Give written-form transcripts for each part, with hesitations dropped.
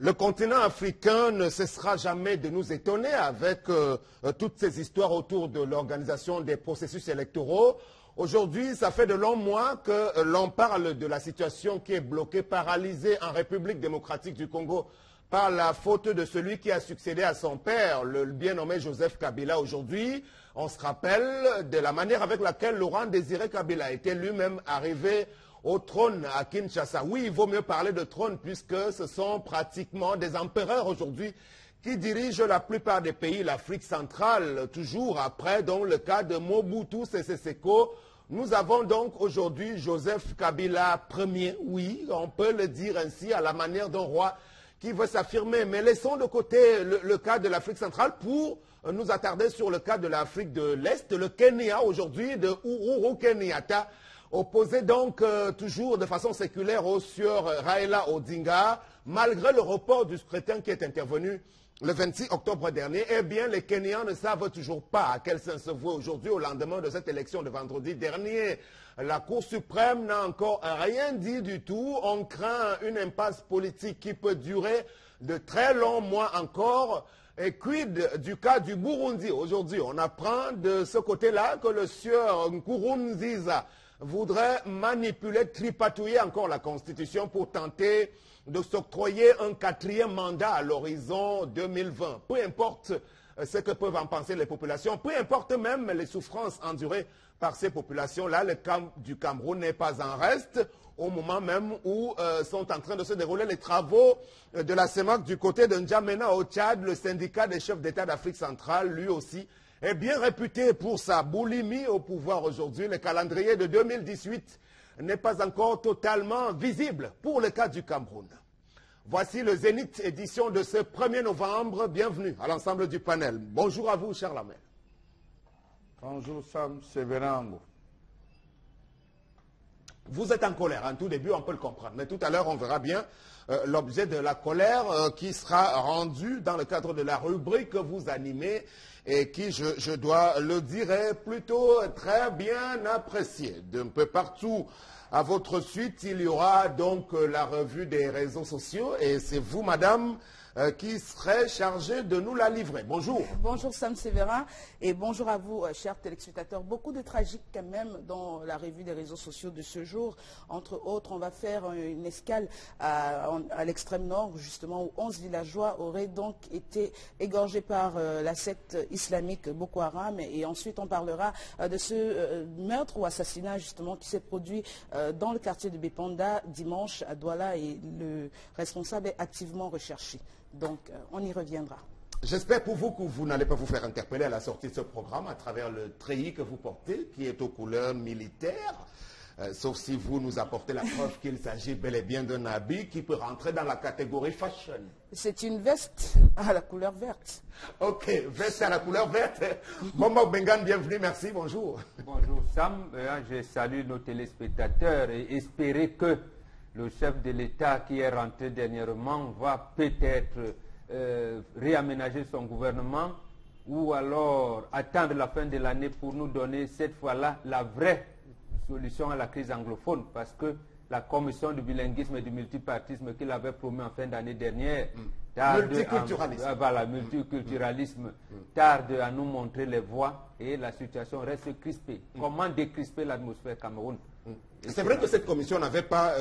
Le continent africain ne cessera jamais de nous étonner avec toutes ces histoires autour de l'organisation des processus électoraux. Aujourd'hui, ça fait de longs mois que l'on parle de la situation qui est bloquée, paralysée en République démocratique du Congo par la faute de celui qui a succédé à son père, le bien nommé Joseph Kabila. Aujourd'hui, on se rappelle de la manière avec laquelle Laurent Désiré Kabila était lui-même arrivé au trône à Kinshasa. Oui, il vaut mieux parler de trône puisque ce sont pratiquement des empereurs aujourd'hui qui dirigent la plupart des pays, l'Afrique centrale, toujours après, dans le cas de Mobutu Sese Seko. Nous avons donc aujourd'hui Joseph Kabila Ier, oui, on peut le dire ainsi, à la manière d'un roi qui veut s'affirmer. Mais laissons de côté le cas de l'Afrique centrale pour nous attarder sur le cas de l'Afrique de l'Est, le Kenya aujourd'hui, de Uhuru Kenyatta, opposé donc toujours de façon séculaire au sieur Raila Odinga, malgré le report du scrutin qui est intervenu le 26 octobre dernier. Eh bien, les Kenyans ne savent toujours pas à quel sens se vouer aujourd'hui au lendemain de cette élection de vendredi dernier. La Cour suprême n'a encore rien dit du tout. On craint une impasse politique qui peut durer de très longs mois encore. Et quid du cas du Burundi? Aujourd'hui, on apprend de ce côté-là que le sieur Nkurunziza voudrait manipuler, tripatouiller encore la Constitution pour tenter de s'octroyer un 4e mandat à l'horizon 2020. Peu importe ce que peuvent en penser les populations, peu importe même les souffrances endurées par ces populations-là, le camp du Cameroun n'est pas en reste au moment même où sont en train de se dérouler les travaux de la CEMAC du côté de N'Djamena au Tchad. Le syndicat des chefs d'État d'Afrique centrale, lui aussi, est bien réputé pour sa boulimie au pouvoir aujourd'hui. Le calendrier de 2018 n'est pas encore totalement visible pour le cas du Cameroun. Voici le Zénith édition de ce 1er novembre. Bienvenue à l'ensemble du panel. Bonjour à vous, cher Lamel. Bonjour, Sam Severango. Vous êtes en colère. En tout début, on peut le comprendre. Mais tout à l'heure, on verra bien l'objet de la colère qui sera rendue dans le cadre de la rubrique que vous animez et qui, je dois le dire, est plutôt très bien appréciée. D'un peu partout à votre suite, il y aura donc la revue des réseaux sociaux et c'est vous, madame, qui serait chargé de nous la livrer. Bonjour. Bonjour Sam Séverin et bonjour à vous, chers téléspectateurs. Beaucoup de tragique quand même dans la revue des réseaux sociaux de ce jour. Entre autres, on va faire une escale à l'extrême nord, justement, où 11 villageois auraient donc été égorgés par la secte islamique Boko Haram. Et ensuite, on parlera de ce meurtre ou assassinat, justement, qui s'est produit dans le quartier de Bepanda dimanche à Douala et le responsable est activement recherché. Donc, on y reviendra. J'espère pour vous que vous n'allez pas vous faire interpeller à la sortie de ce programme à travers le treillis que vous portez, qui est aux couleurs militaires, sauf si vous nous apportez la preuve qu'il s'agit bel et bien d'un habit qui peut rentrer dans la catégorie fashion. C'est une veste à la couleur verte. Ok, veste à la couleur verte. Bomba Bengan, bienvenue, merci, bonjour. Bonjour Sam, je salue nos téléspectateurs et espérer que le chef de l'État qui est rentré dernièrement va peut-être réaménager son gouvernement ou alors attendre la fin de l'année pour nous donner cette fois-là la vraie solution à la crise anglophone, parce que la commission du bilinguisme et du multipartisme qu'il avait promis en fin d'année dernière multiculturalisme tarde à nous montrer les voies et la situation reste crispée. Comment décrisper l'atmosphère Cameroun? C'est vrai que cette commission n'avait pas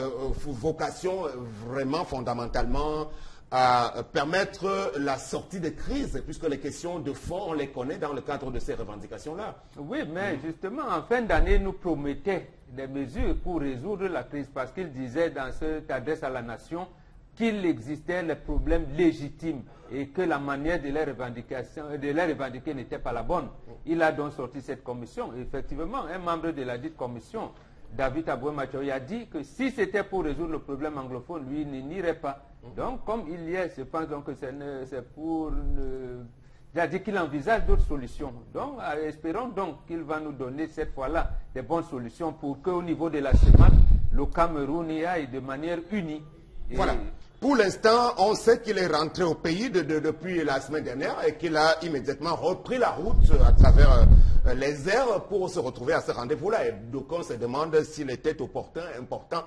vocation vraiment fondamentalement à permettre la sortie de crise, puisque les questions de fond, on les connaît dans le cadre de ces revendications-là. Oui, mais justement, en fin d'année, nous promettait des mesures pour résoudre la crise, parce qu'il disait dans cette adresse à la nation qu'il existait des problèmes légitimes et que la manière de les revendiquer n'était pas la bonne. Il a donc sorti cette commission. Et effectivement, un membre de la dite commission, David Aboué-Machoui, a dit que si c'était pour résoudre le problème anglophone, lui, il n'irait pas. Donc, comme il y est, je pense donc que c'est pour... Il a dit qu'il envisage d'autres solutions. Donc, espérons donc qu'il va nous donner cette fois-là des bonnes solutions pour qu'au niveau de la CEMAC, le Cameroun y aille de manière unie. Et voilà. Pour l'instant, on sait qu'il est rentré au pays depuis la semaine dernière et qu'il a immédiatement repris la route à travers les airs pour se retrouver à ce rendez-vous-là. Et donc on se demande s'il était opportun, important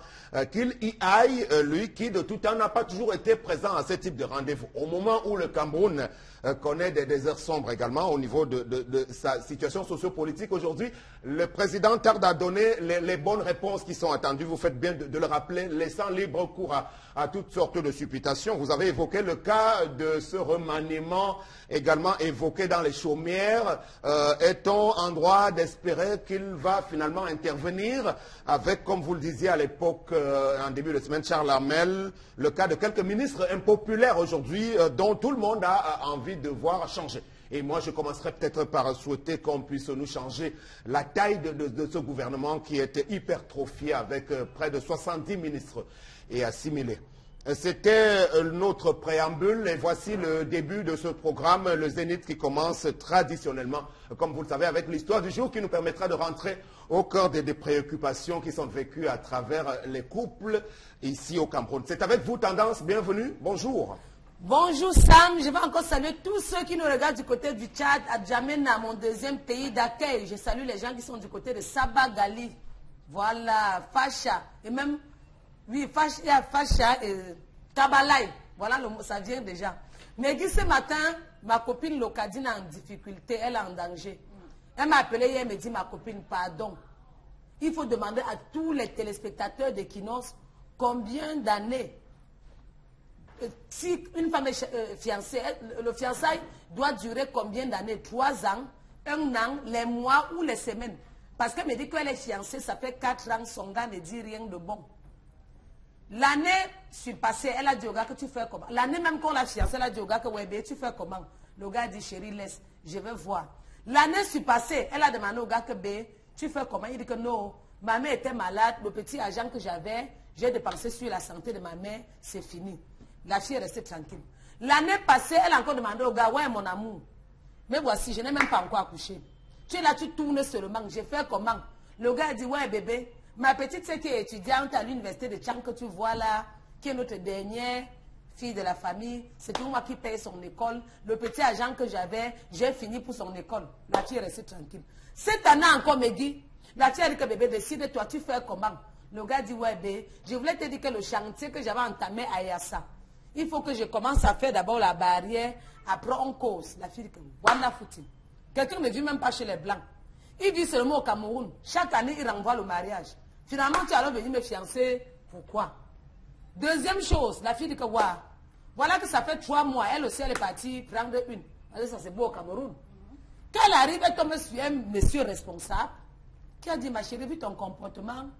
qu'il y aille, lui qui de tout temps n'a pas toujours été présent à ce type de rendez-vous. Au moment où le Cameroun connaît des heures sombres également au niveau de sa situation sociopolitique aujourd'hui, le président tarde à donner les bonnes réponses qui sont attendues. Vous faites bien de le rappeler, laissant libre cours à toutes sortes de supputations. Vous avez évoqué le cas de ce remaniement également évoqué dans les chaumières. Est-on en droit d'espérer qu'il va finalement intervenir avec, comme vous le disiez à l'époque, en début de semaine, Charles Hamel, le cas de quelques ministres impopulaires aujourd'hui dont tout le monde a envie de voir changer. Et moi, je commencerai peut-être par souhaiter qu'on puisse nous changer la taille de ce gouvernement qui était hypertrophié avec près de 70 ministres et assimilés. C'était notre préambule et voici le début de ce programme, le Zénith qui commence traditionnellement, comme vous le savez, avec l'histoire du jour qui nous permettra de rentrer au cœur des préoccupations qui sont vécues à travers les couples ici au Cameroun. C'est avec vous, Tendance, bienvenue, bonjour. Bonjour Sam, je vais encore saluer tous ceux qui nous regardent du côté du Tchad, à Djamena, mon deuxième pays d'accueil. Je salue les gens qui sont du côté de Saba Gali, voilà, Facha, et même, oui, Facha et Tabalay, voilà, ça vient déjà. Mais ce matin, ma copine Locadine est en difficulté, elle est en danger. Elle m'a appelé hier, elle me dit, ma copine, pardon. Il faut demander à tous les téléspectateurs de Kinos combien d'années. Si une femme est fiancée, le fiançailles doit durer combien d'années? 3 ans, 1 an, les mois ou les semaines. Parce qu'elle me dit qu'elle est fiancée, ça fait 4 ans, son gars ne dit rien de bon. L'année surpassée, elle a dit au gars que tu fais comment? L'année même qu'on l'a fiancée, elle a dit au gars que ouais, tu fais comment? Le gars a dit chérie, laisse, je vais voir. L'année surpassée, elle a demandé au gars que tu fais comment? Il dit que non, ma mère était malade, le petit argent que j'avais, j'ai dépensé sur la santé de ma mère, c'est fini. La fille est restée tranquille. L'année passée, elle a encore demandé au gars, ouais mon amour, mais voici, je n'ai même pas encore accouché. Tu es là, tu tournes seulement, j'ai fait comment? Le gars a dit, ouais bébé, ma petite c'est qui est étudiante à l'université de Tchang que tu vois là, qui est notre dernière fille de la famille, c'est moi qui paye son école. Le petit argent que j'avais, j'ai fini pour son école. La fille est restée tranquille. Cette année encore me dit, la fille a dit que bébé, décide-toi, tu fais comment? Le gars dit, ouais bébé, je voulais te dire que le chantier que j'avais entamé à Yassa, il faut que je commence à faire d'abord la barrière, après on cause. La fille dit que, voilà foutu. Quelqu'un ne vit même pas chez les Blancs. Il vit seulement au Cameroun. Chaque année, il renvoie le mariage. Finalement, tu allais venir me fiancer. Pourquoi? Deuxième chose, la fille dit que, voilà que ça fait 3 mois. Elle aussi, elle est partie prendre une. Elle dit, ça c'est beau au Cameroun. Quand elle arrive, elle tombe sur un monsieur responsable qui a dit, ma chérie, vu ton comportement,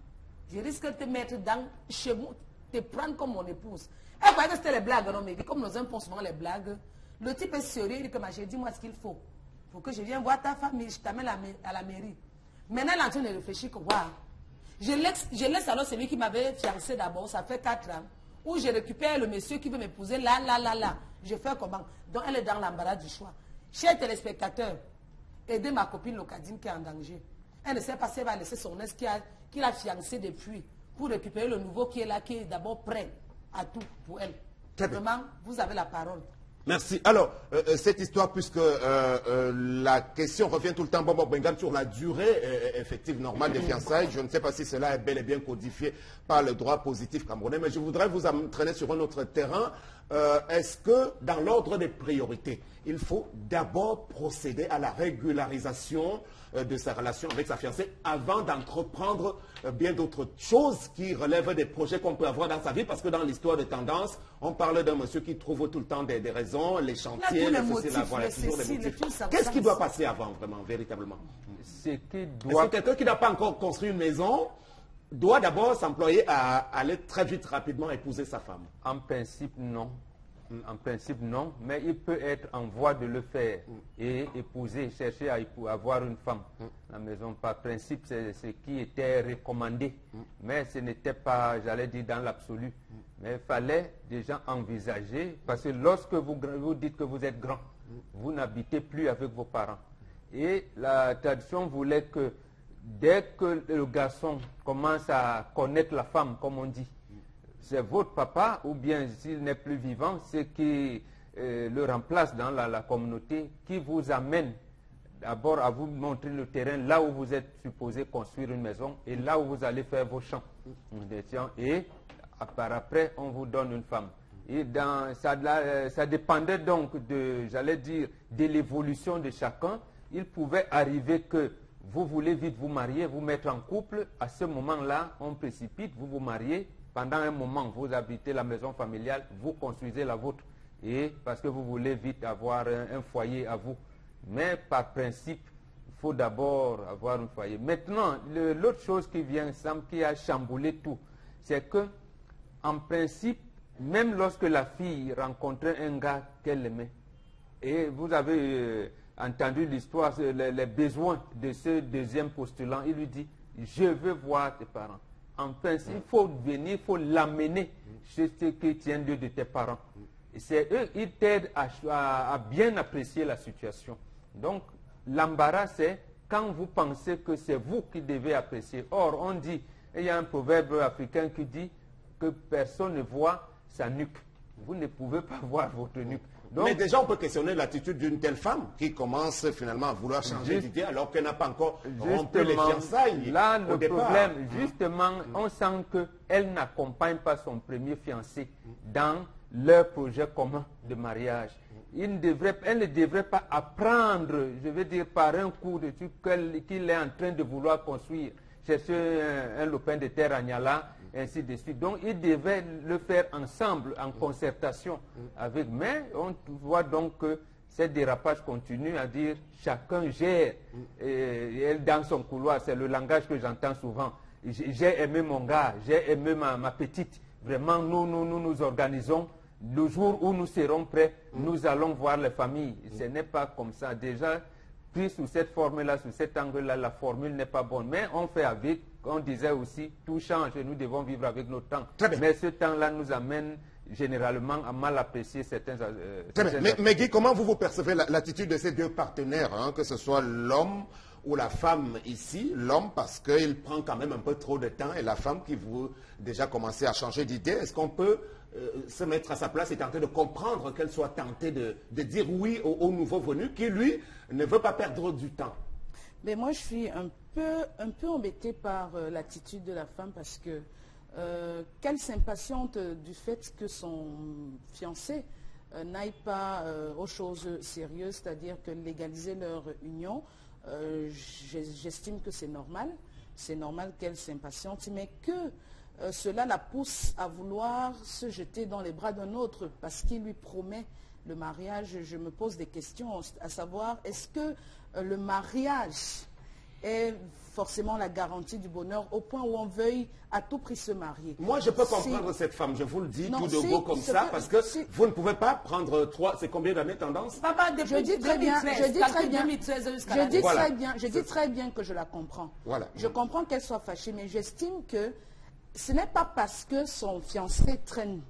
je risque de te mettre dans chez moi, te prendre comme mon épouse. Elle croyait que c'était les blagues, non, mais comme nos hommes font souvent les blagues, le type est sérieux, il dit que ma chérie, dis-moi ce qu'il faut. Pour que je vienne voir ta famille, je t'amène à la mairie. Maintenant, elle est en train de réfléchir que, je laisse alors celui qui m'avait fiancé d'abord, ça fait 4 ans, où je récupère le monsieur qui veut m'épouser là. Je fais comment? Donc, elle est dans l'embarras du choix. Chers téléspectateurs, aidez ma copine Locadine qui est en danger. Elle ne sait pas si elle va laisser son ex qui l'a fiancé depuis pour récupérer le nouveau qui est là, qui est d'abord prêt à tout pour elle. Vraiment, vous avez la parole. Merci. Alors, cette histoire, puisque la question revient tout le temps sur la durée effective normale des fiançailles, je ne sais pas si cela est bel et bien codifié par le droit positif camerounais, mais je voudrais vous entraîner sur un autre terrain. Est-ce que, dans l'ordre des priorités, il faut d'abord procéder à la régularisation de sa relation avec sa fiancée avant d'entreprendre bien d'autres choses qui relèvent des projets qu'on peut avoir dans sa vie? Parce que dans l'histoire de Tendance, on parle d'un monsieur qui trouve tout le temps des raisons, les chantiers, les motifs. Qu'est-ce qui doit passer avant, vraiment, véritablement? C'est que quelqu'un qui n'a pas encore construit une maison doit d'abord s'employer à aller très vite, rapidement épouser sa femme? En principe, non. En principe, non, mais il peut être en voie de le faire et épouser, chercher à avoir une femme. La maison, par principe, c'est ce qui était recommandé, mais ce n'était pas, j'allais dire, dans l'absolu. Mais il fallait déjà envisager, parce que lorsque vous dites que vous êtes grand, vous n'habitez plus avec vos parents. Et la tradition voulait que dès que le garçon commence à connaître la femme, comme on dit, c'est votre papa, ou bien s'il n'est plus vivant, c'est qui le remplace dans la communauté, qui vous amène d'abord à vous montrer le terrain là où vous êtes supposé construire une maison et là où vous allez faire vos champs. Et par après, on vous donne une femme. Et ça dépendait donc j'allais dire, de l'évolution de chacun. Il pouvait arriver que vous voulez vite vous marier, vous mettre en couple. À ce moment-là, on précipite, vous vous mariez. Pendant un moment, vous habitez la maison familiale, vous construisez la vôtre. Et parce que vous voulez vite avoir un foyer à vous. Mais par principe, il faut d'abord avoir un foyer. Maintenant, l'autre chose qui vient ensemble, qui a chamboulé tout, c'est que, en principe, même lorsque la fille rencontrait un gars qu'elle aimait, et vous avez entendu l'histoire, les besoins de ce deuxième postulant, il lui dit, je veux voir tes parents. En principe, il faut venir, il faut l'amener chez ceux qui tiennent lieu de tes parents. C'est eux, ils t'aident à bien apprécier la situation. Donc, l'embarras, c'est quand vous pensez que c'est vous qui devez apprécier. Or, on dit, il y a un proverbe africain qui dit que personne ne voit sa nuque. Vous ne pouvez pas voir votre nuque. Donc, mais déjà, on peut questionner l'attitude d'une telle femme qui commence finalement à vouloir changer d'idée alors qu'elle n'a pas encore rompu les fiançailles. Là, le problème, justement, on sent qu'elle n'accompagne pas son premier fiancé dans leur projet commun de mariage. Elle ne devrait pas apprendre, je veux dire, par un coup de truc qu'il est en train de vouloir construire. Chercher un lopin de terre à Niala, ainsi de suite. Donc, ils devaient le faire ensemble, en concertation avec. Mais on voit donc que ces dérapages continuent à dire chacun gère. Et elle, dans son couloir, c'est le langage que j'entends souvent. J'ai aimé mon gars, j'ai aimé ma petite. Vraiment, nous organisons. Le jour où nous serons prêts, nous allons voir les familles. Ce n'est pas comme ça. Déjà, pris sous cette forme-là, sous cet angle-là, la formule n'est pas bonne. Mais on fait avec. On disait aussi, tout change et nous devons vivre avec notre temps. Mais ce temps-là nous amène généralement à mal apprécier certains... Mais Guy, comment vous percevez l'attitude de ces deux partenaires, hein, que ce soit l'homme ou la femme ici? L'homme parce qu'il prend quand même un peu trop de temps et la femme qui veut déjà commencer à changer d'idée. Est-ce qu'on peut se mettre à sa place et tenter de comprendre qu'elle soit tentée de dire oui au nouveau venu qui, lui, ne veut pas perdre du temps? Mais moi, je suis un peu embêtée par l'attitude de la femme parce que qu'elle s'impatiente du fait que son fiancé n'aille pas aux choses sérieuses, c'est-à-dire que légaliser leur union, j'estime que c'est normal. C'est normal qu'elle s'impatiente, mais que cela la pousse à vouloir se jeter dans les bras d'un autre parce qu'il lui promet le mariage. Je me pose des questions, à savoir, est-ce que le mariage est forcément la garantie du bonheur au point où on veuille à tout prix se marier? Moi, je peux comprendre cette femme, je vous le dis, tout de go comme ça, parce que vous ne pouvez pas prendre 3, c'est combien d'années tendance? Papa, je dis très bien, je dis très bien que je la comprends. Voilà. Je comprends qu'elle soit fâchée, mais j'estime que ce n'est pas parce que son fiancé traîne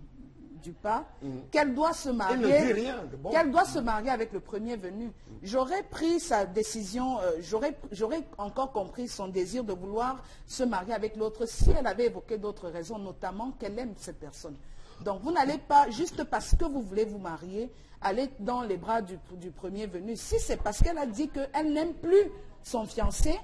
du pas qu'elle doit se marier. Qu'elle doit se marier avec le premier venu. J'aurais pris sa décision, j'aurais encore compris son désir de vouloir se marier avec l'autre si elle avait évoqué d'autres raisons, notamment qu'elle aime cette personne. Donc vous n'allez pas, juste parce que vous voulez vous marier, aller dans les bras du premier venu. Si c'est parce qu'elle a dit qu'elle n'aime plus son fiancé,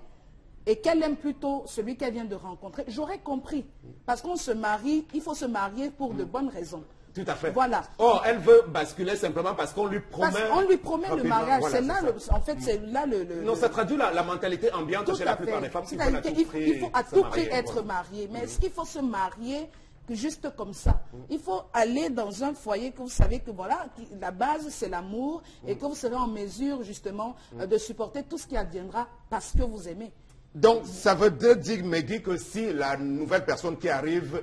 et qu'elle aime plutôt celui qu'elle vient de rencontrer, j'aurais compris. Parce qu'on se marie, il faut se marier pour de bonnes raisons. Tout à fait. Voilà. Or, elle veut basculer simplement parce qu'on lui promet... On lui promet le mariage. Voilà, c'est là, en fait, c'est là le... Non, ça traduit la mentalité ambiante chez la plupart des femmes qui veulent à tout prix il faut à tout prix être marié. Mais est-ce qu'il faut se marier juste comme ça? Il faut aller dans un foyer que vous savez que voilà, la base c'est l'amour et que vous serez en mesure justement de supporter tout ce qui adviendra parce que vous aimez. Donc, ça veut dire, Megui, que si la nouvelle personne qui arrive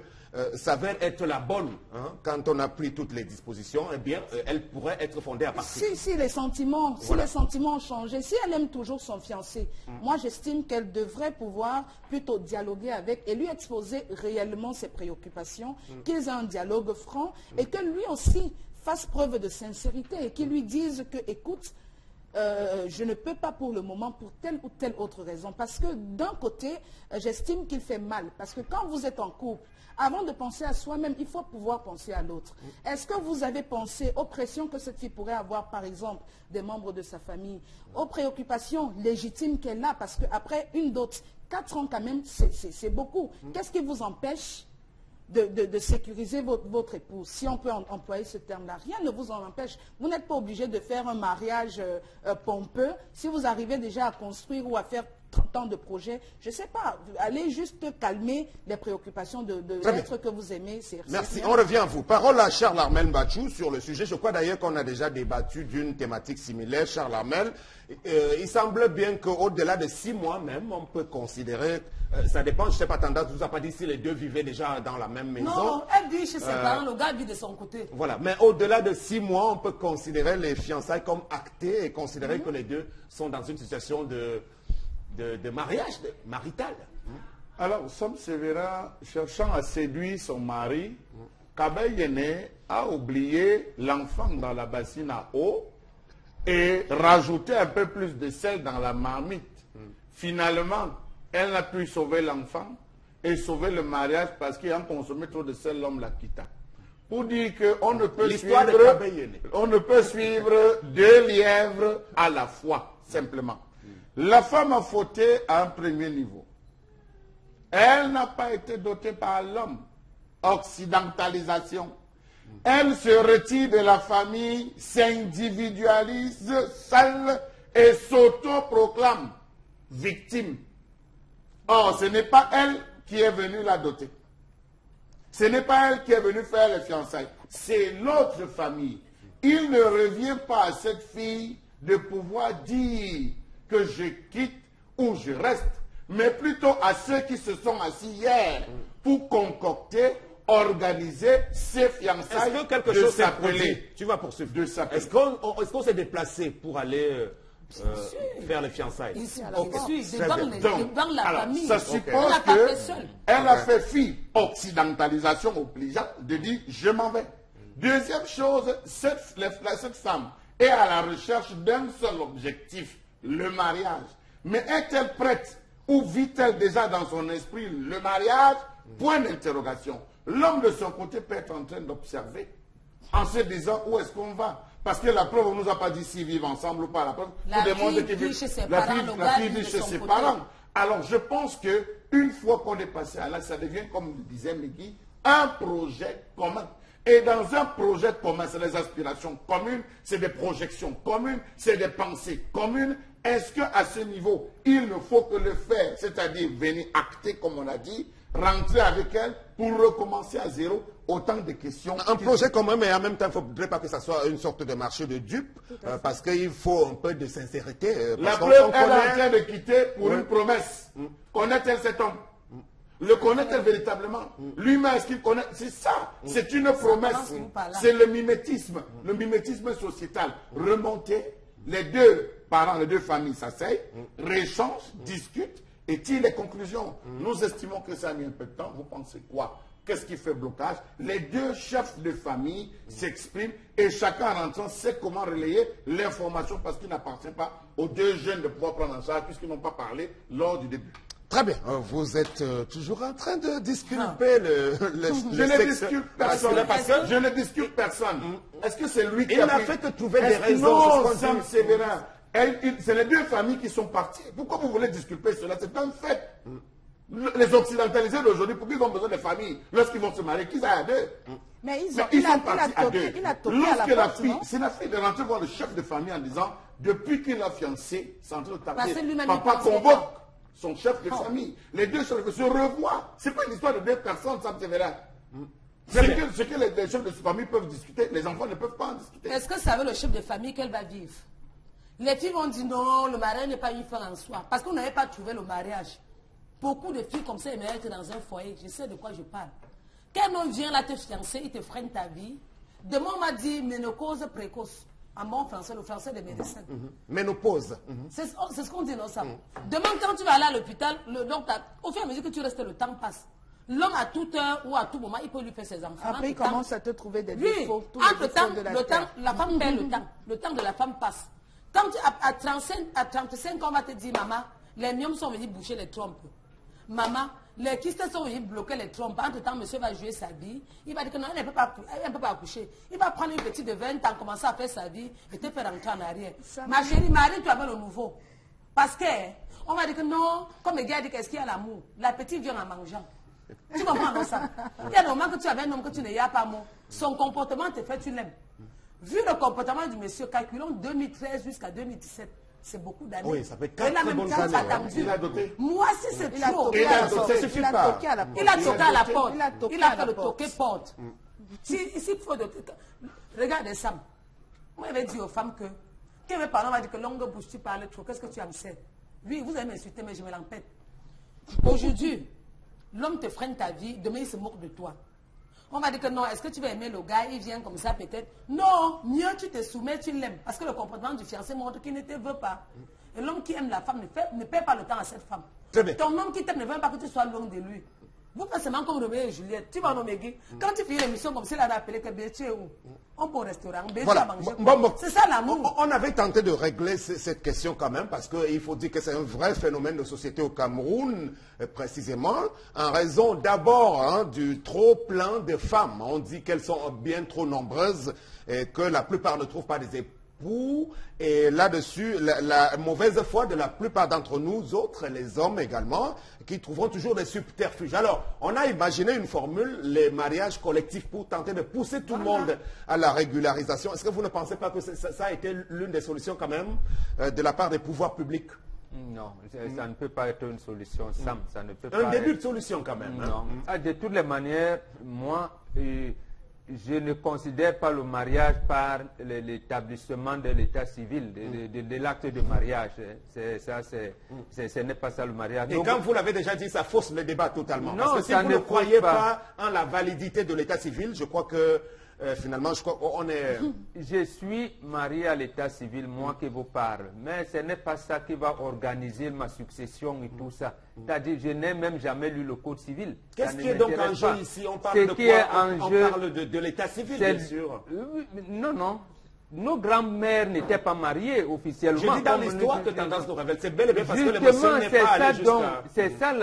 s'avère être la bonne, hein, quand on a pris toutes les dispositions, eh bien, elle pourrait être fondée à partir. Si les sentiments ont changé, si elle aime toujours son fiancé, moi j'estime qu'elle devrait pouvoir plutôt dialoguer avec et lui exposer réellement ses préoccupations, qu'ils aient un dialogue franc et que lui aussi fasse preuve de sincérité et qu'il lui dise que, écoute, je ne peux pas pour le moment pour telle ou telle autre raison. Parce que d'un côté, j'estime qu'il fait mal. Parce que quand vous êtes en couple, avant de penser à soi-même, il faut pouvoir penser à l'autre. Est-ce que vous avez pensé aux pressions que cette fille pourrait avoir, par exemple, des membres de sa famille, aux préoccupations légitimes qu'elle a? Parce qu'après une dot, 4 ans quand même, c'est beaucoup. Qu'est-ce qui vous empêche de sécuriser votre épouse, si on peut employer ce terme-là? Rien ne vous en empêche. Vous n'êtes pas obligé de faire un mariage pompeux. Si vous arrivez déjà à construire ou à faire 30 ans de projet, je ne sais pas, allez juste calmer les préoccupations de l'être que vous aimez. Merci, on revient à vous. Parole à Charles Armel Mbachou sur le sujet. Je crois d'ailleurs qu'on a déjà débattu d'une thématique similaire. Charles Armel, il semble bien qu'au-delà de 6 mois même, on peut considérer, ça dépend, je ne sais pas, Tanda ne vous a pas dit si les deux vivaient déjà dans la même maison. Non, elle vit chez ses parents, le gars vit de son côté. Voilà, mais au-delà de 6 mois, on peut considérer les fiançailles comme actées et considérer que les deux sont dans une situation de mariage, marital. Alors, Sam Sévérin, cherchant à séduire son mari, Kabe Yene a oublié l'enfant dans la bassine à eau et rajouté un peu plus de sel dans la marmite. Finalement, elle a pu sauver l'enfant et sauver le mariage parce qu'il a consommé trop de sel, l'homme la quitta. Pour dire qu'on ne peut suivre 2 lièvres à la fois, simplement. La femme a fauté à un premier niveau. Elle n'a pas été dotée par l'homme. Occidentalisation. Elle se retire de la famille, s'individualise seule et s'auto-proclame victime. Or, ce n'est pas elle qui est venue la doter. Ce n'est pas elle qui est venue faire les fiançailles. C'est l'autre famille. Il ne revient pas à cette fille de pouvoir dire que je quitte ou je reste, mais plutôt à ceux qui se sont assis hier pour concocter, organiser ces fiançailles. Est-ce que quelque chose s'est produit? Tu vas poursuivre. Est-ce qu'on s'est déplacé pour aller faire les fiançailles? Ici, devant la famille. Ça suppose qu'elle a fait fi occidentalisation obligeante de dire je m'en vais. Deuxième chose, cette femme est à la recherche d'un seul objectif, le mariage. Mais est-elle prête ou vit-elle déjà dans son esprit le mariage? Point d'interrogation. L'homme de son côté peut être en train d'observer en se disant où est-ce qu'on va. Parce que la preuve, on ne nous a pas dit s'ils vivent ensemble ou pas. La preuve, la fille vit chez ses parents. Alors je pense qu'une fois qu'on est passé à là, ça devient, comme le disait Megui, un projet commun. Et dans un projet commun, c'est des aspirations communes, c'est des projections communes, c'est des pensées communes. Est-ce qu'à ce niveau, il ne faut que le faire, c'est-à-dire venir acter, comme on a dit, rentrer avec elle pour recommencer à zéro? Autant de questions. Un projet commun, mais en même temps, il ne faudrait pas que ça soit une sorte de marché de dupes, parce qu'il faut un peu de sincérité. La preuve, elle est en train de quitter pour une promesse. Connaît-elle cet homme? Le connaît-elle véritablement? Lui-même, est-ce qu'il connaît? C'est ça. C'est une promesse. C'est le mimétisme sociétal. Remonter, les deux parents, les deux familles s'asseyent, réchangent, discutent et tirent les conclusions. Nous estimons que ça a mis un peu de temps. Vous pensez quoi? Qu'est-ce qui fait blocage? Les deux chefs de famille s'expriment et chacun en rentrant sait comment relayer l'information parce qu'il n'appartient pas aux deux jeunes de pouvoir prendre en charge puisqu'ils n'ont pas parlé lors du début. Très bien. Vous êtes toujours en train de disculper Je ne discute personne. Je ne discute personne. Est-ce que c'est lui qui Il n'a fait que trouver des raisons. Non, Sam Sévérin. C'est les deux familles qui sont parties. Pourquoi vous voulez disculper cela? C'est un fait. Les occidentalisés d'aujourd'hui, pourquoi ils ont besoin des familles lorsqu'ils vont se marier? Qu'ils aillent à deux. Mais ils sont partis à deux. Lorsque la fille, c'est la fille de rentrer voir le chef de famille en disant, depuis qu'il a fiancé, c'est en train de taper. Papa convoque son chef de famille. Les deux chefs se revoient. C'est pas une histoire de deux personnes, ça me verra. Ce que les chefs de famille peuvent discuter, les enfants ne peuvent pas en discuter. Est-ce que c'est avec le chef de famille qu'elle va vivre? Les filles vont dire non, le mariage n'est pas une fin en soi. Parce qu'on n'avait pas trouvé le mariage. Beaucoup de filles comme ça aimeraient être dans un foyer. Je sais de quoi je parle. Quand on vient là te fiancer, il te freine ta vie. Demain, on m'a dit ménopause précoce. En bon français, le français des médecins. Ménopause. C'est ce qu'on dit, non, ça. Demain, quand tu vas aller à l'hôpital, le docteur, au fur et à mesure que tu restes, le temps passe. L'homme, à toute heure ou à tout moment, il peut lui faire ses enfants. Après, il commence à te trouver des défauts. Entre-temps, la femme perd le temps. Le temps de la femme passe. Quand à 35 ans, on va te dire, maman, les miomes sont venus boucher les trompes. Maman, les kystes sont venus bloquer les trompes. Entre-temps, monsieur va jouer sa vie. Il va dire que non, elle ne peut pas accoucher. Il va prendre une petite de 20 ans, commencer à faire sa vie et te faire rentrer en arrière. Ma chérie, Marie, tu avais le nouveau. Parce que, on va dire que non, comme les gars disent qu'est-ce qu'il y a l'amour. La petite vient en mangeant. Tu comprends non, ça? Il y a des moments que tu avais un homme que tu n'ayas pas mot. Son comportement te fait, tu l'aimes. Vu le comportement du monsieur, calculons 2013 jusqu'à 2017. C'est beaucoup d'années. Oui, ça fait 4 très bonnes années. Il a doté. Moi, si c'est trop. Il a doté. Ça suffit pas. Il a toqué à la porte. Il a fait le toqué porte. S'il faut doter. Regardez Sam. Moi, j'avais dit aux femmes que. Quand mes parents m'ont dit que longue bouche, tu parles trop. Qu'est-ce que tu as me fait? Lui, vous allez m'insulter, mais je me l'empête. Aujourd'hui, l'homme te freine ta vie. Demain, il se moque de toi. On va dire que non, est-ce que tu vas aimer le gars, il vient comme ça peut-être. Non, mieux tu te soumets, tu l'aimes. Parce que le comportement du fiancé montre qu'il ne te veut pas. Et l'homme qui aime la femme ne perd pas le temps à cette femme. Très bien. Ton homme qui t'aime ne veut pas que tu sois loin de lui. Vous faites seulement comme Roméo et Juliette. Tu vas nommer Guy. Quand tu finis l'émission comme ça, il a appelé que tu es où? On peut au restaurant. Voilà. C'est ça l'amour. On avait tenté de régler cette question quand même parce qu'il faut dire que c'est un vrai phénomène de société au Cameroun, précisément, en raison d'abord du trop plein de femmes. On dit qu'elles sont bien trop nombreuses et que la plupart ne trouvent pas des époux. Et là-dessus, la mauvaise foi de la plupart d'entre nous, autres, les hommes également, qui trouveront toujours des subterfuges. Alors, on a imaginé une formule, les mariages collectifs, pour tenter de pousser tout le monde à la régularisation. Est-ce que vous ne pensez pas que ça a été l'une des solutions quand même de la part des pouvoirs publics? Non, ça ne peut pas être une solution, Sam. Ça ne peut pas Un début être... de solution quand même. Non. De toutes les manières, moi... je ne considère pas le mariage par l'établissement de l'état civil, de l'acte de mariage. Ce n'est pas ça le mariage. Et donc, quand vous l'avez déjà dit, ça fausse le débat totalement. Non, parce que si ça vous ne ne croyez fausse pas en la validité de l'état civil, je crois que finalement, on est... Je suis marié à l'état civil, moi qui vous parle. Mais ce n'est pas ça qui va organiser ma succession et tout ça. C'est-à-dire, je n'ai même jamais lu le code civil. Qu'est-ce qui est donc en jeu ici? On parle de quoi? On parle de l'état civil, bien sûr. Non, non. Nos grands-mères n'étaient pas mariées officiellement. Je dis dans l'histoire que tendance nous révèle. C'est bel et bien parce que l'émotion n'est pas allée jusqu'à... C'est ça,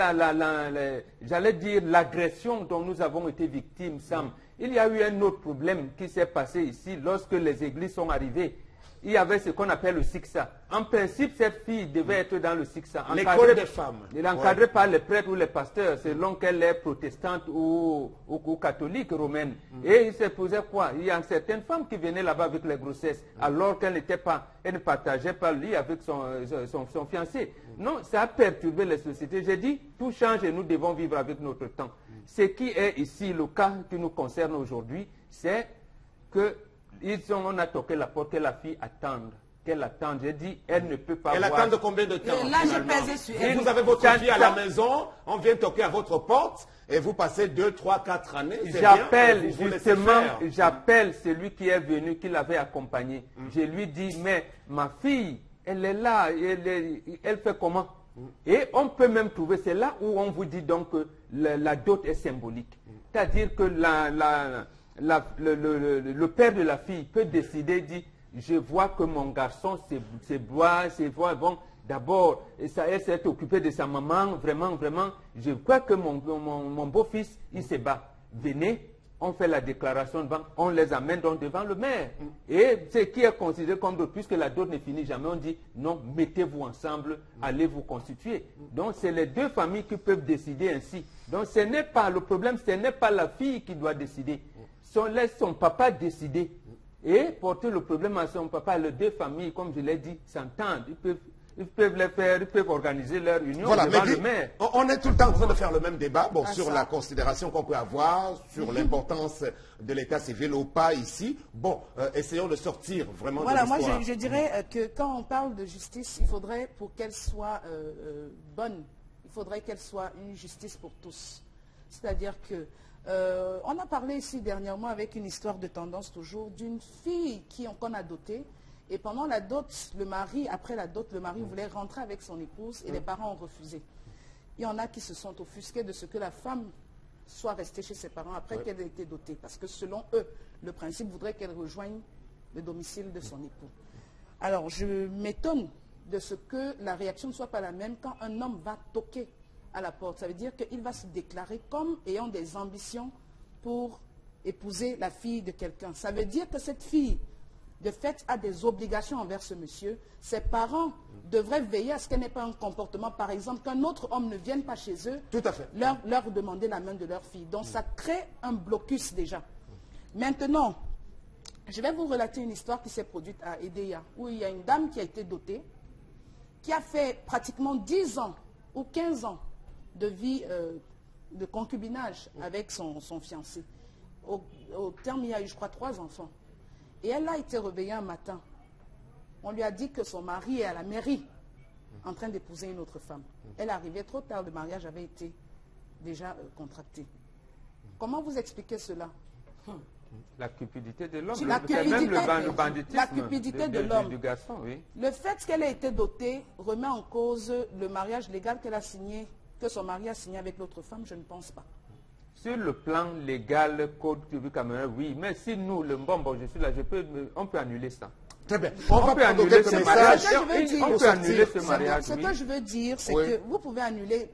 j'allais dire, l'agression dont nous avons été victimes, Sam. Il y a eu un autre problème qui s'est passé ici lorsque les églises sont arrivées. Il y avait ce qu'on appelle le Siksa. En principe, cette fille devait être dans le Siksa. L'école des femmes. Elle est encadrée par les prêtres ou les pasteurs, selon qu'elle est protestante ou catholique romaine. Et il se posait quoi? Il y a certaines femmes qui venaient là-bas avec les grossesses, alors qu'elle ne partageait pas le lit avec son fiancé. Non, ça a perturbé les sociétés. J'ai dit, tout change et nous devons vivre avec notre temps. Ce qui est ici, le cas qui nous concerne aujourd'hui, c'est que on a toqué la porte, que la fille attende. Qu'elle attende. J'ai dit, elle ne peut pas Elle voir. attend de combien de temps? Là, j'ai pesé sur elle. Vous avez votre fille à la maison, on vient toquer à votre porte et vous passez 2, 3, 4 années. J'appelle justement, j'appelle celui qui est venu, qui l'avait accompagné. Je lui dis, mais ma fille, elle est là, elle fait comment? Et on peut même trouver, c'est là où on vous dit donc que la dot est symbolique. C'est-à-dire que le père de la fille peut décider, dit, je vois que mon garçon se voit, bon, d'abord, elle s'est occupée de sa maman, vraiment, je crois que mon beau-fils, il se bat. Venez, on fait la déclaration devant, on les amène donc devant le maire. Et ce qui est considéré comme d'autres, puisque la dot ne finit jamais, on dit, non, mettez-vous ensemble, allez vous constituer. Donc, c'est les deux familles qui peuvent décider ainsi. Donc, ce n'est pas le problème, ce n'est pas la fille qui doit décider. Laisse son papa décider et porter le problème à son papa. Les deux familles, comme je l'ai dit, s'entendent. Ils peuvent les faire, ils peuvent organiser leur union devant le maire. On est tout le temps en train de faire le même débat sur la considération qu'on peut avoir, sur l'importance de l'état civil ou pas ici. Bon, essayons de sortir vraiment de l'histoire. Moi je dirais que quand on parle de justice, il faudrait, pour qu'elle soit bonne, il faudrait qu'elle soit une justice pour tous. C'est-à-dire que on a parlé ici dernièrement avec une histoire de tendance toujours d'une fille qu'on a dotée. Et pendant la dot, après la dot, le mari voulait rentrer avec son épouse et les parents ont refusé. Il y en a qui se sont offusqués de ce que la femme soit restée chez ses parents après qu'elle ait été dotée. Parce que selon eux, le principe voudrait qu'elle rejoigne le domicile de son époux. Alors, je m'étonne de ce que la réaction ne soit pas la même quand un homme va toquer à la porte. Ça veut dire qu'il va se déclarer comme ayant des ambitions pour épouser la fille de quelqu'un. Ça veut dire que cette fille, de fait, a des obligations envers ce monsieur. Ses parents devraient veiller à ce qu'elle n'ait pas un comportement, par exemple, qu'un autre homme ne vienne pas chez eux, Tout à fait. leur demander la main de leur fille. Donc, ça crée un blocus déjà. Maintenant, je vais vous relater une histoire qui s'est produite à Edea, où il y a une dame qui a été dotée, qui a fait pratiquement 10 ans ou 15 ans de vie de concubinage avec son fiancé. Au terme, il y a eu, je crois, 3 enfants. Et elle a été réveillée un matin. On lui a dit que son mari est à la mairie, en train d'épouser une autre femme. Elle est arrivée trop tard, le mariage avait été déjà contracté. Comment vous expliquez cela? La cupidité de l'homme, La même le cupidité, banditisme la cupidité de l'homme. du garçon, oui. Le fait qu'elle ait été dotée remet en cause le mariage légal qu'elle a signé, que son mari a signé avec l'autre femme, je ne pense pas. Sur le plan légal, code public camerounais, oui. Mais si nous, je suis là, on peut annuler ça. Très bien. On va peut prendre annuler quelques ce messages. mariage. On peut annuler ce mariage, Ce oui. que je veux dire, c'est Oui. que vous pouvez annuler,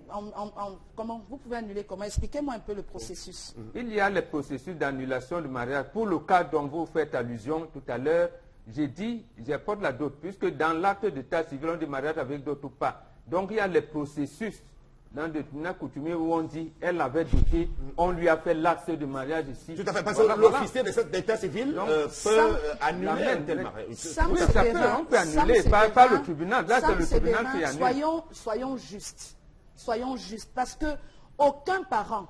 comment expliquez-moi un peu le processus. Il y a les processus d'annulation du mariage. Pour le cas dont vous faites allusion tout à l'heure, j'ai dit, j'apporte la dot, puisque dans l'acte d'état civil, on dit mariage avec dot ou pas. Donc il y a les processus dans le tribunal coutumier où on dit, elle avait doté, on lui a fait l'acte de mariage ici. Tout à fait, parce Voilà, que voilà. l'officier d'état civil Donc, peut annuler un tel mariage. Oui, ça peut, on peut annuler, pas le tribunal. Là, c'est le tribunal qui annule. Soyons justes. Soyons justes. Parce que aucun parent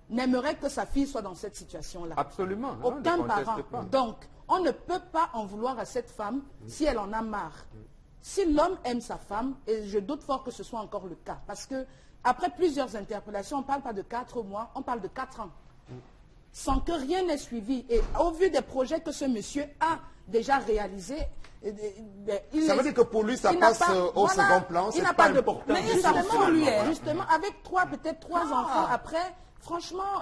n'aimerait que sa fille soit dans cette situation-là. Absolument. Aucun on ne conteste parent. pas. Donc, on ne peut pas en vouloir à cette femme si elle en a marre. Si l'homme aime sa femme, et je doute fort que ce soit encore le cas, parce que après plusieurs interpellations, on ne parle pas de 4 mois, on parle de 4 ans. Sans que rien n'ait suivi. Et au vu des projets que ce monsieur a déjà réalisés, Ça veut dire que pour lui, ça passe au second plan, c'est pas important. Mais du tout, justement, finalement. justement, avec peut-être trois enfants après, franchement,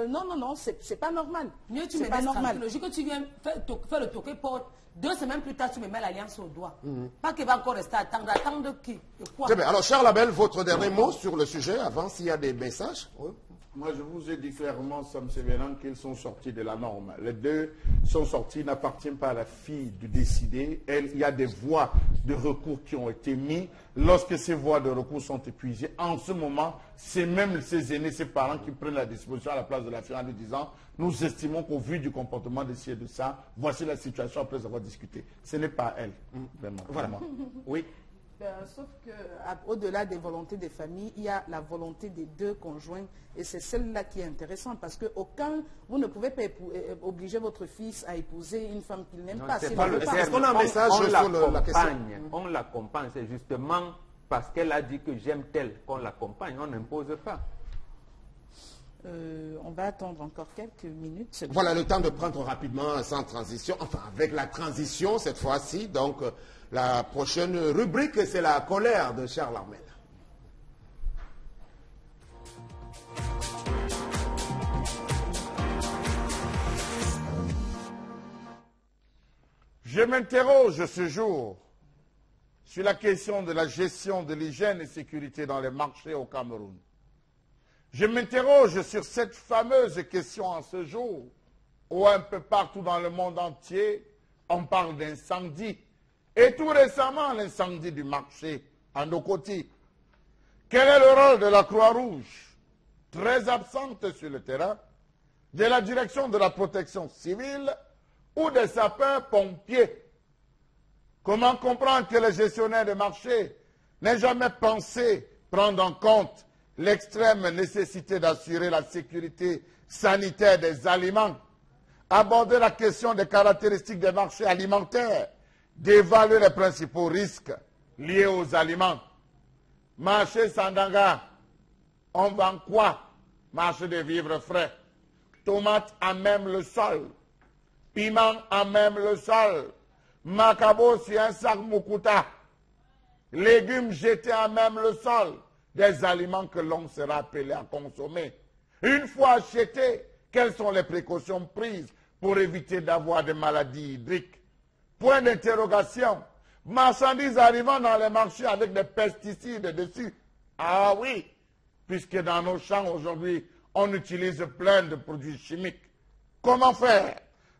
non, c'est pas normal. Mieux tu C'est me pas laisses normal. tranquille. Que tu viens faire le toqué porte, 2 semaines plus tard, tu me mets l'alliance au doigt. Pas qu'il va encore rester à attendre. Attendre qui et quoi? Très bien. Alors, cher Labelle, votre dernier mot sur le sujet, avant s'il y a des messages. Oui. Moi, je vous ai dit clairement, Sam Sévéran, qu'ils sont sortis de la norme. Les deux sont sortis, n'appartiennent pas à la fille de décider. Il y a des voies de recours qui ont été mises. Lorsque ces voies de recours sont épuisées, en ce moment, c'est même ces aînés, ces parents qui prennent la disposition à la place de la fille en lui disant « Nous estimons qu'au vu du comportement de ci et de ça, voici la situation après avoir discuté. » Ce n'est pas elle, vraiment. Voilà. vraiment. Oui. Sauf qu'au-delà des volontés des familles, il y a la volonté des deux conjoints. Et c'est celle-là qui est intéressante parce que vous ne pouvez pas obliger votre fils à épouser une femme qu'il n'aime pas. C'est pas le terme. Est-ce qu'on a un message sur la question? On l'accompagne. C'est justement parce qu'elle a dit que j'aime telle qu'on l'accompagne. On n'impose pas. On va attendre encore quelques minutes. Voilà le temps de prendre rapidement, sans transition, enfin avec la transition cette fois-ci. Donc la prochaine rubrique, c'est la colère de Charles Armel. Je m'interroge ce jour sur la question de la gestion de l'hygiène et sécurité dans les marchés au Cameroun. Je m'interroge sur cette fameuse question en ce jour où un peu partout dans le monde entier, on parle d'incendie. Et tout récemment, l'incendie du marché à nos côtés. Quel est le rôle de la Croix-Rouge, très absente sur le terrain, de la direction de la protection civile ou des sapeurs-pompiers? Comment comprendre que le gestionnaire de marché n'ait jamais pensé prendre en compte l'extrême nécessité d'assurer la sécurité sanitaire des aliments, aborder la question des caractéristiques des marchés alimentaires, d'évaluer les principaux risques liés aux aliments? Marché Sandanga, on vend quoi? Marché de vivres frais. Tomates à même le sol. Piment à même le sol. Macabo, c'est un sac Mukuta. Légumes jetés à même le sol. Des aliments que l'on sera appelé à consommer. Une fois achetés, quelles sont les précautions prises pour éviter d'avoir des maladies hydriques? Point d'interrogation. marchandises arrivant dans les marchés avec des pesticides dessus. Ah oui, puisque dans nos champs aujourd'hui, on utilise plein de produits chimiques. Comment faire?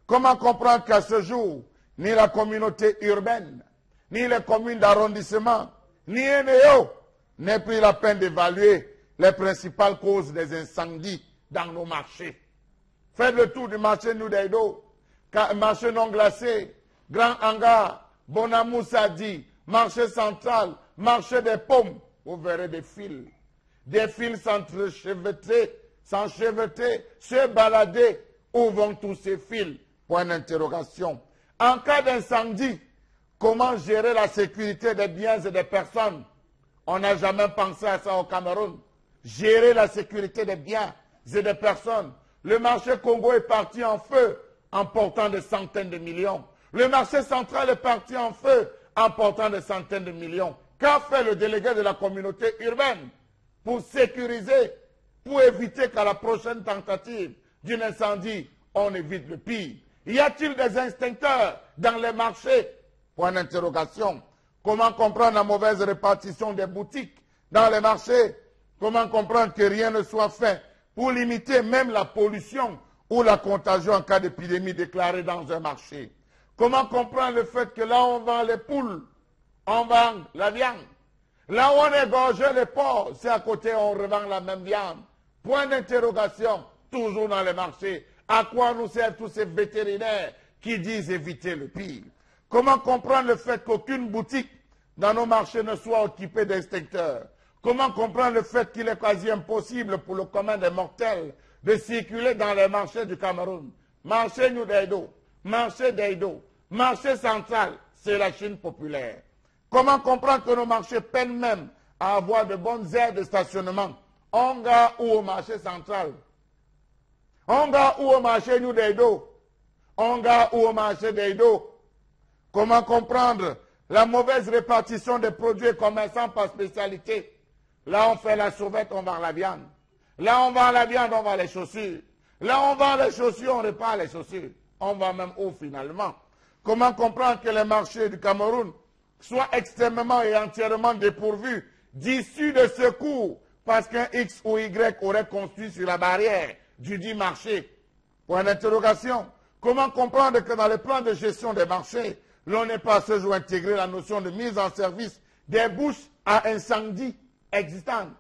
Comment comprendre qu'à ce jour, ni la communauté urbaine, ni les communes d'arrondissement, ni NEO n'aient pris la peine d'évaluer les principales causes des incendies dans nos marchés? Faites le tour du marché Nudaido, marché non glacé, Grand Hangar, Bonamou Sadi, marché central, marché des pommes. Vous verrez des fils s'enchevêtrer, se balader. Où vont tous ces fils? Point d'interrogation. En cas d'incendie, comment gérer la sécurité des biens et des personnes? On n'a jamais pensé à ça au Cameroun. Gérer la sécurité des biens et des personnes. Le marché Congo est parti en feu, emportant des centaines de millions. Le marché central est parti en feu, emportant des centaines de millions. Qu'a fait le délégué de la communauté urbaine pour sécuriser, pour éviter qu'à la prochaine tentative d'un incendie, on évite le pire? Y a-t-il des instincteurs dans les marchés? Point d'interrogation. Comment comprendre la mauvaise répartition des boutiques dans les marchés? Comment comprendre que rien ne soit fait pour limiter même la pollution ou la contagion en cas d'épidémie déclarée dans un marché? Comment comprendre le fait que là on vend les poules, on vend la viande? Là où on égorge les porcs, c'est à côté on revend la même viande. Point d'interrogation, toujours dans les marchés. À quoi nous servent tous ces vétérinaires qui disent éviter le pire? Comment comprendre le fait qu'aucune boutique dans nos marchés ne soit équipée d'inspecteurs? Comment comprendre le fait qu'il est quasi impossible pour le commun des mortels de circuler dans les marchés du Cameroun? Marché Nudaido, marché d'Eido, marché central, c'est la Chine populaire. Comment comprendre que nos marchés peinent même à avoir de bonnes aires de stationnement? Onga ou au marché central? Onga ou au marché Nudaido? Onga ou au marché d'Eido? Comment comprendre la mauvaise répartition des produits commerçants par spécialité? Là, on fait la sauvette, on vend la viande. Là, on vend la viande, on vend les chaussures. Là, on vend les chaussures, on répare les chaussures. On vend même haut finalement. Comment comprendre que les marchés du Cameroun soient extrêmement et entièrement dépourvus d'issues de secours parce qu'un X ou Y aurait construit sur la barrière du dit marché? Point d'interrogation. Comment comprendre que dans les plans de gestion des marchés, l'on n'ait pas à ce jour intégré la notion de mise en service des bouches à incendie existantes?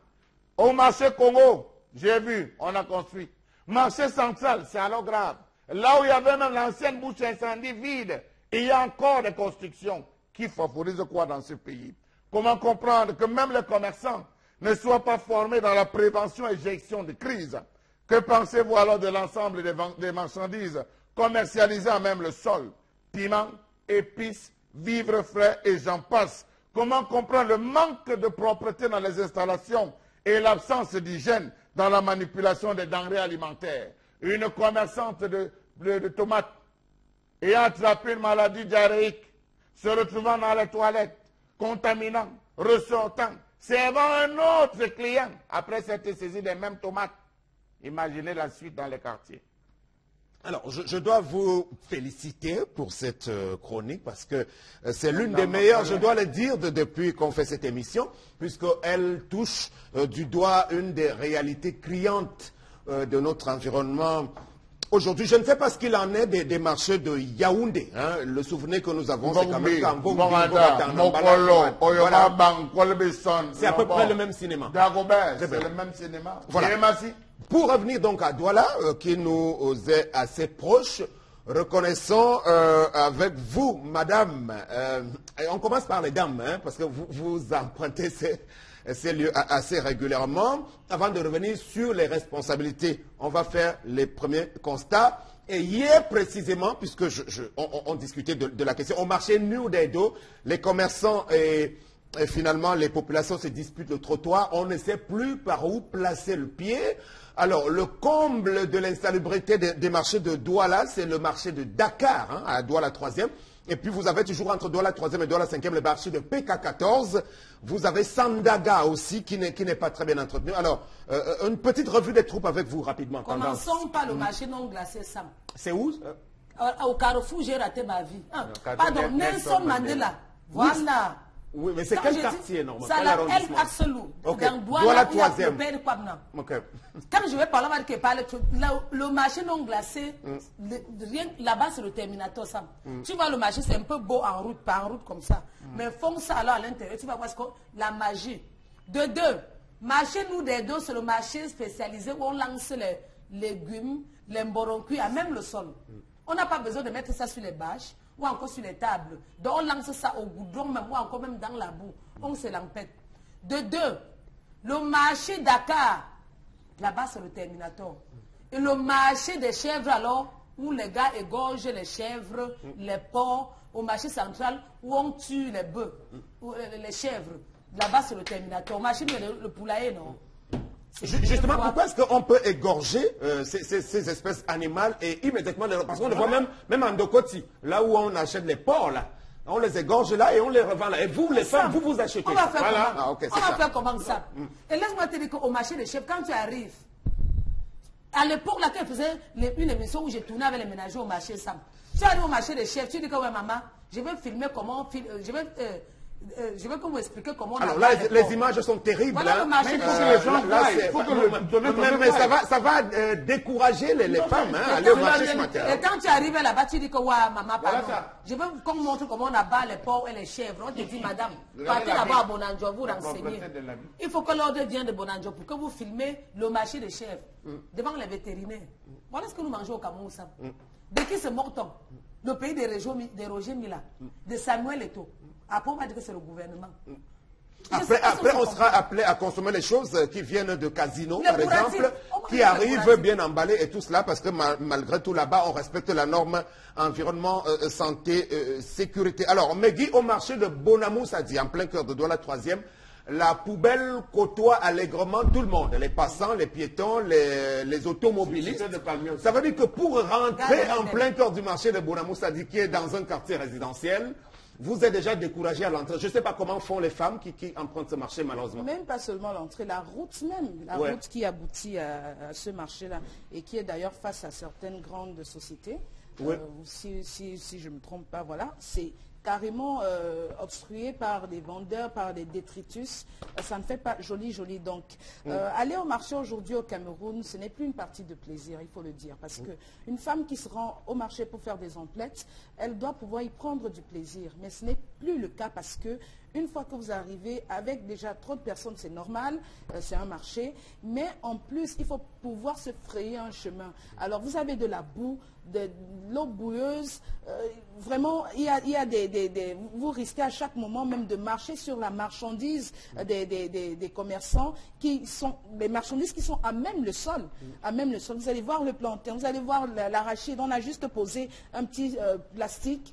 Au marché Congo, j'ai vu, on a construit. Marché central, c'est alors grave. Là où il y avait même l'ancienne bouche à incendie vide, il y a encore des constructions qui favorisent quoi dans ce pays? Comment comprendre que même les commerçants ne soient pas formés dans la prévention et gestion de crise? Que pensez-vous alors de l'ensemble des marchandises commercialisées à même le sol? Piment, épices, vivres frais et j'en passe. Comment comprendre le manque de propreté dans les installations et l'absence d'hygiène dans la manipulation des denrées alimentaires? Une commerçante de tomates ayant attrapé une maladie diarrhéique, se retrouvant dans les toilettes, contaminant, ressortant, servant un autre client après s'être saisi des mêmes tomates. Imaginez la suite dans les quartiers. Alors, je dois vous féliciter pour cette chronique parce que c'est l'une des meilleures, je dois le dire, depuis qu'on fait cette émission, puisqu'elle touche du doigt une des réalités criantes de notre environnement. Aujourd'hui, je ne sais pas ce qu'il en est des marchés de Yaoundé. Hein. Le souvenir que nous avons, c'est quand même c'est à peu près le même cinéma. Dagobert, c'est le même cinéma. Voilà. Pour revenir donc à Douala, qui nous est assez proche, reconnaissons avec vous, madame, et on commence par les dames, hein, parce que vous empruntez ces lieux assez régulièrement. Avant de revenir sur les responsabilités, on va faire les premiers constats. Et hier précisément, puisque on discutait de la question, au marché Nudaido, les commerçants et finalement les populations se disputent le trottoir. On ne sait plus par où placer le pied. Alors, le comble de l'insalubrité des marchés de Douala, c'est le marché de Dakar, hein, à Douala 3e. Et puis, vous avez toujours entre Douala 3e et Douala 5e le marché de PK14. Vous avez Sandaga aussi, qui n'est pas très bien entretenu. Alors, une petite revue des troupes avec vous, rapidement. Commençons par le marché non glacé, Sam. C'est où Au Carrefour, j'ai raté ma vie. Pardon, Nelson Mandela. Voilà. Oui, mais c'est quel quartier, normalement? Ça, la El Arcelou. Dans Douala, troisième. Okay. Quand je vais parler, on va parler le marché non glacé, là-bas, c'est le Terminator, ça. Tu vois, le marché, c'est un peu beau en route, par route, comme ça. Mais font ça, alors, à l'intérieur, tu vas voir la magie. De deux, marché, nous, des deux, c'est le marché spécialisé où on lance les légumes, les mborons cuits, à même le sol. On n'a pas besoin de mettre ça sur les bâches ou encore sur les tables. Donc on lance ça au goudron même, ou encore même dans la boue. On se l'empête. De deux, le marché Dakar, là-bas c'est le Terminator. Et le marché des chèvres alors, où les gars égorgent les chèvres, les porcs, au marché central où on tue les bœufs, les chèvres. Là-bas c'est le Terminator. Au marché le poulailler, non. Justement, pourquoi est-ce qu'on peut égorger ces espèces animales et immédiatement, parce qu'on le voit même en Dokoti, là où on achète les porcs, là, on les égorge là et on les revend là. Et vous, les femmes, vous achetez ça. On va faire voilà. comment? Okay, on va faire comment ça? Et laisse-moi te dire qu'au marché des chefs, quand tu arrives, à l'époque là, quand je faisais une émission où j'ai tourné avec les ménagers au marché Sam, tu arrives au marché des chefs, tu dis que ouais maman, je vais filmer comment, je vais vous expliquer comment on alors là, les images sont terribles. Voilà, hein. Mais ça va décourager les femmes à aller au marché ce matin. Et quand tu arrives là-bas, tu dis que ouais, maman, pardon. Je vais vous montrer comment on abat les porcs et les chèvres. On te dit, madame, partez là-bas à Bonanjo, vous renseigner. Il faut que l'ordre vienne de Bonanjo pour que vous filmez le marché des chèvres devant les vétérinaires. Voilà ce que nous mangeons au Cameroun. De qui c'est Morton? Le pays des Roger Mila, de Samuel Eto'o. Après, on va dire que c'est le gouvernement. Après, on sera appelé à consommer les choses qui viennent de casinos, par exemple, qui arrivent bien emballées et tout cela, parce que malgré tout là-bas, on respecte la norme environnement, santé, sécurité. Alors, Megui, au marché de Bonamoussadi, en plein cœur de Douala, troisième, la poubelle côtoie allègrement tout le monde, les passants, les piétons, les automobilistes. Ça veut dire que pour rentrer en plein cœur du marché de Bonamoussadi, qui est dans un quartier résidentiel, vous êtes déjà découragé à l'entrée. Je ne sais pas comment font les femmes qui empruntent ce marché, malheureusement. Même pas seulement l'entrée, la route même. La route qui aboutit à ce marché-là et qui est d'ailleurs face à certaines grandes sociétés. Si je ne me trompe pas, voilà. C'est carrément obstrué par des vendeurs, par des détritus. Ça ne fait pas joli. Donc, aller au marché aujourd'hui au Cameroun, ce n'est plus une partie de plaisir, il faut le dire. Parce qu'une femme qui se rend au marché pour faire des emplettes, elle doit pouvoir y prendre du plaisir. Mais ce n'est plus le cas parce que une fois que vous arrivez avec déjà trop de personnes, c'est normal, c'est un marché. Mais en plus, il faut pouvoir se frayer un chemin. Alors, vous avez de la boue, de l'eau boueuse. Vraiment, il y a vous risquez à chaque moment même de marcher sur la marchandise des commerçants qui sont des marchandises qui sont à même le sol. À même le sol. Vous allez voir le plantain, vous allez voir l'arachide. On a juste posé un petit plastique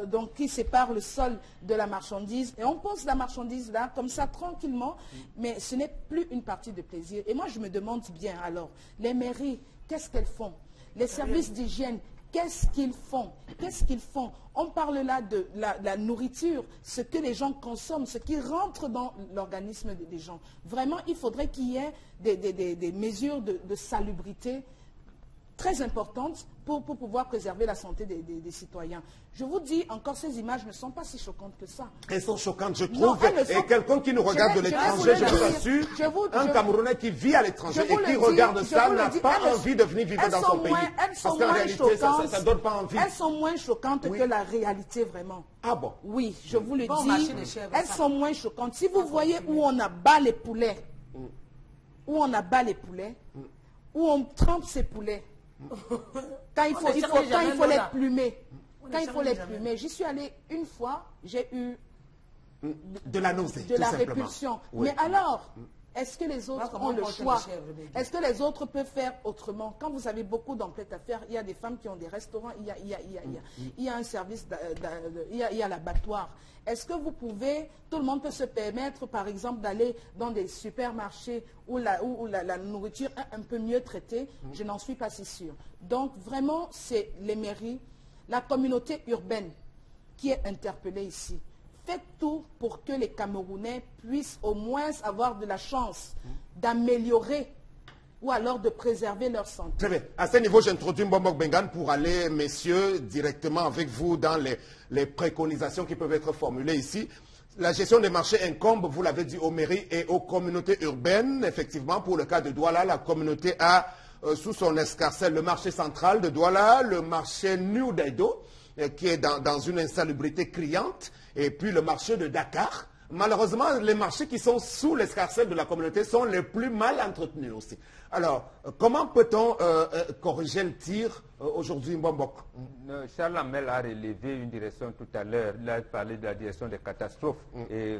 donc qui sépare le sol de la marchandise. Et on pose la marchandise là, comme ça, tranquillement. Mais ce n'est plus une partie de plaisir. Et moi, je me demande bien, alors, les mairies, qu'est-ce qu'elles font? Les services d'hygiène, qu'est-ce qu'ils font? Qu'est-ce qu'ils font? On parle là de la nourriture, ce que les gens consomment, ce qui rentre dans l'organisme des gens. Vraiment, il faudrait qu'il y ait des mesures de salubrité très importantes pour pouvoir préserver la santé des citoyens. Je vous dis encore, ces images ne sont pas si choquantes que ça. Elles sont choquantes, je trouve. Et quelqu'un qui nous regarde de l'étranger, je vous assure, un Camerounais qui vit à l'étranger et qui regarde ça n'a pas envie de venir vivre dans son pays. Parce qu'en réalité, ça ne donne pas envie. Elles sont moins choquantes que la réalité, vraiment. Ah bon? Oui, je vous le dis. Elles sont moins choquantes. Si vous voyez où on abat les poulets, où on on trempe ces poulets, quand il faut les plumer. Quand il faut les plumer. J'y suis allée une fois, j'ai eu de la nausée, de la répulsion. Mais alors, est-ce que les autres ont le choix? Est-ce que les autres peuvent faire autrement? Quand vous avez beaucoup d'emplettes à faire, il y a des femmes qui ont des restaurants, il y a un service, il y a l'abattoir. Est-ce que vous pouvez, tout le monde peut se permettre, par exemple, d'aller dans des supermarchés où la nourriture est un peu mieux traitée? Je n'en suis pas si sûre. Donc, vraiment, c'est les mairies, la communauté urbaine qui est interpellée ici. Faites tout pour que les Camerounais puissent au moins avoir de la chance d'améliorer ou alors de préserver leur santé. Très bien. À ce niveau, j'introduis Mbombok Bengan pour aller, messieurs, directement avec vous dans les préconisations qui peuvent être formulées ici. La gestion des marchés incombe, vous l'avez dit, aux mairies et aux communautés urbaines. Effectivement, pour le cas de Douala, la communauté a sous son escarcelle le marché central de Douala, le marché New Daido, qui est dans une insalubrité criante, et puis le marché de Dakar. Malheureusement, les marchés qui sont sous l'escarcelle de la communauté sont les plus mal entretenus aussi. Alors, comment peut-on corriger le tir aujourd'hui, Mbombok? Charles Amel a relevé une direction tout à l'heure. Il a parlé de la direction des catastrophes et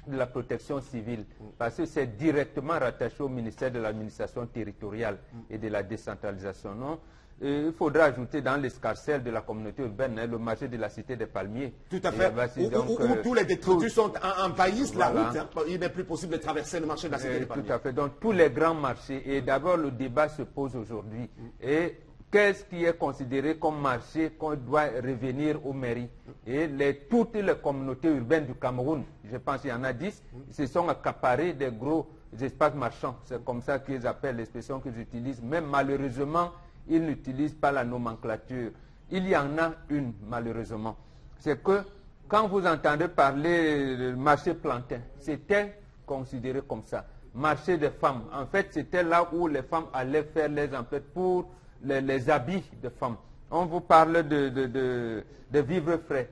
de la protection civile, parce que c'est directement rattaché au ministère de l'administration territoriale et de la décentralisation, non? Il faudra ajouter dans l'escarcelle de la communauté urbaine le marché de la cité des Palmiers. Tout à fait. Où tous les détritus envahissent la route. Hein. Il n'est plus possible de traverser le marché de la cité des Palmiers. Tout à fait. Donc tous les grands marchés. Et d'abord, le débat se pose aujourd'hui. Et qu'est-ce qui est considéré comme marché qu'on doit revenir aux mairies? Et toutes les communautés urbaines du Cameroun, je pense qu'il y en a 10, se sont accaparés des gros espaces marchands. C'est comme ça qu'ils appellent l'expression qu'ils utilisent. Même malheureusement, ils n'utilisent pas la nomenclature. Il y en a une, malheureusement. C'est que quand vous entendez parler du marché plantain, c'était considéré comme ça. Marché des femmes. En fait, c'était là où les femmes allaient faire les emplettes pour les habits de femmes. On vous parle de vivres frais.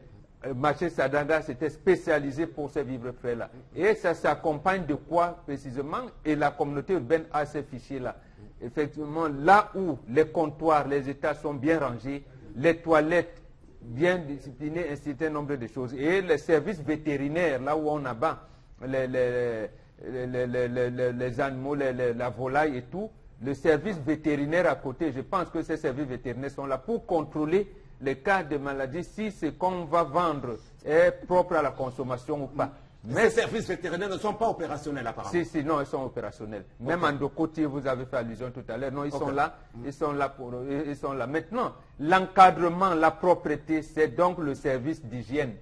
Marché Sadaga, c'était spécialisé pour ces vivres frais-là. Et ça s'accompagne de quoi précisément? Et la communauté urbaine a ces fichiers-là. Effectivement, là où les comptoirs, les états sont bien rangés, les toilettes bien disciplinées, un certain nombre de choses. Et les services vétérinaires, là où on abat les animaux, la volaille et tout, le service vétérinaire à côté, je pense que ces services vétérinaires sont là pour contrôler les cas de maladie, si ce qu'on va vendre est propre à la consommation ou pas. Mais ces services vétérinaires ne sont pas opérationnels apparemment. Si, non, ils sont opérationnels. Même en Dokoti, vous avez fait allusion tout à l'heure. Non, ils sont là. Ils sont là. Maintenant, l'encadrement, la propreté, c'est donc le service d'hygiène.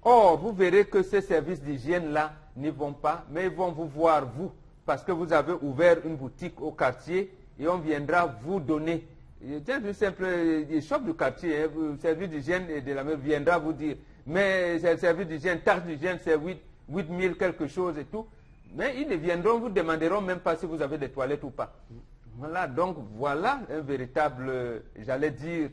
Or, vous verrez que ces services d'hygiène-là n'y vont pas, mais ils vont vous voir, vous, parce que vous avez ouvert une boutique au quartier et on viendra vous donner. C'est du simple shop du quartier, le service d'hygiène et de la mer viendra vous dire, mais c'est le service d'hygiène, taxe d'hygiène, c'est 8 000 quelque chose et tout. Mais ils ne viendront, vous demanderont même pas si vous avez des toilettes ou pas. Voilà, donc voilà un véritable, j'allais dire,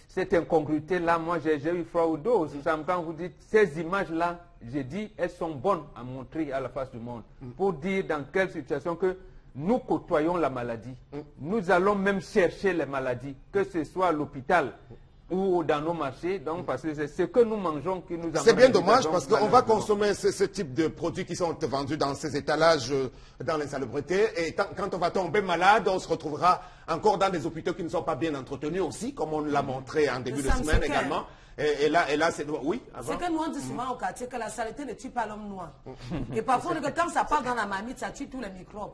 cette incongruité-là, moi j'ai eu froid au dos. Quand vous dites, ces images-là, j'ai dit, elles sont bonnes à montrer à la face du monde. Pour dire dans quelle situation que nous côtoyons la maladie. Nous allons même chercher les maladies, que ce soit à l'hôpital ou dans nos marchés, donc parce que c'est ce que nous mangeons qui nous amène. C'est bien dommage parce qu'on va consommer ce type de produits qui sont vendus dans ces étalages dans l'insalubrité et quand on va tomber malade, on se retrouvera encore dans des hôpitaux qui ne sont pas bien entretenus aussi, comme on l'a montré en début de semaine également. Et là c'est... Oui, c'est que nous on dit souvent au quartier que la saleté ne tue pas l'homme noir. Et parfois, quand ça part dans la marmite, ça tue tous les microbes.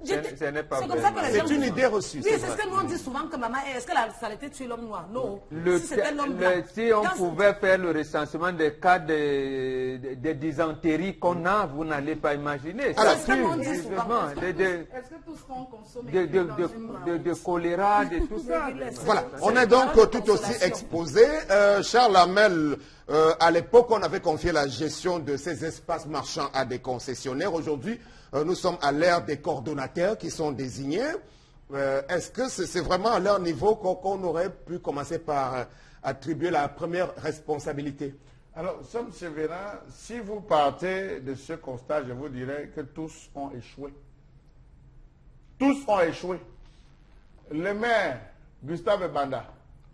Ce n'est pas vrai. C'est une idée reçue. Oui, c'est ce que nous on dit souvent que maman, est-ce que la saleté tue l'homme noir? Non. Si c'était l'homme blanc. Si on pouvait faire le recensement des cas de dysenterie qu'on a, vous n'allez pas imaginer. C'est ce que nous on dit souvent. Est-ce que tout ce qu'on consomme de choléra, de tout ça. Voilà, on est donc tout aussi exposé. Charles Amel, à l'époque, on avait confié la gestion de ces espaces marchands à des concessionnaires. Aujourd'hui, nous sommes à l'ère des coordonnateurs qui sont désignés. Est-ce que c'est vraiment à leur niveau qu'on aurait pu commencer par attribuer la première responsabilité? Alors, Somme Sévérin, si vous partez de ce constat, je vous dirais que tous ont échoué. Tous ont échoué. Le maire, Gustave Banda,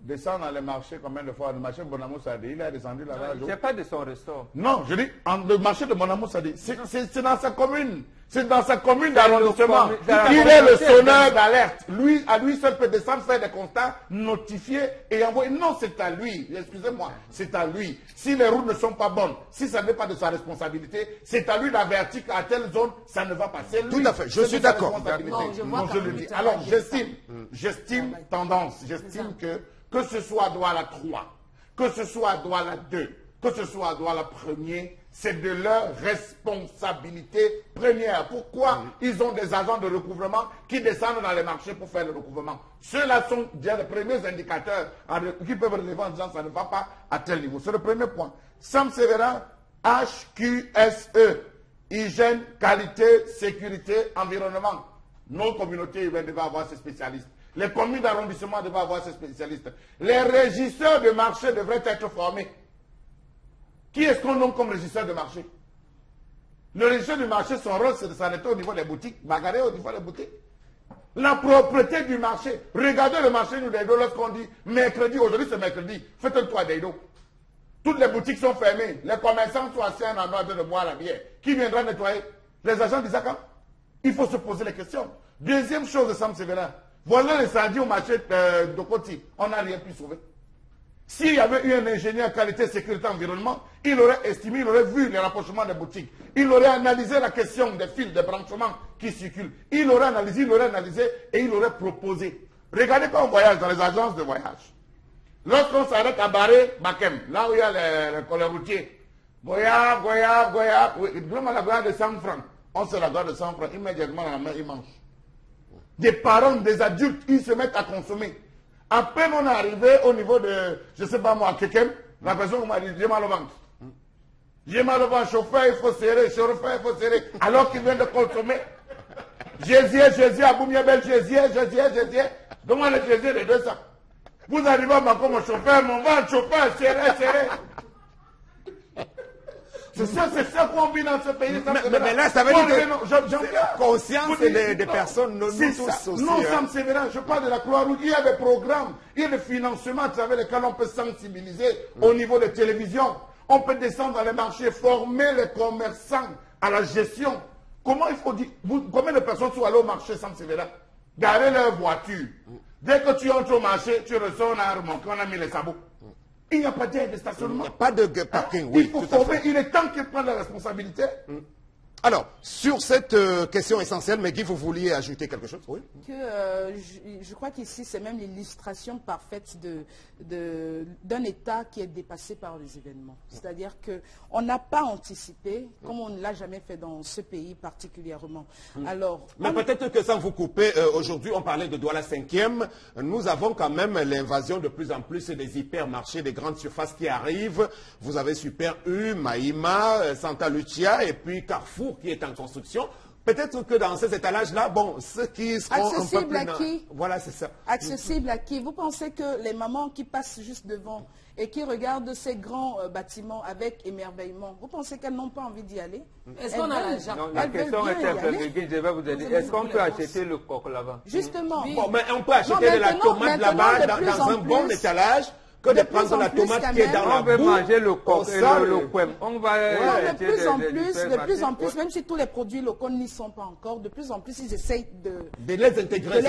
descend dans les marchés combien de fois? Le marché de Bonamou Sadi, il est descendu là-bas. C'est pas de son ressort. Non, je dis, le marché de Bonamou Sadi, c'est dans sa commune. C'est dans sa commune d'arrondissement. Il est le sonneur d'alerte. Lui, à lui seul peut descendre, faire des constats, notifier et envoyer. Non, c'est à lui. Excusez-moi, c'est à lui. Si les routes ne sont pas bonnes, si ça n'est pas de sa responsabilité, c'est à lui d'avertir qu'à telle zone, ça ne va pas. C'est lui. Tout à fait, je suis d'accord. Non, je le dis. Alors, j'estime tendance, j'estime que ce soit à Douala 3, que ce soit à Douala 2, que ce soit à Douala 1er, C'est de leur responsabilité première. Pourquoi ils ont des agents de recouvrement qui descendent dans les marchés pour faire le recouvrement? Ceux-là sont déjà les premiers indicateurs qui peuvent relever en disant ça ne va pas à tel niveau. C'est le premier point. Sam Sévérin, HQSE, hygiène, qualité, sécurité, environnement. Nos communautés urbaines devaient avoir ces spécialistes. Les communes d'arrondissement devaient avoir ces spécialistes. Les régisseurs de marché devraient être formés. Qui est-ce qu'on nomme comme régisseur de marché? Le régisseur du marché, son rôle, c'est de s'arrêter au niveau des boutiques, bagarrer au niveau des boutiques. La propreté du marché. Regardez le marché nous d'Edo lorsqu'on dit mercredi, aujourd'hui c'est mercredi, faites un tour d'Edo. Toutes les boutiques sont fermées, les commerçants sont assis en endroit de boire la bière. Qui viendra nettoyer? Les agents d'Isaka? Il faut se poser les questions. Deuxième chose de Sam Sévérin, voilà l'incendie au marché de Koti, on n'a rien pu sauver. S'il y avait eu un ingénieur qualité, sécurité, environnement, il aurait estimé, il aurait vu les rapprochements des boutiques. Il aurait analysé la question des fils, des branchements qui circulent. Il aurait analysé et il aurait proposé. Regardez quand on voyage dans les agences de voyage. Lorsqu'on s'arrête à Barré, Bakem, là où il y a les routiers, Goya, vraiment la Goya de 100 francs. On se la doit de 100 francs, immédiatement la main, il mange. Des parents, des adultes, ils se mettent à consommer. À peine on est arrivé au niveau de, je ne sais pas moi, à Kekem, la personne m'a dit, j'ai mal au ventre. J'ai mal au ventre, chauffeur, il faut serrer, alors qu'il vient de consommer. Jésus, Aboumiabel, Jésus. Comment le Jésus de 200? Vous arrivez à Bako, mon chauffeur, mon ventre, chauffeur, serré. C'est ça qu'on vit dans ce pays. Mais là, ça veut dire que conscience des personnes, nous tous aussi. Non, Sam Sévérin, je parle de la Croix-Rouge. Il y a des programmes, il y a des financements à travers lesquels on peut sensibiliser au niveau de télévision. On peut descendre dans les marchés, former les commerçants à la gestion. Comment il faut dire, combien de personnes sont allées au marché, Sam Sévérin? Garer leur voiture. Dès que tu entres au marché, tu ressors, on a remonté, on a mis les sabots. Il n'y a pas d'aide de stationnement. Il n'y a pas de parking, oui. Il faut former, il est temps qu'il prenne la responsabilité. Alors, sur cette question essentielle, Megui, vous vouliez ajouter quelque chose? Oui. Je crois qu'ici, c'est même l'illustration parfaite d'un État qui est dépassé par les événements. C'est-à-dire qu'on n'a pas anticipé, comme on ne l'a jamais fait dans ce pays particulièrement. Alors, mais peut-être que sans vous couper, aujourd'hui, on parlait de Douala 5e. Nous avons quand même l'invasion de plus en plus des hypermarchés, des grandes surfaces qui arrivent. Vous avez Super U, Maïma, Santa Lucia et puis Carrefour qui est en construction. Peut-être que dans ces étalages-là, bon, ceux qui seront accessible un peu plus... à qui? Voilà, c'est ça. Accessible à qui? Vous pensez que les mamans qui passent juste devant et qui regardent ces grands bâtiments avec émerveillement, vous pensez qu'elles n'ont pas envie d'y aller? Est-ce qu'on a l'argent? La question est simple, je vais vous aider. Est-ce qu'on peut acheter le coq là-bas? Justement. Bon, mais on peut acheter de la tomate là-bas dans un bon étalage que de prendre la tomate qui est dans la boue. On veut manger le coq et le quem. On va de plus en plus, même si tous les produits locaux n'y sont pas encore, de plus en plus, ils essayent de les intégrer.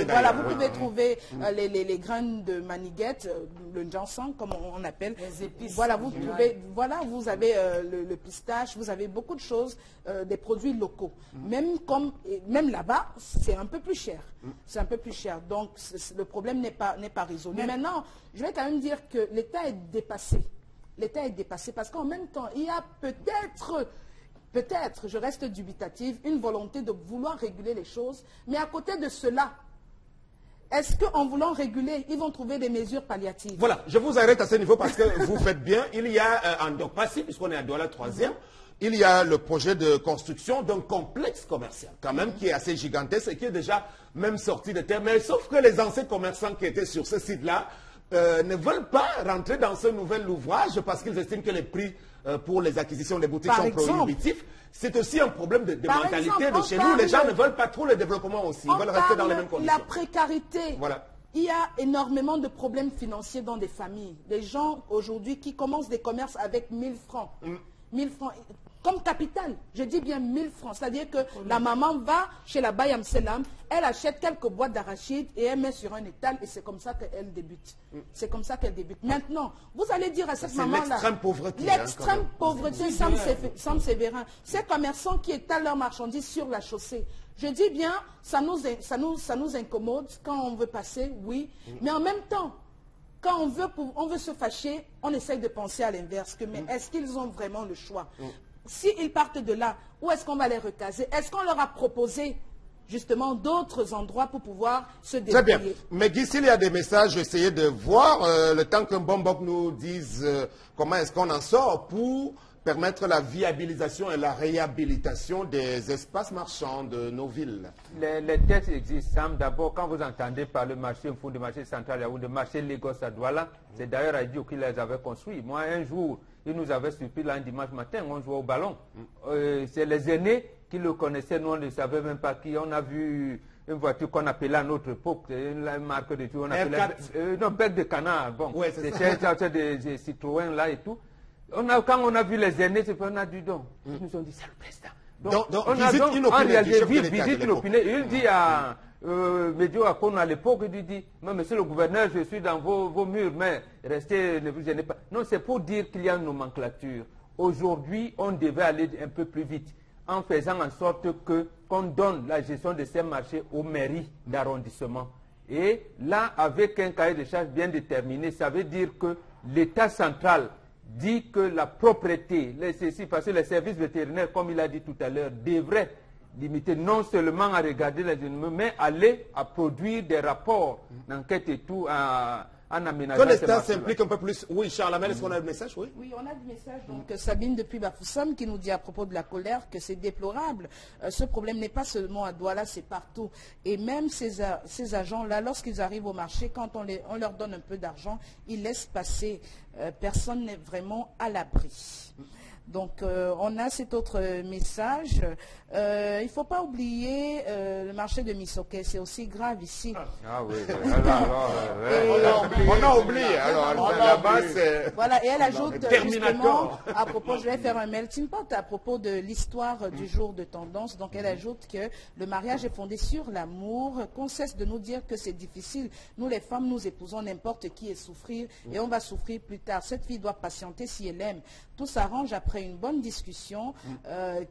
Voilà, vous pouvez trouver les graines de maniguette, le jansan, comme on appelle. Les épices. Voilà, vous avez le pistache, vous avez beaucoup de choses, des produits locaux. Même là-bas, c'est un peu plus cher. C'est un peu plus cher. Donc, le problème n'est pas résolu. Maintenant, je vais quand même dire que l'État est dépassé. L'État est dépassé parce qu'en même temps, il y a peut-être, je reste dubitative, une volonté de vouloir réguler les choses. Mais à côté de cela, est-ce qu'en voulant réguler, ils vont trouver des mesures palliatives? Voilà, je vous arrête à ce niveau parce que vous faites bien. Il y a en Dokpassi, puisqu'on est à Douala 3e, il y a le projet de construction d'un complexe commercial, quand même, qui est assez gigantesque et qui est déjà même sorti de terre. Mais sauf que les anciens commerçants qui étaient sur ce site-là ne veulent pas rentrer dans ce nouvel ouvrage parce qu'ils estiment que les prix pour les acquisitions des boutiques sont prohibitifs. C'est aussi un problème de mentalité de chez nous. Les gens ne veulent pas trop le développement aussi. Ils veulent rester dans les mêmes conditions. La précarité. Voilà. Il y a énormément de problèmes financiers dans des familles. Des gens aujourd'hui qui commencent des commerces avec 1000 francs. 1000 francs. Comme capital, je dis bien 1000 francs. C'est-à-dire que la maman va chez la Bayam Selam, elle achète quelques boîtes d'arachide et elle met sur un étal et c'est comme ça qu'elle débute. C'est comme ça qu'elle débute. Maintenant, vous allez dire à cette maman-là... l'extrême pauvreté. L'extrême pauvreté, Sam Sévérin. Ces commerçants qui étalent leurs marchandises sur la chaussée. Je dis bien, ça nous incommode quand on veut passer, oui. Mais en même temps, Quand on veut se fâcher, on essaye de penser à l'inverse. Mais est-ce qu'ils ont vraiment le choix? S'ils partent de là, où est-ce qu'on va les recaser? Est-ce qu'on leur a proposé justement d'autres endroits pour pouvoir se débrouiller? Très bien. Mais Guy, s'il y a des messages, essayez de voir le temps que Mbombok nous dise comment est-ce qu'on en sort pour permettre la viabilisation et la réhabilitation des espaces marchands de nos villes. Les textes existent. D'abord, quand vous entendez par le marché, un fonds de marché central ou de marché Lagos à Douala, c'est d'ailleurs Adio qui les avait construits. Moi, un jour, il nous avait surpris là un dimanche matin, on jouait au ballon. C'est les aînés qui le connaissaient, nous on ne savait même pas qui. On a vu une voiture qu'on appelait à notre époque, une marque de tout, on appelait non, bec de canard. Bon, ouais, c'était des Citroën là et tout. Quand on a vu les aînés, on a dit donc. Ils nous ont dit, c'est le président. Donc on a donc, en réalité, visite inopinée. Il dit à Médio Akono à l'époque, il dit, mais monsieur le gouverneur, je suis dans vos murs, mais restez, ne vous gênez pas. Non, c'est pour dire qu'il y a une nomenclature. Aujourd'hui, on devait aller un peu plus vite, en faisant en sorte qu'on donne la gestion de ces marchés aux mairies d'arrondissement. Et là, avec un cahier de charges bien déterminé, ça veut dire que l'État central dit que la propreté, parce que les services vétérinaires, comme il a dit tout à l'heure, devraient limiter non seulement à regarder les animaux, mais aller à produire des rapports d'enquête et tout, en aménageant. Que l'État s'implique un peu plus. Oui, Charles Amel, est-ce qu'on a le message? Oui, oui, on a du message. Donc, Sabine depuis Bafoussam qui nous dit à propos de la colère que c'est déplorable. Ce problème n'est pas seulement à Douala, c'est partout. Et même ces agents-là, lorsqu'ils arrivent au marché, quand on leur donne un peu d'argent, ils laissent passer. Personne n'est vraiment à l'abri. Donc, on a cet autre message. Il ne faut pas oublier le marché de Missoké. C'est aussi grave ici. Ah oui. On a oublié. Alors, là-bas, c'est... Voilà, et elle ajoute justement, à propos, je vais faire un melting pot, à propos de l'histoire du jour de tendance. Donc, elle ajoute que le mariage est fondé sur l'amour, qu'on cesse de nous dire que c'est difficile. Nous, les femmes, nous épousons n'importe qui et souffrir, et on va souffrir plus tard. Cette fille doit patienter si elle aime. Tout s'arrange après une bonne discussion.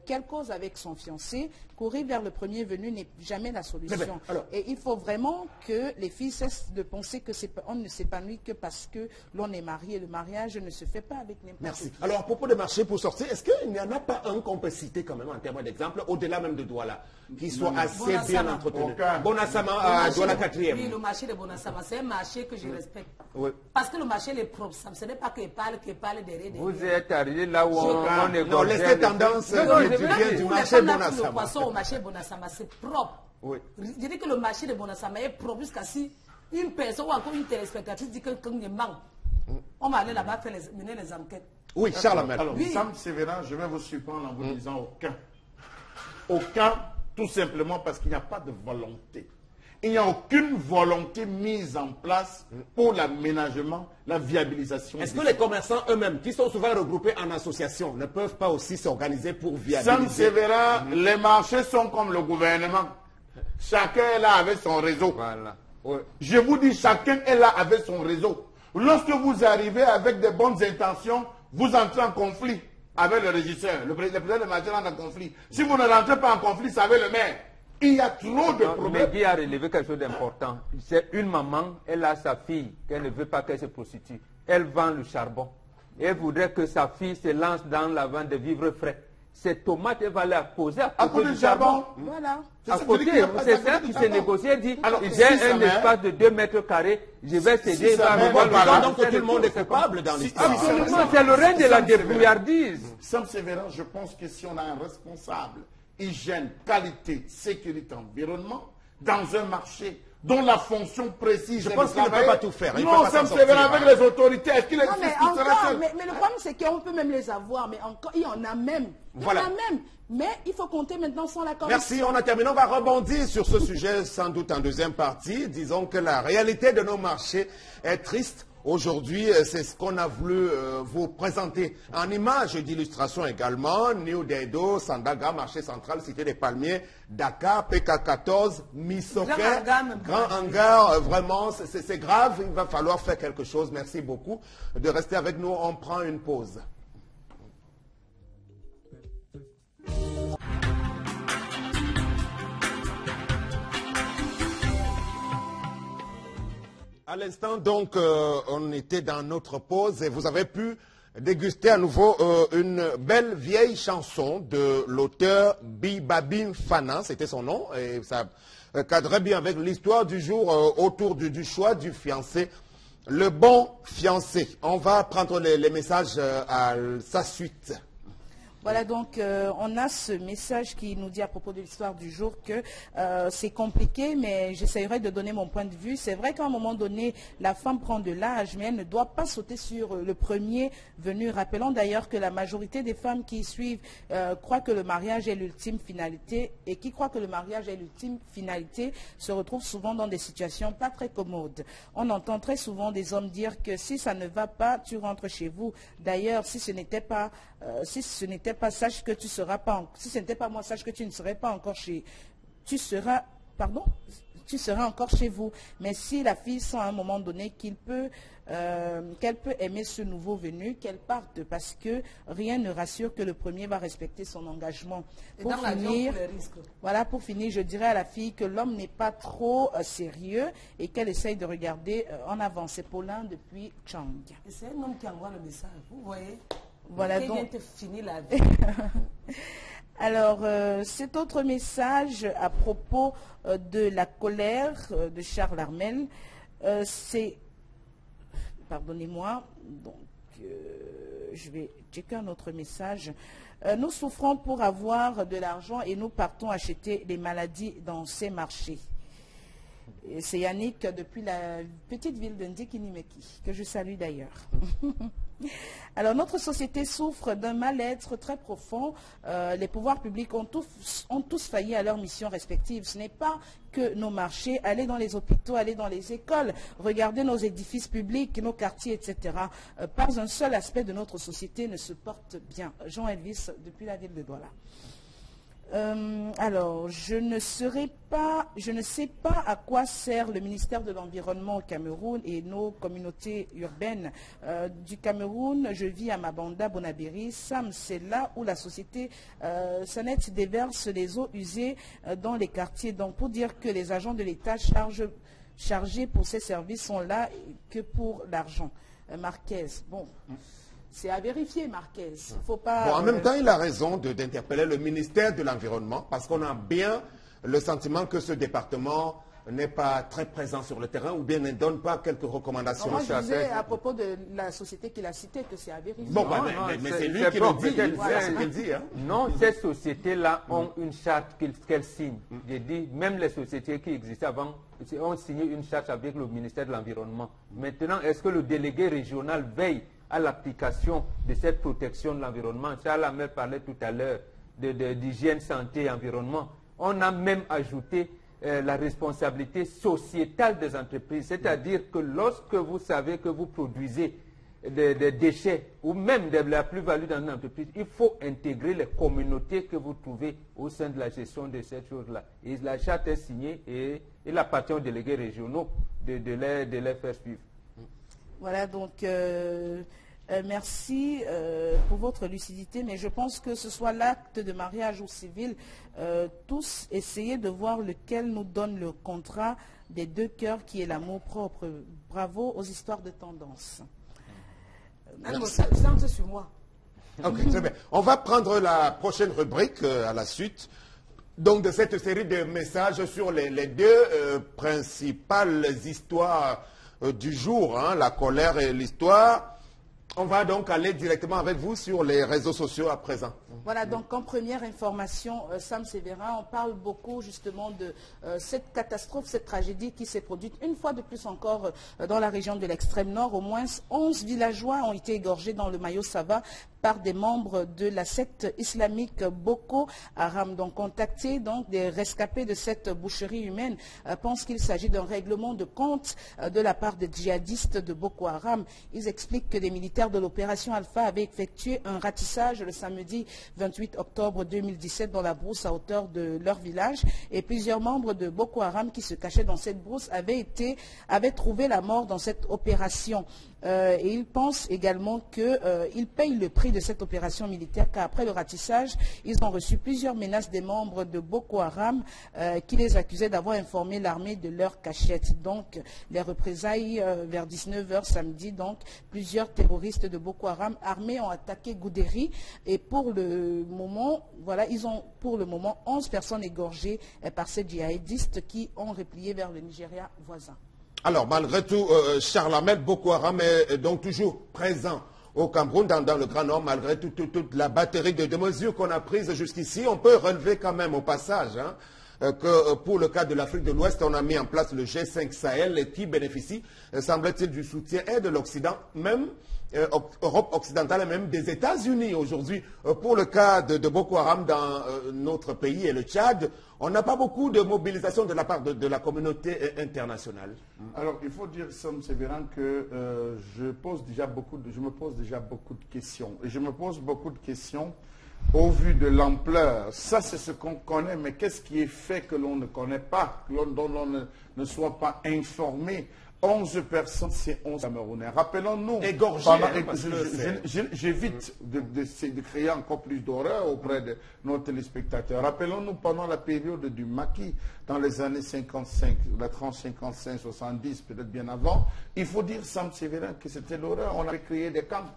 Qu'elle cause avec son fiancé, courir vers le premier venu n'est jamais la solution. Et il faut vraiment que les filles cessent de penser qu'on ne s'épanouit que parce que l'on est marié. Le mariage ne se fait pas avec n'importe qui. Merci. Alors, à propos de marché pour sortir, est-ce qu'il n'y en a pas un qu'on peut citer quand même en termes d'exemple, au-delà même de Douala, qui soit assez bien entretenu? Bonassama à Douala 4e. Oui, le marché de Bonassama, c'est un marché que je respecte. Oui. Parce que le marché est propre. Ce n'est pas qu'il parle derrière. Vous êtes arrivé là où on est. Non, laissez tendance du marché Bonassama. Le poisson au marché Bonassama, c'est propre. Oui. Je dis que le marché de Bonassama est propre jusqu'à si une personne ou encore une téléspectatrice dit que quand il manque, on va aller là-bas mener les enquêtes. Oui, Charles Amel. Alors, Oui. Sam Sévérin, je vais vous surprendre en vous disant aucun. Aucun, tout simplement parce qu'il n'y a pas de volonté. Il n'y a aucune volonté mise en place pour l'aménagement, la viabilisation. Est-ce que les commerçants eux-mêmes, qui sont souvent regroupés en association, ne peuvent pas aussi s'organiser pour viabiliser? Sam Sévérin, les marchés sont comme le gouvernement. Chacun est là avec son réseau. Voilà. Je vous dis, chacun est là avec son réseau. Lorsque vous arrivez avec de bonnes intentions, vous entrez en conflit avec le régisseur. Le président de marché rentre en conflit. Si vous ne rentrez pas en conflit, c'est avec le maire. Il y a trop de problèmes. Mais Guy a relevé quelque chose d'important. C'est une maman, elle a sa fille, qu'elle ne veut pas qu'elle se prostitue. Elle vend le charbon. Elle voudrait que sa fille se lance dans la vente de vivres frais. Ces tomates, elle va les poser à côté du charbon. Voilà. À côté, c'est ça qui s'est négocié. Elle dit, j'ai un espace de 2 mètres carrés, je vais céder. Donc tout le monde est coupable dans l'histoire. Absolument, c'est le règne de la débrouillardise. Sam Sévérin, je pense que si on a un responsable, hygiène, qualité, sécurité, environnement, dans un marché dont la fonction précise... Je pense qu'il ne peut pas tout faire. Non, Sam Sévérin, avec les autorités, est-ce qu'il est Non, mais encore, mais le problème, c'est qu'on peut même les avoir, mais encore, il y en a même. Il y en a même. Mais il faut compter maintenant sans la corruption. Merci, on a terminé. On va rebondir sur ce sujet, sans doute en deuxième partie. Disons que la réalité de nos marchés est triste. Aujourd'hui, c'est ce qu'on a voulu vous présenter en images d'illustration également. New Dedo, Sandaga, marché central, cité des Palmiers, Dakar, PK14, Missoké, Grand Hangar. Vraiment, c'est grave. Il va falloir faire quelque chose. Merci beaucoup de rester avec nous. On prend une pause. À l'instant, donc, on était dans notre pause et vous avez pu déguster à nouveau une belle vieille chanson de l'auteur Bibabin Fana, c'était son nom, et ça cadrait bien avec l'histoire du jour autour du choix du fiancé, le bon fiancé. On va prendre les messages à sa suite. Voilà, donc on a ce message qui nous dit à propos de l'histoire du jour que c'est compliqué, mais j'essaierai de donner mon point de vue. C'est vrai qu'à un moment donné, la femme prend de l'âge, mais elle ne doit pas sauter sur le premier venu. Rappelons d'ailleurs que la majorité des femmes qui suivent croient que le mariage est l'ultime finalité, et qui croient que le mariage est l'ultime finalité se retrouvent souvent dans des situations pas très commodes. On entend très souvent des hommes dire que si ça ne va pas, tu rentres chez vous. D'ailleurs, si ce n'était pas sache que tu seras pas, si ce n'était pas moi, sache que tu ne serais pas encore chez, tu seras encore chez vous. Mais si la fille sent à un moment donné qu'elle peut aimer ce nouveau venu, qu'elle parte, parce que rien ne rassure que le premier va respecter son engagement. Pour finir, je dirais à la fille que l'homme n'est pas trop sérieux et qu'elle essaye de regarder en avant. C'est Paulin depuis Chang. C'est un homme qui envoie le message, vous voyez. Voilà donc. Vient te finir la vie. Alors, cet autre message à propos de la colère de Charles Armel, c'est... Pardonnez-moi, donc je vais checker un autre message. Nous souffrons pour avoir de l'argent et nous partons acheter des maladies dans ces marchés. C'est Yannick depuis la petite ville de Ndikinimeki, que je salue d'ailleurs. Alors, notre société souffre d'un mal-être très profond. Les pouvoirs publics ont tous failli à leur mission respective. Ce n'est pas que nos marchés, aller dans les hôpitaux, aller dans les écoles, regarder nos édifices publics, nos quartiers, etc. Pas un seul aspect de notre société ne se porte bien. Jean Elvis, depuis la ville de Douala. Alors, je ne sais pas à quoi sert le ministère de l'Environnement au Cameroun et nos communautés urbaines du Cameroun. Je vis à Mabanda, Bonabéry, Sam, c'est là où la société Sanet déverse les eaux usées dans les quartiers. Donc, pour dire que les agents de l'État chargés pour ces services sont là que pour l'argent. Marquez, bon... C'est à vérifier, Marquez. Faut pas, bon, en même temps, il a raison d'interpeller le ministère de l'Environnement parce qu'on a bien le sentiment que ce département n'est pas très présent sur le terrain ou bien ne donne pas quelques recommandations. Non, moi, je disais à propos de la société qu'il a citée que c'est à vérifier. Bon, mais c'est lui qui le dit. Voilà ce qu'il dit. Hein. Non, ces sociétés-là ont une charte qu'elles signent. J'ai dit, même les sociétés qui existaient avant ont signé une charte avec le ministère de l'Environnement. Maintenant, est-ce que le délégué régional veille à l'application de cette protection de l'environnement? Charles Armel parlait tout à l'heure d'hygiène, santé et environnement. On a même ajouté la responsabilité sociétale des entreprises, c'est-à-dire que lorsque vous savez que vous produisez des déchets ou même de la plus-value dans une entreprise, il faut intégrer les communautés que vous trouvez au sein de la gestion de cette chose-là. Et la charte est signée et il appartient aux délégués régionaux de les faire suivre. Voilà, donc merci pour votre lucidité, mais je pense que ce soit l'acte de mariage ou civil, tous essayez de voir lequel nous donne le contrat des deux cœurs qui est l'amour propre. Bravo aux histoires de tendance. Sur moi. Ok, très bien. On va prendre la prochaine rubrique à la suite. Donc, de cette série de messages sur les deux principales histoires du jour, hein, la colère et l'histoire. On va donc aller directement avec vous sur les réseaux sociaux à présent. Voilà, donc en première information, Sam Sévérin, on parle beaucoup justement de cette catastrophe, cette tragédie qui s'est produite une fois de plus encore dans la région de l'extrême nord. Au moins 11 villageois ont été égorgés dans le Mayo Sava par des membres de la secte islamique Boko Haram. Donc contactés, donc des rescapés de cette boucherie humaine pensent qu'il s'agit d'un règlement de compte de la part des djihadistes de Boko Haram. Ils expliquent que des militaires de l'opération Alpha avaient effectué un ratissage le samedi 28 octobre 2017 dans la brousse à hauteur de leur village et plusieurs membres de Boko Haram qui se cachaient dans cette brousse avaient trouvé la mort dans cette opération. et ils pensent également qu'ils payent le prix de cette opération militaire, car après le ratissage, ils ont reçu plusieurs menaces des membres de Boko Haram qui les accusaient d'avoir informé l'armée de leur cachette. Donc, les représailles vers 19 h samedi, donc, plusieurs terroristes de Boko Haram armés ont attaqué Goudéry, et pour le moment, voilà, ils ont pour le moment 11 personnes égorgées par ces djihadistes qui ont replié vers le Nigeria voisin. Alors, malgré tout, Charles Ahmed, Boko Haram est donc toujours présent au Cameroun, dans le Grand Nord, malgré toute la batterie de mesures qu'on a prises jusqu'ici. On peut relever quand même au passage que pour le cas de l'Afrique de l'Ouest, on a mis en place le G5 Sahel et qui bénéficie, semble-t-il, du soutien et de l'Occident, même Europe occidentale et même des États-Unis aujourd'hui. Pour le cas de Boko Haram dans notre pays et le Tchad, on n'a pas beaucoup de mobilisation de la part de la communauté internationale. Alors, il faut dire, Sam Sévérin, que je me pose déjà beaucoup de questions. Et je me pose beaucoup de questions au vu de l'ampleur. Ça, c'est ce qu'on connaît, mais qu'est-ce qui est fait que l'on ne connaît pas, dont l'on ne soit pas informé? 11 personnes, c'est 11 Camerounais. Rappelons-nous, j'évite de créer encore plus d'horreur auprès de nos téléspectateurs. Rappelons-nous, pendant la période du maquis, dans les années 55, la tranche 55-70, peut-être bien avant, il faut dire, Sam Sévérin, que c'était l'horreur. On a créé des camps.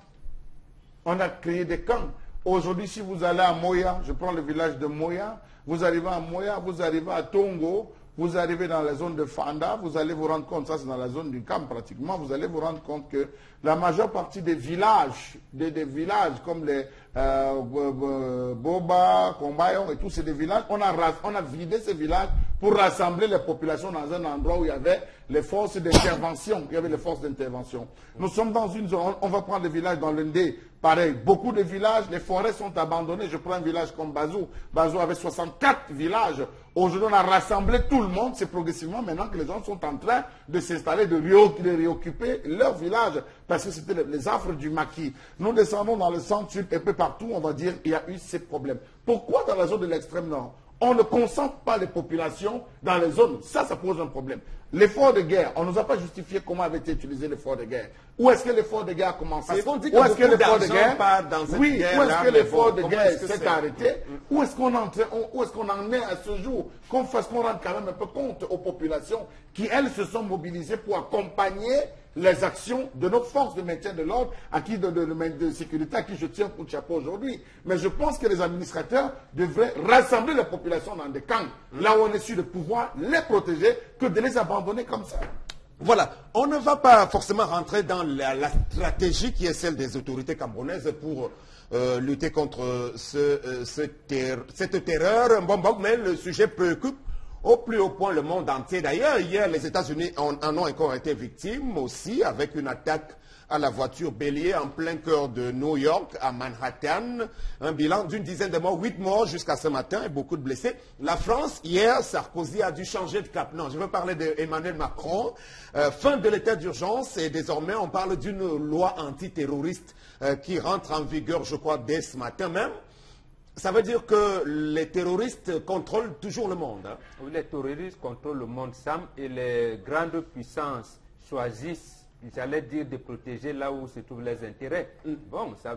On a créé des camps. Aujourd'hui, si vous allez à Moya, je prends le village de Moya, vous arrivez à Moya, vous arrivez à Tongo, vous arrivez dans la zone de Fanda, vous allez vous rendre compte, ça c'est dans la zone du camp pratiquement, vous allez vous rendre compte que la majeure partie des villages, des villages comme les Boba, Kombayon et tous ces villages, on a vidé ces villages pour rassembler les populations dans un endroit où il y avait les forces d'intervention. Nous sommes dans une zone, on va prendre les villages dans l'Indé, pareil, beaucoup de villages, les forêts sont abandonnées. Je prends un village comme Bazou. Bazou avait 64 villages. Aujourd'hui, on a rassemblé tout le monde. C'est progressivement maintenant que les gens sont en train de s'installer, de réoccuper leur village. Parce que c'était les affres du maquis. Nous descendons dans le centre-sud et peu partout, on va dire, il y a eu ces problèmes. Pourquoi dans la zone de l'extrême nord, on ne concentre pas les populations dans les zones? Ça pose un problème. L'effort de guerre, on ne nous a pas justifié comment avait été utilisé l'effort de guerre. Où est-ce que l'effort de guerre a commencé? Parce qu'on dit que beaucoup d'argent part dans cette guerre. Où est-ce que l'effort de guerre s'est arrêté? Où est-ce qu'on en est à ce jour? Qu'on rende quand même un peu compte aux populations qui, elles, se sont mobilisées pour accompagner les actions de nos forces de maintien de l'ordre, de sécurité, à qui je tiens pour chapeau aujourd'hui. Mais je pense que les administrateurs devraient rassembler la population dans des camps, là où on est sûr de pouvoir les protéger, que de les abandonner comme ça. Voilà, on ne va pas forcément rentrer dans la stratégie qui est celle des autorités camerounaises pour lutter contre cette terreur, mais le sujet préoccupe au plus haut point le monde entier. D'ailleurs, hier, les États-Unis en ont encore été victimes aussi, avec une attaque à la voiture bélier en plein cœur de New York, à Manhattan. Un bilan d'une dizaine de morts, 8 morts jusqu'à ce matin et beaucoup de blessés. La France, hier, Sarkozy a dû changer de cap. Non, je veux parler d'Emmanuel Macron. Fin de l'état d'urgence et désormais on parle d'une loi antiterroriste qui rentre en vigueur, je crois, dès ce matin même. Ça veut dire que les terroristes contrôlent toujours le monde. Hein? Oui, les terroristes contrôlent le monde, Sam, et les grandes puissances choisissent, j'allais dire, de protéger là où se trouvent les intérêts. Bon, ça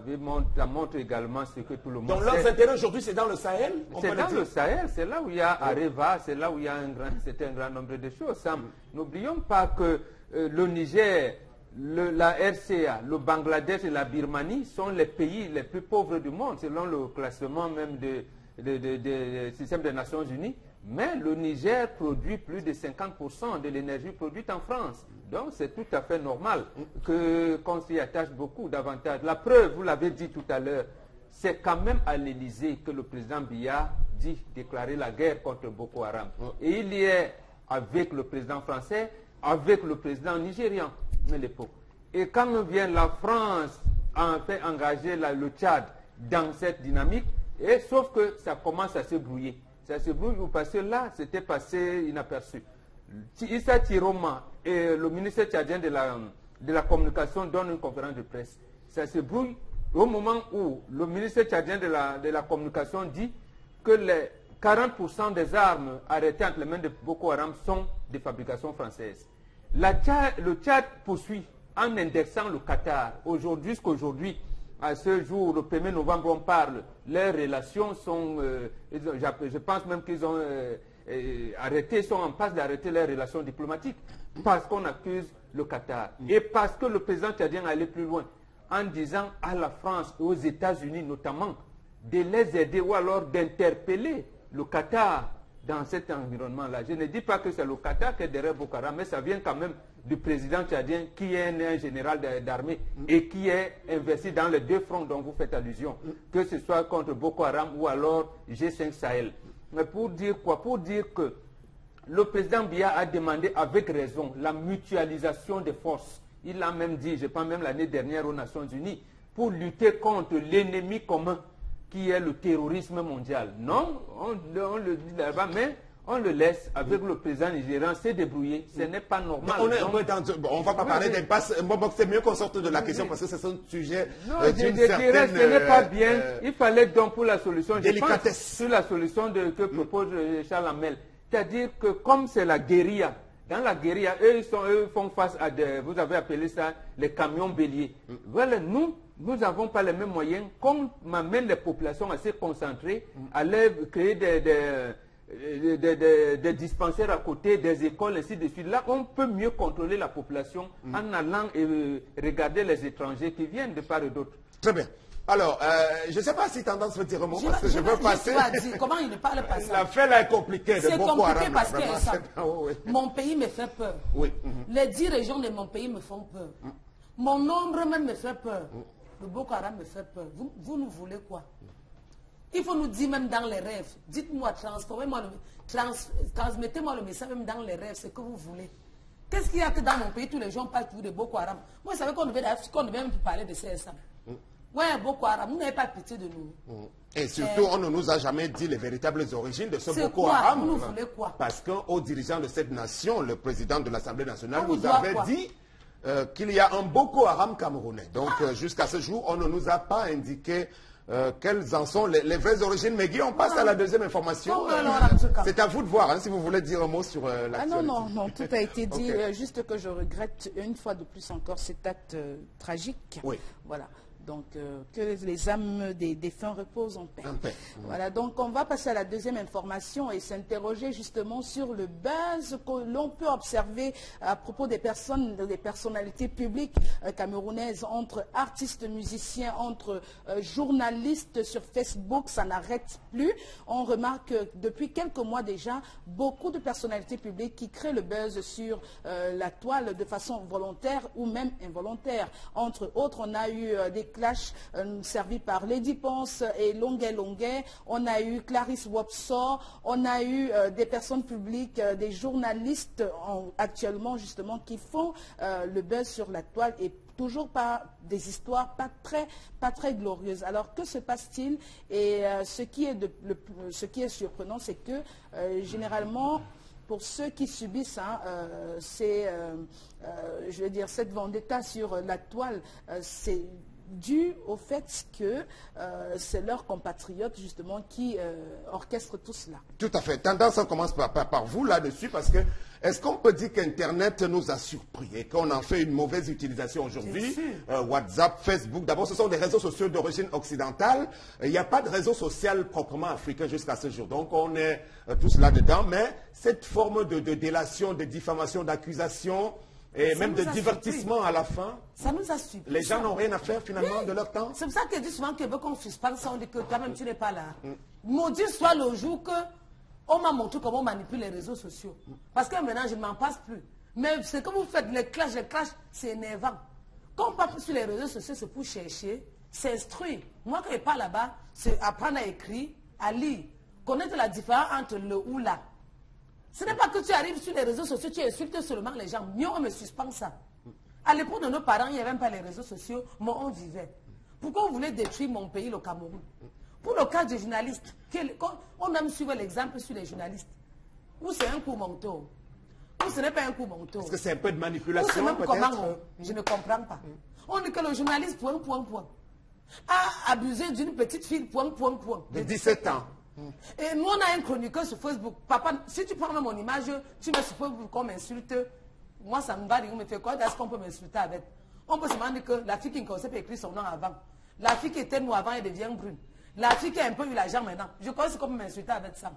montre également ce que tout le monde sait. Donc leurs intérêts aujourd'hui, c'est dans le Sahel? C'est dans le Sahel, c'est là où il y a Areva, c'est là où il y a un grand nombre de choses, Sam. N'oublions pas que le Niger, la RCA, le Bangladesh et la Birmanie sont les pays les plus pauvres du monde, selon le classement même du système des Nations Unies. Mais le Niger produit plus de 50% de l'énergie produite en France. Donc c'est tout à fait normal qu'on s'y attache beaucoup davantage. La preuve, vous l'avez dit tout à l'heure, c'est quand même à l'Élysée que le président Biya dit déclarer la guerre contre Boko Haram. Et il y est avec le président français, avec le président nigérian. L'époque. Et quand vient la France en fait engager le Tchad dans cette dynamique, et sauf que ça commence à se brouiller. Ça se brouille parce que là, c'était passé inaperçu. Issa Tiroma et le ministre tchadien de la communication donnent une conférence de presse. Ça se brouille au moment où le ministre tchadien de la communication dit que les 40% des armes arrêtées entre les mains de Boko Haram sont de fabrication française. Le Tchad poursuit en indexant le Qatar. Aujourd'hui, jusqu'aujourd'hui, à ce jour, le 1er novembre, on parle, leurs relations sont, je pense même qu'ils ont sont en passe d'arrêter leurs relations diplomatiques parce qu'on accuse le Qatar. Et parce que le président tchadien allait plus loin en disant à la France et aux États-Unis notamment de les aider ou alors d'interpeller le Qatar dans cet environnement-là. Je ne dis pas que c'est le Qatar qui est derrière Boko Haram, mais ça vient quand même du président tchadien qui est un général d'armée et qui est investi dans les deux fronts dont vous faites allusion, que ce soit contre Boko Haram ou alors G5 Sahel. Mais pour dire quoi? Pour dire que le président Biya a demandé avec raison la mutualisation des forces. Il l'a même dit, je pense même l'année dernière aux Nations Unies, pour lutter contre l'ennemi commun qui est le terrorisme mondial. Non, on le dit là-bas, mais on le laisse avec le président nigérian se débrouiller. Ce n'est pas normal. On ne va pas parler d'impasse. C'est mieux qu'on sorte de la question parce que c'est un sujet d'une certaine... ce n'est pas bien. Il fallait donc pour la solution, délicatesse. Je pense, sur la solution que propose Charles Hamel. C'est-à-dire que comme c'est la guérilla, dans la guérilla, eux font face à des, vous avez appelé ça les camions béliers. Voilà, nous n'avons pas les mêmes moyens. Qu'on m'amène les populations assez concentrées, à leur créer des dispensaires à côté, des écoles, ainsi de suite. Là, on peut mieux contrôler la population en allant regarder les étrangers qui viennent de part et d'autre. Très bien. Alors, je ne sais pas si Tendance veut dire un mot parce que je veux passer. Comment il ne parle pas ça? L'affaire là est compliquée. C'est compliqué parce que oui. Mon pays me fait peur. Oui. Les 10 régions de mon pays me font peur. Mon nombre même me fait peur. Le Boko Haram me fait peur. Vous nous voulez quoi? Il faut nous dire même dans les rêves. Dites-moi, transmettez-moi le message même dans les rêves, ce que vous voulez. Qu'est-ce qu'il y a que dans mon pays, tous les gens parlent de Boko Haram? Moi, je savais qu'on devait même plus parler de CSA. Ouais, Boko Haram, vous n'avez pas pitié de nous. Et surtout, on ne nous a jamais dit les véritables origines de ce Boko Haram. Vous nous voulez quoi? Parce qu'au dirigeant de cette nation, le président de l'Assemblée nationale, nous avait dit qu'il y a un Boko Haram camerounais. Donc, jusqu'à ce jour, on ne nous a pas indiqué quelles en sont les vraies origines. Mais Guy, on passe à la deuxième information. C'est à vous de voir, hein, si vous voulez dire un mot sur l'actualité. Non, tout a été dit. Juste que je regrette une fois de plus encore cet acte tragique. Oui. Voilà. Donc, que les âmes des défunts reposent en paix. Voilà, donc on va passer à la deuxième information et s'interroger justement sur le buzz que l'on peut observer à propos des personnalités publiques camerounaises, entre artistes, musiciens, entre journalistes sur Facebook, ça n'arrête plus. On remarque que depuis quelques mois déjà, beaucoup de personnalités publiques qui créent le buzz sur la toile de façon volontaire ou même involontaire. Entre autres, on a eu des clash servi par Lady Ponce et Longuet. On a eu Clarisse Wopso, on a eu des personnes publiques, des journalistes actuellement justement qui font le buzz sur la toile et toujours pas des histoires pas très glorieuses. Alors que se passe-t-il? Et ce qui est surprenant, c'est que généralement pour ceux qui subissent je veux dire, cette vendetta sur la toile, c'est dû au fait que c'est leurs compatriotes justement qui orchestrent tout cela. Tout à fait. Tendance, on commence par vous là-dessus parce que est-ce qu'on peut dire qu'Internet nous a surpris et qu'on en fait une mauvaise utilisation aujourd'hui? WhatsApp, Facebook, d'abord ce sont des réseaux sociaux d'origine occidentale. Il n'y a pas de réseau social proprement africain jusqu'à ce jour. Donc on est tous là-dedans, mais cette forme de délation, de diffamation, d'accusation, et même de divertissement à la fin. Ça nous a surpris. Les gens n'ont rien à faire finalement de leur temps. C'est pour ça que je dis souvent qu'il veut qu'on suspende ça, on dit que toi-même tu n'es pas là. Maudit soit le jour que on m'a montré comment on manipule les réseaux sociaux. Parce que maintenant je ne m'en passe plus. Mais ce que vous faites, les clashs, c'est énervant. Quand on parle sur les réseaux sociaux, c'est pour chercher, s'instruire. Moi quand je parle là-bas, c'est apprendre à écrire, à lire, connaître la différence entre le ou la. Ce n'est pas que tu arrives sur les réseaux sociaux, tu insultes seulement les gens. Mieux, on me suspend ça. À l'époque de nos parents, il n'y avait même pas les réseaux sociaux, mais on vivait. Pourquoi vous voulez détruire mon pays, le Cameroun? Pour le cas des journalistes, on aime suivre l'exemple sur les journalistes. Ou c'est un coup manteau, ou ce n'est pas un coup manteau. Est-ce que c'est un peu de manipulation peut-être? Je ne comprends pas. On dit que le journaliste, a abusé d'une petite fille, de 17 ans. Et nous, on a un chroniqueur sur Facebook. Papa, si tu prends mon image, tu me sur Facebook comme insulte. Moi, ça me va, on me fait quoi? Est-ce qu'on peut m'insulter avec? On peut se demander que la fille qui ne connaissait pas écrire son nom avant, la fille qui était noire avant, elle devient brune. La fille qui a un peu eu l'argent maintenant. Je crois que c'est comme m'insulter avec ça.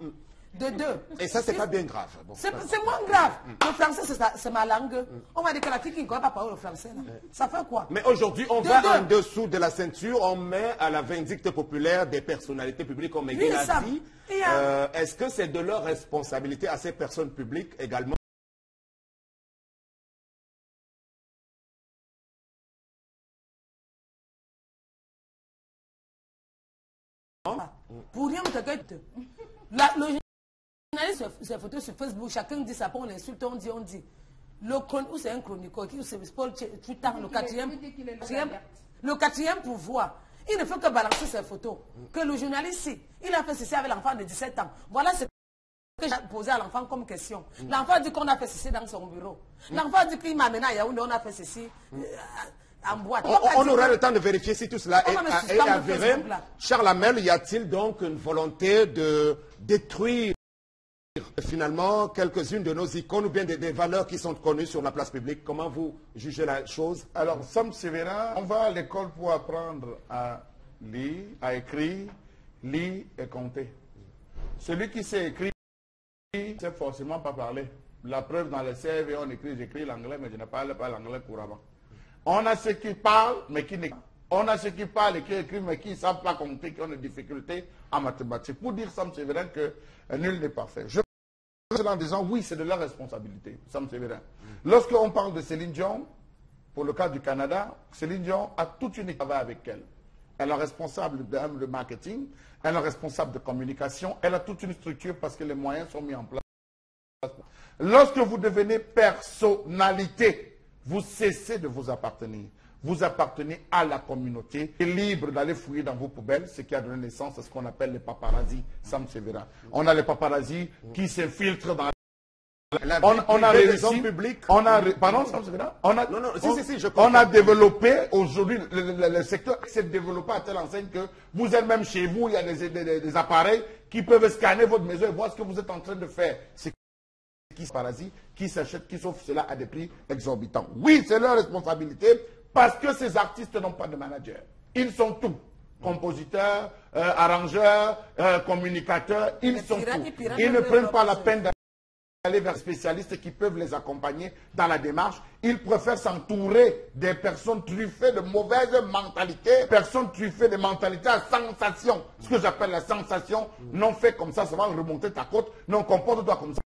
De deux. Et ça, c'est pas bien grave. Bon, c'est moins grave. Le français, c'est ma langue. On va dire que la fille qui ne connaît pas parler le français, là, ça fait quoi? Mais aujourd'hui, on va en dessous de la ceinture, on met à la vindicte populaire des personnalités publiques, comme Miguel a dit. Est-ce que c'est de leur responsabilité à ces personnes publiques également? Pour rien, le journaliste, ses photos sur Facebook, chacun dit ça, on l'insulte, on dit. Ou c'est un chroniqueur, qui c'est Paul Twitter, le quatrième pouvoir. Il ne fait que balancer ses photos. Que le journaliste, il a fait ceci avec l'enfant de 17 ans. Voilà ce que j'ai posé à l'enfant comme question. L'enfant dit qu'on a fait ceci dans son bureau. L'enfant dit qu'il m'a amené à Yaoundé, on a fait ceci en boîte. On aura le temps de vérifier si tout cela est avéré. Charles Hamel, y a-t-il donc une volonté de détruire finalement quelques-unes de nos icônes ou bien des valeurs qui sont connues sur la place publique? Comment vous jugez la chose? Alors, Sam Sévérin, on va à l'école pour apprendre à lire, à écrire, lire et compter. Celui qui sait écrire, ne sait forcément pas parler. La preuve, dans le CV, on écrit, j'écris l'anglais, mais je ne parle pas l'anglais couramment. On a ceux qui parlent, mais qui n'écrivent. On a ceux qui parlent et qui écrivent, mais qui ne savent pas compter, qui ont des difficultés en mathématiques. Pour dire, Sam Sévérin, que nul n'est parfait. Je pense en disant, oui, c'est de la responsabilité, Sam Sévérin. Lorsqu'on parle de Céline Dion, pour le cas du Canada, Céline Dion a toute une équipe avec elle. Elle est responsable de marketing, elle est responsable de communication, elle a toute une structure parce que les moyens sont mis en place. Lorsque vous devenez personnalité, vous cessez de vous appartenir. Vous appartenez à la communauté, et libre d'aller fouiller dans vos poubelles, ce qui a donné naissance à ce qu'on appelle les paparazzis, Sam Sévérin. On a les paparazzis qui s'infiltrent dans on a réussi, pardon, Sam Sévérin, on a développé aujourd'hui, le secteur s'est développé à telle enseigne que vous êtes même chez vous, il y a des appareils qui peuvent scanner votre maison et voir ce que vous êtes en train de faire. C'est qui parasites, qui s'achètent, qui s'offrent cela à des prix exorbitants. Oui, c'est leur responsabilité parce que ces artistes n'ont pas de manager. Ils sont tout. Compositeurs, arrangeurs, communicateurs, ils sont tout. Ils ne prennent pas la peine d'aller vers des spécialistes qui peuvent les accompagner dans la démarche. Ils préfèrent s'entourer des personnes truffées de mauvaises mentalités, personnes truffées de mentalités à sensation. Ce que j'appelle la sensation, non fait comme ça va remonter ta côte, non comporte-toi comme ça.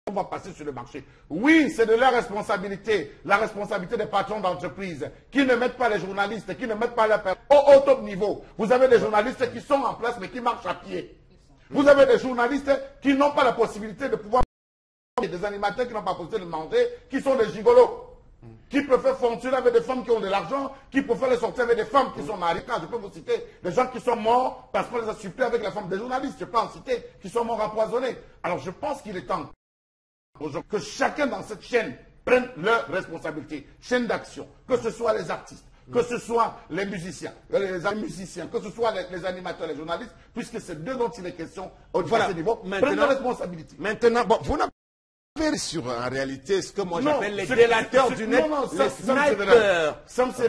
On va passer sur le marché. Oui, c'est de leur responsabilité, la responsabilité des patrons d'entreprise, qui ne mettent pas les journalistes, qui ne mettent pas les personnes au top niveau. Vous avez des journalistes qui sont en place, mais qui marchent à pied. Vous avez des journalistes qui n'ont pas la possibilité de pouvoir... des animateurs qui n'ont pas la possibilité de manger, qui sont des gigolos, qui préfèrent fonctionner avec des femmes qui ont de l'argent, qui préfèrent les sortir avec des femmes qui sont mariées. Je peux vous citer des gens qui sont morts parce qu'on les a supplés avec la femme des journalistes. Je peux en citer, qui sont morts empoisonnés. Alors je pense qu'il est temps que chacun dans cette chaîne prenne leur responsabilité, chaîne d'action, que ce soit les artistes, que ce soit les musiciens, que ce soit les animateurs, les journalistes, puisque c'est d'eux dont il est question au niveau, prennent leur responsabilité. Maintenant, bon, vous n'avez sur en réalité ce que moi j'appelle les délateurs du net, les snipers.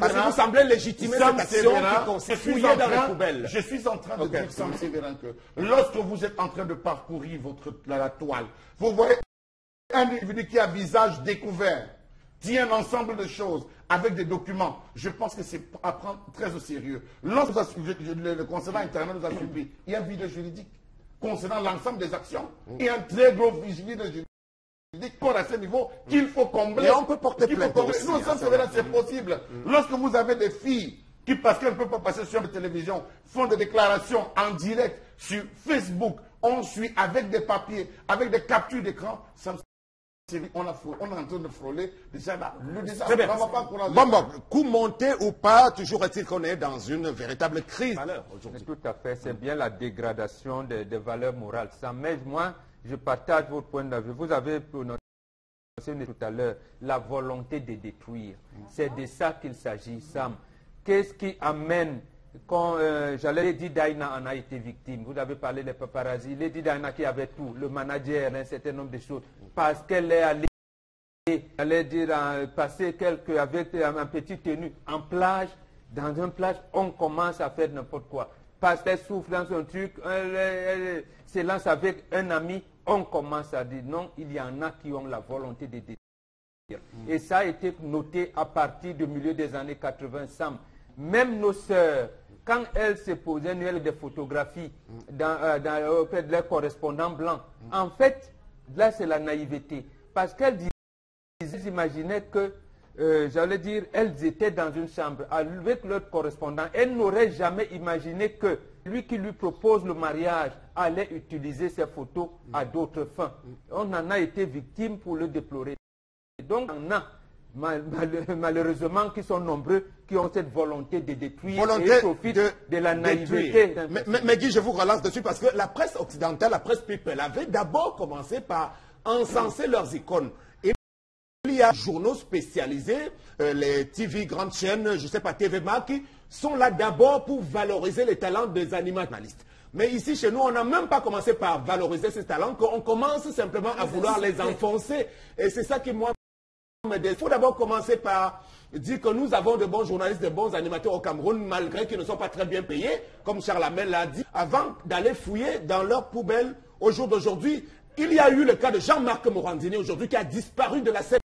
Parce que vous semblez légitimer cette action qui consiste fouiller dans les poubelles. Je suis en train de dire, Sam Sévérin, que lorsque vous êtes en train de parcourir la toile, vous voyez un individu qui a visage découvert, dit un ensemble de choses avec des documents. Je pense que c'est à prendre très au sérieux. Lorsque le conseiller interne nous a surpris, il y a un vide juridique concernant l'ensemble des actions. Il y a un très gros vide juridique pour à ce niveau qu'il faut combler. Et on peut porter plainte aussi. Non, ça c'est possible. Lorsque vous avez des filles qui, parce qu'elles ne peuvent pas passer sur la télévision, font des déclarations en direct sur Facebook, on suit avec des papiers, avec des captures d'écran, on est en train de frôler déjà là. Le désastre ne va pas encourager. Bon, coup monté ou pas, toujours est-il qu'on est dans une véritable crise aujourd'hui. Tout à fait, c'est bien la dégradation des valeurs morales. Ça, mais moi, je partage votre point de vue. Vous avez prononcé tout à l'heure la volonté de détruire. C'est de ça qu'il s'agit, Sam. Qu'est-ce qui amène, quand Lady Diana en a été victime, vous avez parlé des paparazzi, Lady Diana qui avait tout, le manager, un certain nombre de choses, parce qu'elle est allée j'allais dire, passer avec un petit tenue en plage, dans une plage, on commence à faire n'importe quoi. Parce qu'elle souffre dans son truc, elle se lance avec un ami, on commence à dire non, il y en a qui ont la volonté de détruire. Et ça a été noté à partir du milieu des années 80, Sam. Même nos sœurs, quand elles se posaient des photographies auprès de leurs correspondants blancs, en fait, là c'est la naïveté. Parce qu'elles imaginaient que, j'allais dire, elles étaient dans une chambre avec leur correspondant. Elles n'auraient jamais imaginé que lui qui lui propose le mariage allait utiliser ces photos à d'autres fins. On en a été victime pour le déplorer. Donc, on a malheureusement qui sont nombreux qui ont cette volonté de détruire et profitent de la naïveté. Mais Guy, je vous relance dessus parce que la presse occidentale, la presse people avait d'abord commencé par encenser leurs icônes. Et il y a des journaux spécialisés, les TV, grandes chaînes, je ne sais pas, TVMA, qui sont là d'abord pour valoriser les talents des animateurs. Mais ici, chez nous, on n'a même pas commencé par valoriser ces talents, qu'on commence simplement à vouloir les enfoncer. Et c'est ça qui, moi, il faut d'abord commencer par dire que nous avons de bons journalistes, de bons animateurs au Cameroun, malgré qu'ils ne sont pas très bien payés, comme Charles Hamel l'a dit, avant d'aller fouiller dans leurs poubelles au jour d'aujourd'hui. Il y a eu le cas de Jean-Marc Morandini aujourd'hui qui a disparu de la scène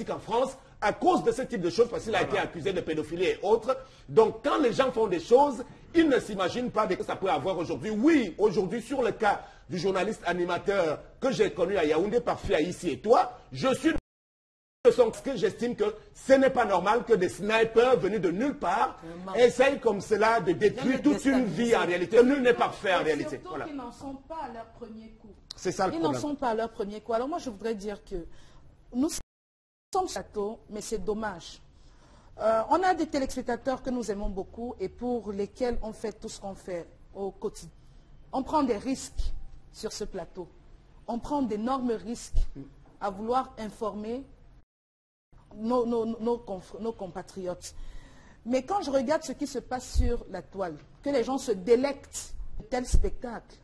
en France à cause de ce type de choses, parce qu'il a été accusé de pédophilie et autres. Donc quand les gens font des choses, ils ne s'imaginent pas que ça peut avoir aujourd'hui. Oui, aujourd'hui, sur le cas du journaliste animateur que j'ai connu à Yaoundé par Fia ici et toi, je suis parce que j'estime que ce n'est pas normal que des snipers venus de nulle part essayent comme cela de détruire toute une vie en réalité. Nul n'est parfait en réalité. Surtout qu'ils n'en sont pas à leur premier coup. C'est ça le problème. Ils n'en sont pas à leur premier coup. Alors moi je voudrais dire que nous sommes châteaux, mais c'est dommage. On a des téléspectateurs que nous aimons beaucoup et pour lesquels on fait tout ce qu'on fait au quotidien. On prend des risques sur ce plateau. On prend d'énormes risques à vouloir informer nos compatriotes. Mais quand je regarde ce qui se passe sur la toile, que les gens se délectent de tel spectacle,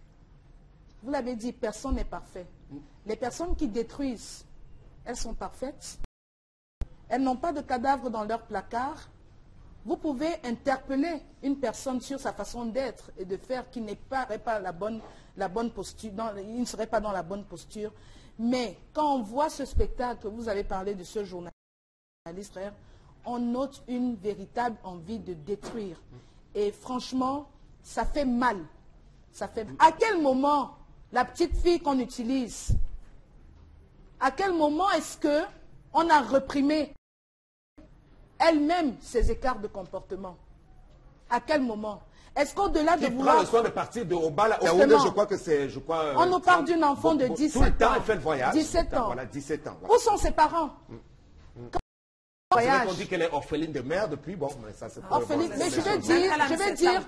vous l'avez dit, personne n'est parfait. Les personnes qui détruisent, elles sont parfaites. Elles n'ont pas de cadavre dans leur placard. Vous pouvez interpeller une personne sur sa façon d'être et de faire qui n'est pas la bonne posture, il ne serait pas dans la bonne posture. Mais quand on voit ce spectacle, vous avez parlé de ce journaliste, on note une véritable envie de détruire. Et franchement, ça fait mal. À quel moment la petite fille qu'on utilise, à quel moment est-ce qu'on a reprimé elle-même ses écarts de comportement? À quel moment? Est-ce qu'au-delà de vouloir... prend le soin de partir de Obala à Yaoundé, je crois que c'est... on nous parle d'une enfant de 17 ans. Tout le temps, elle fait le voyage. 17 ans. Voilà, 17 ans. Voilà. Où sont ses parents? C'est vrai qu'on dit qu'elle est orpheline de mère depuis, bon, mais ça c'est pas... Orpheline, mais je vais dire,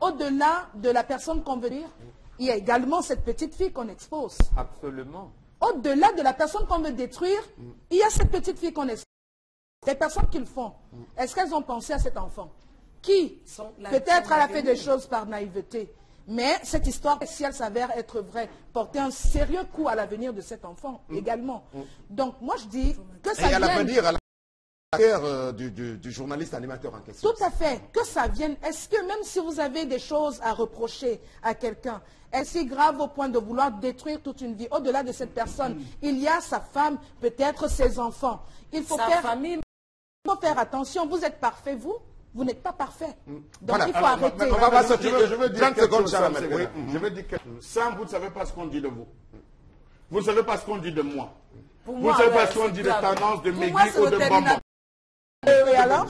au-delà de la personne qu'on veut dire, il y a également cette petite fille qu'on expose. Absolument. Au-delà de la personne qu'on veut détruire, il y a cette petite fille qu'on expose. Les personnes qui le font, est-ce qu'elles ont pensé à cet enfant qui, peut-être, elle a fait des choses par naïveté, mais cette histoire, si elle s'avère être vraie, porter un sérieux coup à l'avenir de cet enfant également. Donc, moi, je dis que ça vienne... à l'avenir, à la carrière du journaliste animateur en question. Tout à fait. Que ça vienne. Est-ce que même si vous avez des choses à reprocher à quelqu'un, est-ce si grave au point de vouloir détruire toute une vie? Au-delà de cette personne, il y a sa femme, peut-être ses enfants. Il faut faire attention. Vous êtes parfait, vous n'êtes pas parfait. Donc voilà. Il faut arrêter. On va sortir. Je veux dire 30 secondes, je veux dire que Sam, vous ne savez pas ce qu'on dit de vous. Vous ne savez pas ce qu'on dit de moi. Vous ne savez pas ce qu'on dit de Tendance, de Megui ou de Bambam. Et alors?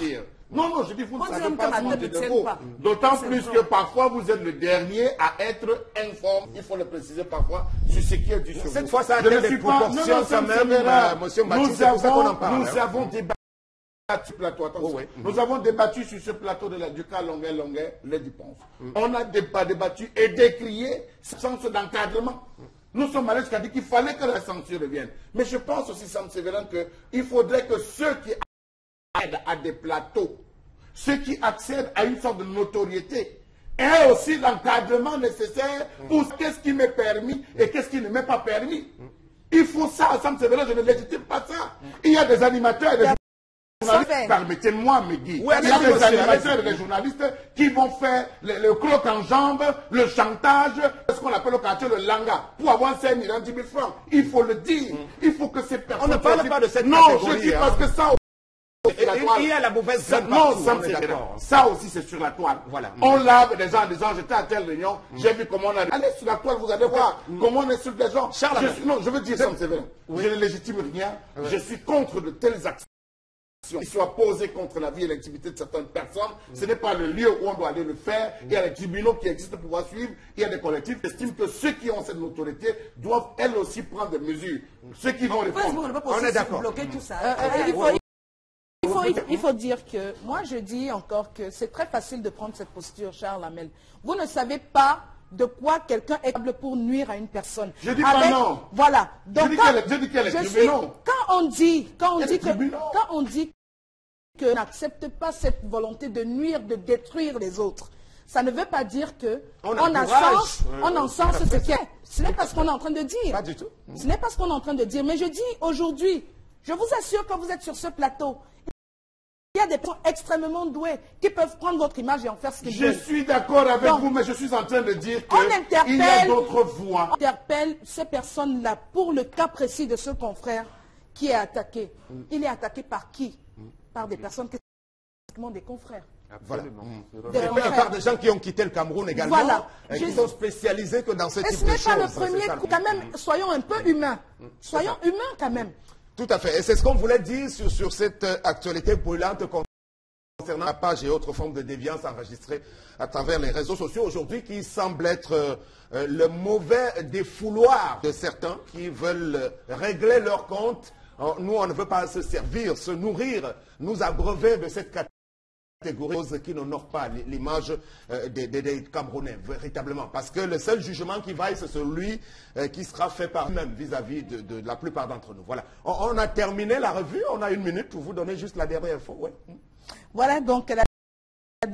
Non, je dis vous ne savez pas ce qu'on dit de vous. D'autant plus que parfois vous êtes le dernier à être informé, il faut le préciser parfois, sur ce qui est dit sur vous. Cette fois, ça a été des proportions quand même, monsieur Baptiste, c'est pour ça qu'on en parle. Nous avons débattu plateau, nous avons débattu sur ce plateau du cas Longuet, les dépenses. On a débattu et décrié ce sens d'encadrement. Nous sommes allés jusqu'à dire qu'il fallait que la censure revienne. Mais je pense aussi, Sam Sévérin, qu'il faudrait que ceux qui accèdent à des plateaux, ceux qui accèdent à une sorte de notoriété, aient aussi l'encadrement nécessaire pour qu'est-ce qui m'est permis et qu'est-ce qui ne m'est pas permis. Il faut ça, Sam Severin, je ne légitime pas ça. Il y a des animateurs et des journalistes, permettez-moi, Megui. Oui, il y a des animateurs et des journalistes qui vont faire le croc en jambe, le chantage, ce qu'on appelle au quartier le langa, pour avoir 5 000, 10 000 francs. Il faut le dire. Il faut que ces personnes... On ne parle pas de cette non, catégorie. Non, je dis parce que ça... Il y a la mauvaise graine non, partout, ça aussi c'est sur la toile. Voilà. On lave des gens en disant j'étais à telle réunion, j'ai vu comment on a... Allez sur la toile, vous allez voir comment on insulte des gens. Non, je veux dire ça, c'est vrai. Je ne légitime rien. Je suis contre de telles actions qui soient posées contre la vie et l'intimité de certaines personnes. Ce n'est pas le lieu où on doit aller le faire. Il y a les tribunaux qui existent pour pouvoir suivre. Il y a des collectifs qui estiment que ceux qui ont cette notoriété doivent elles aussi prendre des mesures. Ceux qui vont répondre. On est d'accord. Bloquer tout ça. Il faut dire que, moi je dis encore que c'est très facile de prendre cette posture, Charles Hamel. Vous ne savez pas de quoi quelqu'un est capable pour nuire à une personne. Je dis pas non. Voilà. Donc, je dis qu'elle est tribunaux. Quand on dit que n'accepte pas cette volonté de nuire, de détruire les autres, ça ne veut pas dire que on encense ce qui est. Ce n'est pas ce qu'on est en train de dire. Pas du tout. Ce n'est pas ce qu'on est en train de dire. Mais je dis aujourd'hui, je vous assure, quand vous êtes sur ce plateau, il y a des personnes extrêmement douées qui peuvent prendre votre image et en faire ce qu'ils veulent. Je suis d'accord avec vous, mais je suis en train de dire qu'il y a d'autres voies. On interpelle ces personnes-là pour le cas précis de ce confrère qui est attaqué. Il est attaqué par qui? Par des personnes qui sont des confrères. Absolument. Voilà. Par des gens qui ont quitté le Cameroun également, voilà. qui sont spécialisés que dans ce type de choses. Et ce n'est pas le premier coup. Quand même, soyons un peu humains. Soyons humains quand même. Tout à fait. Et c'est ce qu'on voulait dire sur cette actualité brûlante concernant la page et autres formes de déviance enregistrées à travers les réseaux sociaux aujourd'hui, qui semble être le mauvais défouloir de certains qui veulent régler leur compte. Nous, on ne veut pas se servir, se nourrir, nous abreuver de cette catégorie qui n'honore pas l'image des Camerounais, véritablement. Parce que le seul jugement qui vaille, c'est celui qui sera fait par nous-mêmes vis-à-vis de la plupart d'entre nous. Voilà. On a terminé la revue, on a 1 minute pour vous donner juste la dernière info. Ouais. Voilà, donc la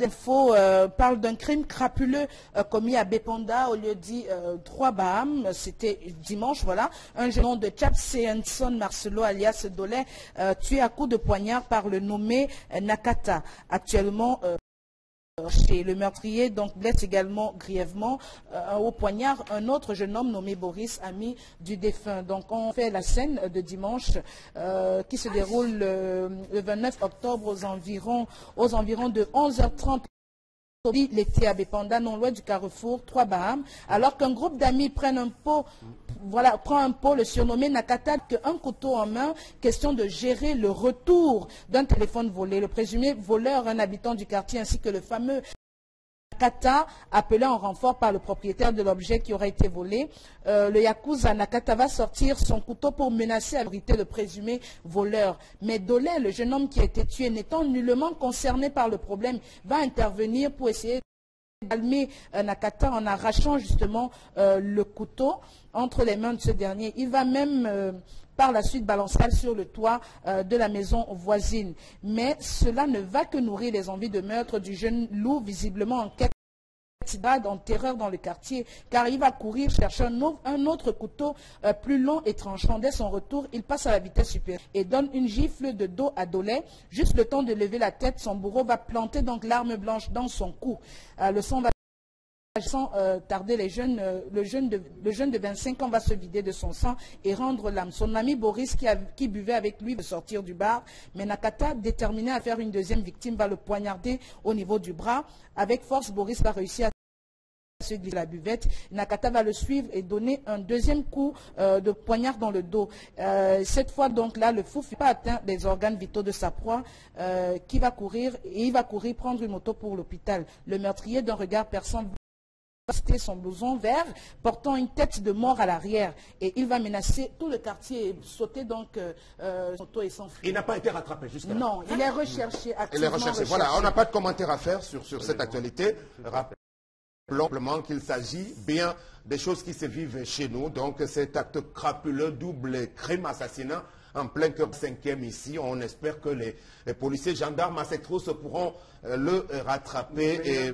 info parle d'un crime crapuleux commis à Bépanda au lieu dit 3 Baham. C'était dimanche, voilà. Un jeune homme de Chapseanson Marcelo alias Dolé tué à coups de poignard par le nommé Nakata. Actuellement chez le meurtrier, donc blesse également grièvement au poignard un autre jeune homme nommé Boris, ami du défunt. Donc on fait la scène de dimanche qui se déroule le 29 octobre aux environs de 11h30. L'été à Bépanda, non loin du carrefour 3 Baham, alors qu'un groupe d'amis prend un pot, le surnommé Nakata, un couteau en main, question de gérer le retour d'un téléphone volé. Le présumé voleur, un habitant du quartier, ainsi que le fameux Nakata, appelé en renfort par le propriétaire de l'objet qui aurait été volé. Le Yakuza Nakata va sortir son couteau pour menacer à l'autorité le présumé voleur. Mais Dolé, le jeune homme qui a été tué, n'étant nullement concerné par le problème, va intervenir pour essayer de calmer Nakata en arrachant justement le couteau entre les mains de ce dernier. Il va même par la suite balancer sur le toit de la maison voisine. Mais cela ne va que nourrir les envies de meurtre du jeune loup, visiblement en quête en terreur dans le quartier, car il va courir chercher un autre couteau plus long et tranchant. Dès son retour, il passe à la vitesse supérieure et donne une gifle de dos à Dolé. Juste le temps de lever la tête, son bourreau va planter donc l'arme blanche dans son cou. Le sang va sans tarder, le jeune de 25 ans va se vider de son sang et rendre l'âme. Son ami Boris, qui buvait avec lui, veut sortir du bar, mais Nakata, déterminé à faire une deuxième victime, va le poignarder au niveau du bras. Avec force, Boris va réussir à se glisser la buvette. Nakata va le suivre et donner un deuxième coup de poignard dans le dos. Cette fois, donc là, le fou ne fut pas atteint des organes vitaux de sa proie, il va courir prendre une moto pour l'hôpital. Le meurtrier, d'un regard perçant, son blouson vert, portant une tête de mort à l'arrière, et il va menacer tout le quartier et sauter donc son auto et s'enfuir. Il n'a pas été rattrapé jusqu'à là. Non, il est recherché, activement recherché. Voilà, on n'a pas de commentaire à faire sur cette actualité. Rappelons qu'il s'agit bien des choses qui se vivent chez nous. Donc cet acte crapuleux, double crime, assassinat, en plein cœur 5e ici. On espère que les policiers, gendarmes à cette trousse pourront le rattraper.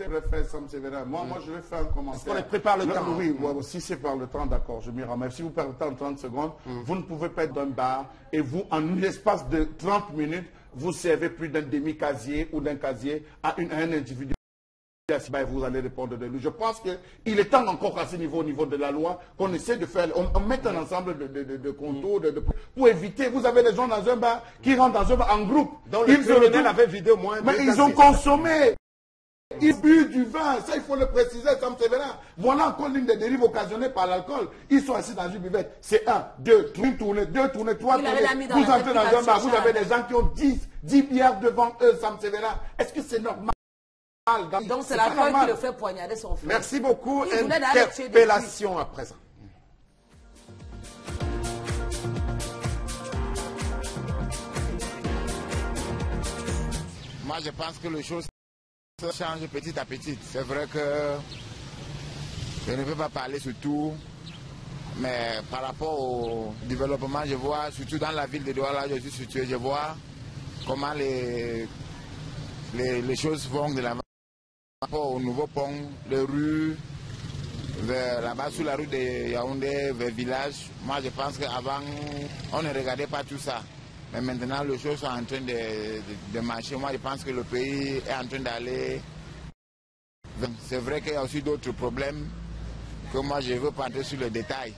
préfère Sam Sévérin. Moi, je vais faire un commentaire. Est-ce qu'on prépare le temps? Oui, si c'est par le temps, d'accord, je m'y remets. Si vous perdez le temps en 30 secondes, vous ne pouvez pas être dans un bar et vous, en l'espace de 30 minutes, vous servez plus d'un demi-casier ou d'un casier à un individu. Vous allez répondre de lui. Je pense qu'il est temps encore à ce niveau, au niveau de la loi, qu'on essaie de faire, on mette un ensemble de contours pour éviter. Vous avez des gens dans un bar qui rentrent dans un bar en groupe. Donc le criminel avait vidé au moins. Mais ils ont consommé. Ils buent du vin, ça il faut le préciser, Sam Sévérin. Voilà encore l'une des dérives occasionnées par l'alcool. Ils sont assis dans une buvette. C'est 1, 2, 3 tournées, 3 tournées. Vous entrez dans un bar, vous avez des gens qui ont 10 bières devant eux, Sam Sévérin. Est-ce que c'est normal? Donc c'est l'alcool qui le fait poignarder son frère. Merci beaucoup. Interpellation à présent. Moi je pense que les choses change petit à petit. C'est vrai que je ne peux pas parler sur tout, mais par rapport au développement, je vois, surtout dans la ville de Douala, je suis situé, je vois comment les choses vont de l'avant. Par rapport au nouveau pont, les rues, là-bas sous la rue de Yaoundé, vers le village, moi je pense qu'avant, on ne regardait pas tout ça. Mais maintenant, les choses sont en train de marcher. Moi, je pense que le pays est en train d'aller. C'est vrai qu'il y a aussi d'autres problèmes que moi, je ne veux pas entrer sur le détail.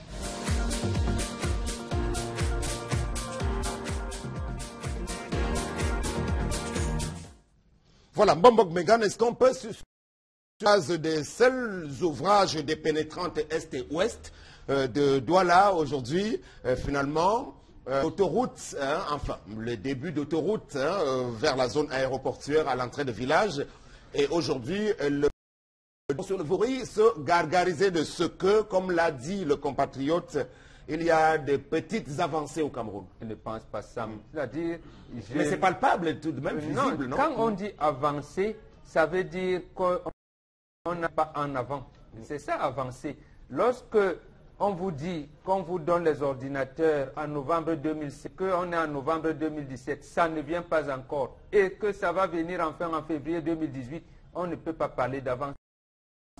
Voilà, Mbambok Megan, est-ce qu'on peut, sur la base des seuls ouvrages des pénétrantes Est et Ouest de Douala aujourd'hui, finalement, autoroute, enfin, le début d'autoroute vers la zone aéroportuaire à l'entrée de village. Et aujourd'hui, sur le Vouri se gargariser de ce que, comme l'a dit le compatriote, il y a des petites avancées au Cameroun. Je ne pense pas ça. C'est-à-dire, mais c'est palpable, tout de même visible, non? Quand on dit avancer, ça veut dire qu'on n'a pas en avant. C'est ça, avancer. Lorsque on vous dit qu'on vous donne les ordinateurs en novembre 2007, qu'on est en novembre 2017, ça ne vient pas encore. Et que ça va venir enfin en février 2018, on ne peut pas parler d'avance.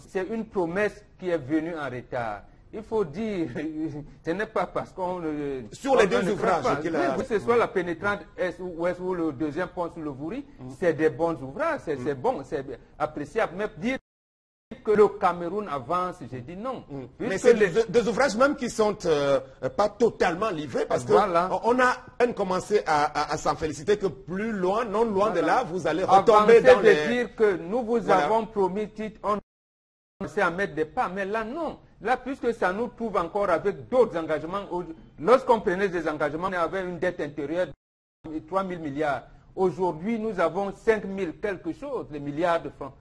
C'est une promesse qui est venue en retard. Il faut dire, ce n'est pas parce qu'on... Sur les deux ouvrages qu'il a... Que ce soit la pénétrante Est ou Ouest ou le deuxième pont sur le Vouri, c'est des bons ouvrages, c'est bon, c'est appréciable. Mais dire que le Cameroun avance, j'ai dit non. Mais c'est des ouvrages même qui sont pas totalement livrés parce qu'on a peine commencé à s'en féliciter que plus loin, non loin de là, vous allez retomber dans les... dire que nous vous avons promis, on commençait à mettre des pas, mais là non. Là, puisque ça nous trouve encore avec d'autres engagements, lorsqu'on prenait des engagements, on avait une dette intérieure de 3 000 milliards. Aujourd'hui, nous avons 5 000 quelque chose, les milliards de francs.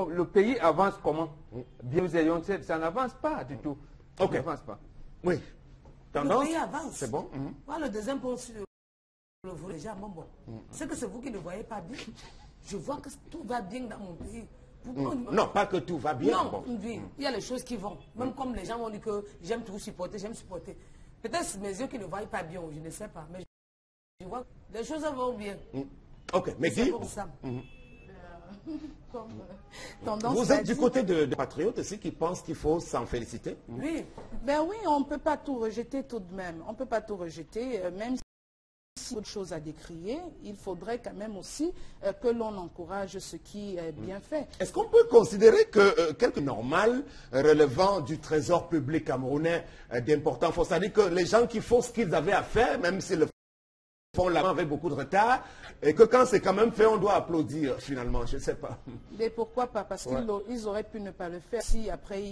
Le pays avance comment? Bien, nous ayons, ça n'avance pas du tout. Ok. Ça n'avance pas. Oui. Tendance? Le pays avance. C'est bon. Voilà, le deuxième point sur le vous déjà, bon. C'est que c'est vous qui ne voyez pas bien. Je vois que tout va bien dans mon pays. Non, pas que tout va bien. Non, bon. Il y a les choses qui vont. Même comme les gens vont dire que j'aime tout supporter, j'aime supporter. Peut-être mes yeux qui ne voient pas bien, je ne sais pas. Mais je vois que les choses vont bien. Ok, mais c'est pour ça. Vous êtes du côté de patriotes aussi qui pensent qu'il faut s'en féliciter? Oui, ben oui, on ne peut pas tout rejeter tout de même. On ne peut pas tout rejeter, même si autre chose à décrier, il faudrait quand même aussi que l'on encourage ce qui est bien fait. Est-ce qu'on peut considérer que quelque normal relevant du trésor public camerounais d'important, c'est-à-dire que les gens qui font ce qu'ils avaient à faire, même s'ils le font là avec beaucoup de retard, et que quand c'est quand même fait, on doit applaudir finalement, je ne sais pas. Mais pourquoi pas? Parce qu'ils auraient pu ne pas le faire. Si après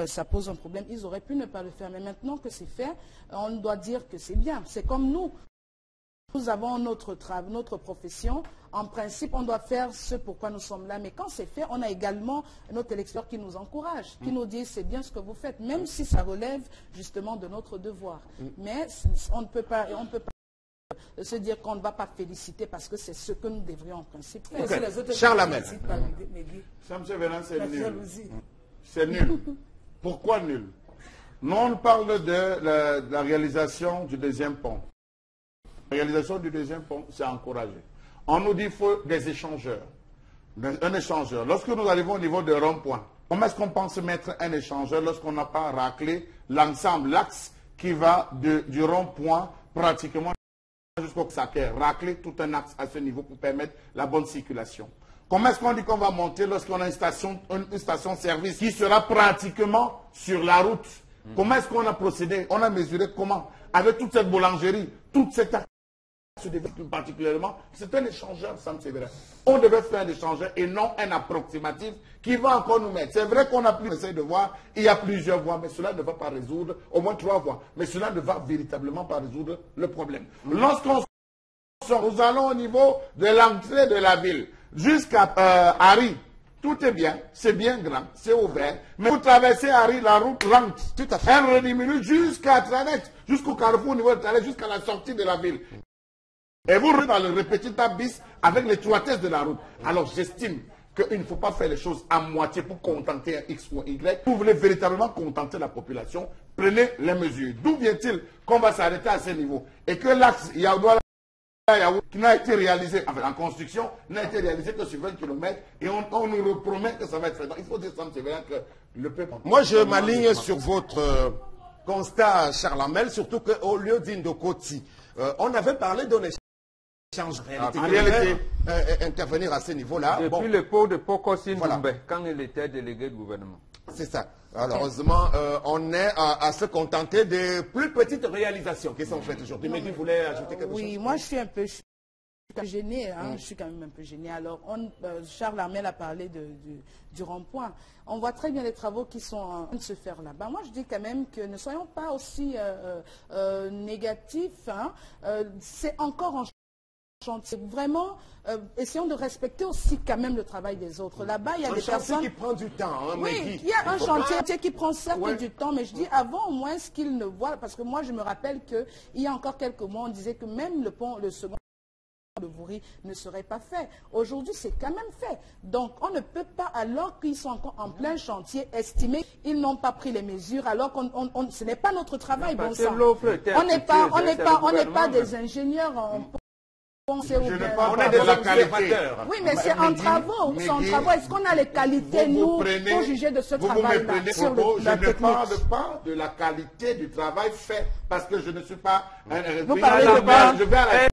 ça pose un problème, ils auraient pu ne pas le faire. Mais maintenant que c'est fait, on doit dire que c'est bien. C'est comme nous. Nous avons notre travail, notre profession. En principe, on doit faire ce pourquoi nous sommes là. Mais quand c'est fait, on a également notre électeur qui nous encourage, qui nous dit c'est bien ce que vous faites, même si ça relève justement de notre devoir. Mais on ne peut pas se dire qu'on ne va pas féliciter parce que c'est ce que nous devrions en principe faire. Okay. Charles Hamel. Sam Sévérin, c'est nul. C'est nul. Pourquoi nul? Nous, on parle de la réalisation du deuxième pont. La réalisation du deuxième pont, c'est encouragé. On nous dit qu'il faut des échangeurs. Un échangeur. Lorsque nous arrivons au niveau de rond-point, comment est-ce qu'on pense mettre un échangeur lorsqu'on n'a pas raclé l'ensemble, l'axe qui va du rond-point pratiquement jusqu'au Sacré, racler tout un axe à ce niveau pour permettre la bonne circulation. Comment est-ce qu'on dit qu'on va monter lorsqu'on a une station-service qui sera pratiquement sur la route? Comment est-ce qu'on a procédé? On a mesuré comment? Avec toute cette boulangerie, toute cette axe particulièrement, c'est un échangeur, ça me c'est vrai. On devait faire un échangeur et non un approximatif qui va encore nous mettre. C'est vrai qu'on a pu essayer de voir, il y a plusieurs voies, mais cela ne va pas résoudre, au moins 3 voies, mais cela ne va véritablement pas résoudre le problème. Lorsqu'on sort, nous allons au niveau de l'entrée de la ville, jusqu'à Harry. Tout est bien, c'est bien grand, c'est ouvert. Mais vous traversez Harry, la route rentre. Tout à fait. Elle rediminue jusqu'à Tranet, jusqu'au carrefour au niveau de Tranet, jusqu'à la sortie de la ville. Et vous rentrez dans le répétiteur bis avec l'étroitesse de la route. Alors j'estime qu'il ne faut pas faire les choses à moitié pour contenter un X ou un Y. Vous voulez véritablement contenter la population, prenez les mesures. D'où vient-il qu'on va s'arrêter à ce niveau? Et que l'axe Yaoundouala qui n'a été réalisé, enfin en construction, n'a été réalisé que sur 20 km et on nous repromet que ça va être fait. Donc, il faut dire ça, c'est vrai que le peuple... Moi, je m'aligne sur votre constat, Charles Amel, surtout qu'au lieu d'Indokoti, on avait parlé d'un échange en réalité. Intervenir à ce niveau-là. Depuis le pot de Pokosin Doumbé, quand il était délégué de gouvernement. C'est ça. Alors, heureusement, on est à se contenter des plus petites réalisations qui sont faites aujourd'hui. Mais vous voulez ajouter quelque chose? Oui, moi je suis un peu gênée. Je suis quand même un peu gênée. Alors, Charles Amel a parlé du rond-point. On voit très bien les travaux qui sont en train de se faire là-bas. Moi, je dis quand même que ne soyons pas aussi négatifs. C'est encore en chantier. Vraiment, essayons de respecter aussi quand même le travail des autres. Là-bas, il y a des personnes... qui prend du temps. Hein, oui, il y a un chantier qui prend certes du temps, mais je dis avant au moins ce qu'ils ne voient, parce que moi je me rappelle qu'il y a encore quelques mois, on disait que même le second de Vouri ne serait pas fait. Aujourd'hui, c'est quand même fait. Donc, on ne peut pas, alors qu'ils sont encore en plein chantier, estimer qu'ils n'ont pas pris les mesures, alors que ce n'est pas notre travail, bon sang. On n'est pas des ingénieurs. On a des observateurs. Oui, mais c'est en travaux. Est-ce qu'on a les qualités, nous, pour juger de ce travail-là? Je ne parle pas de la qualité du travail fait, parce que je ne suis pas un... Vous parlez de quoi? Je vais à la...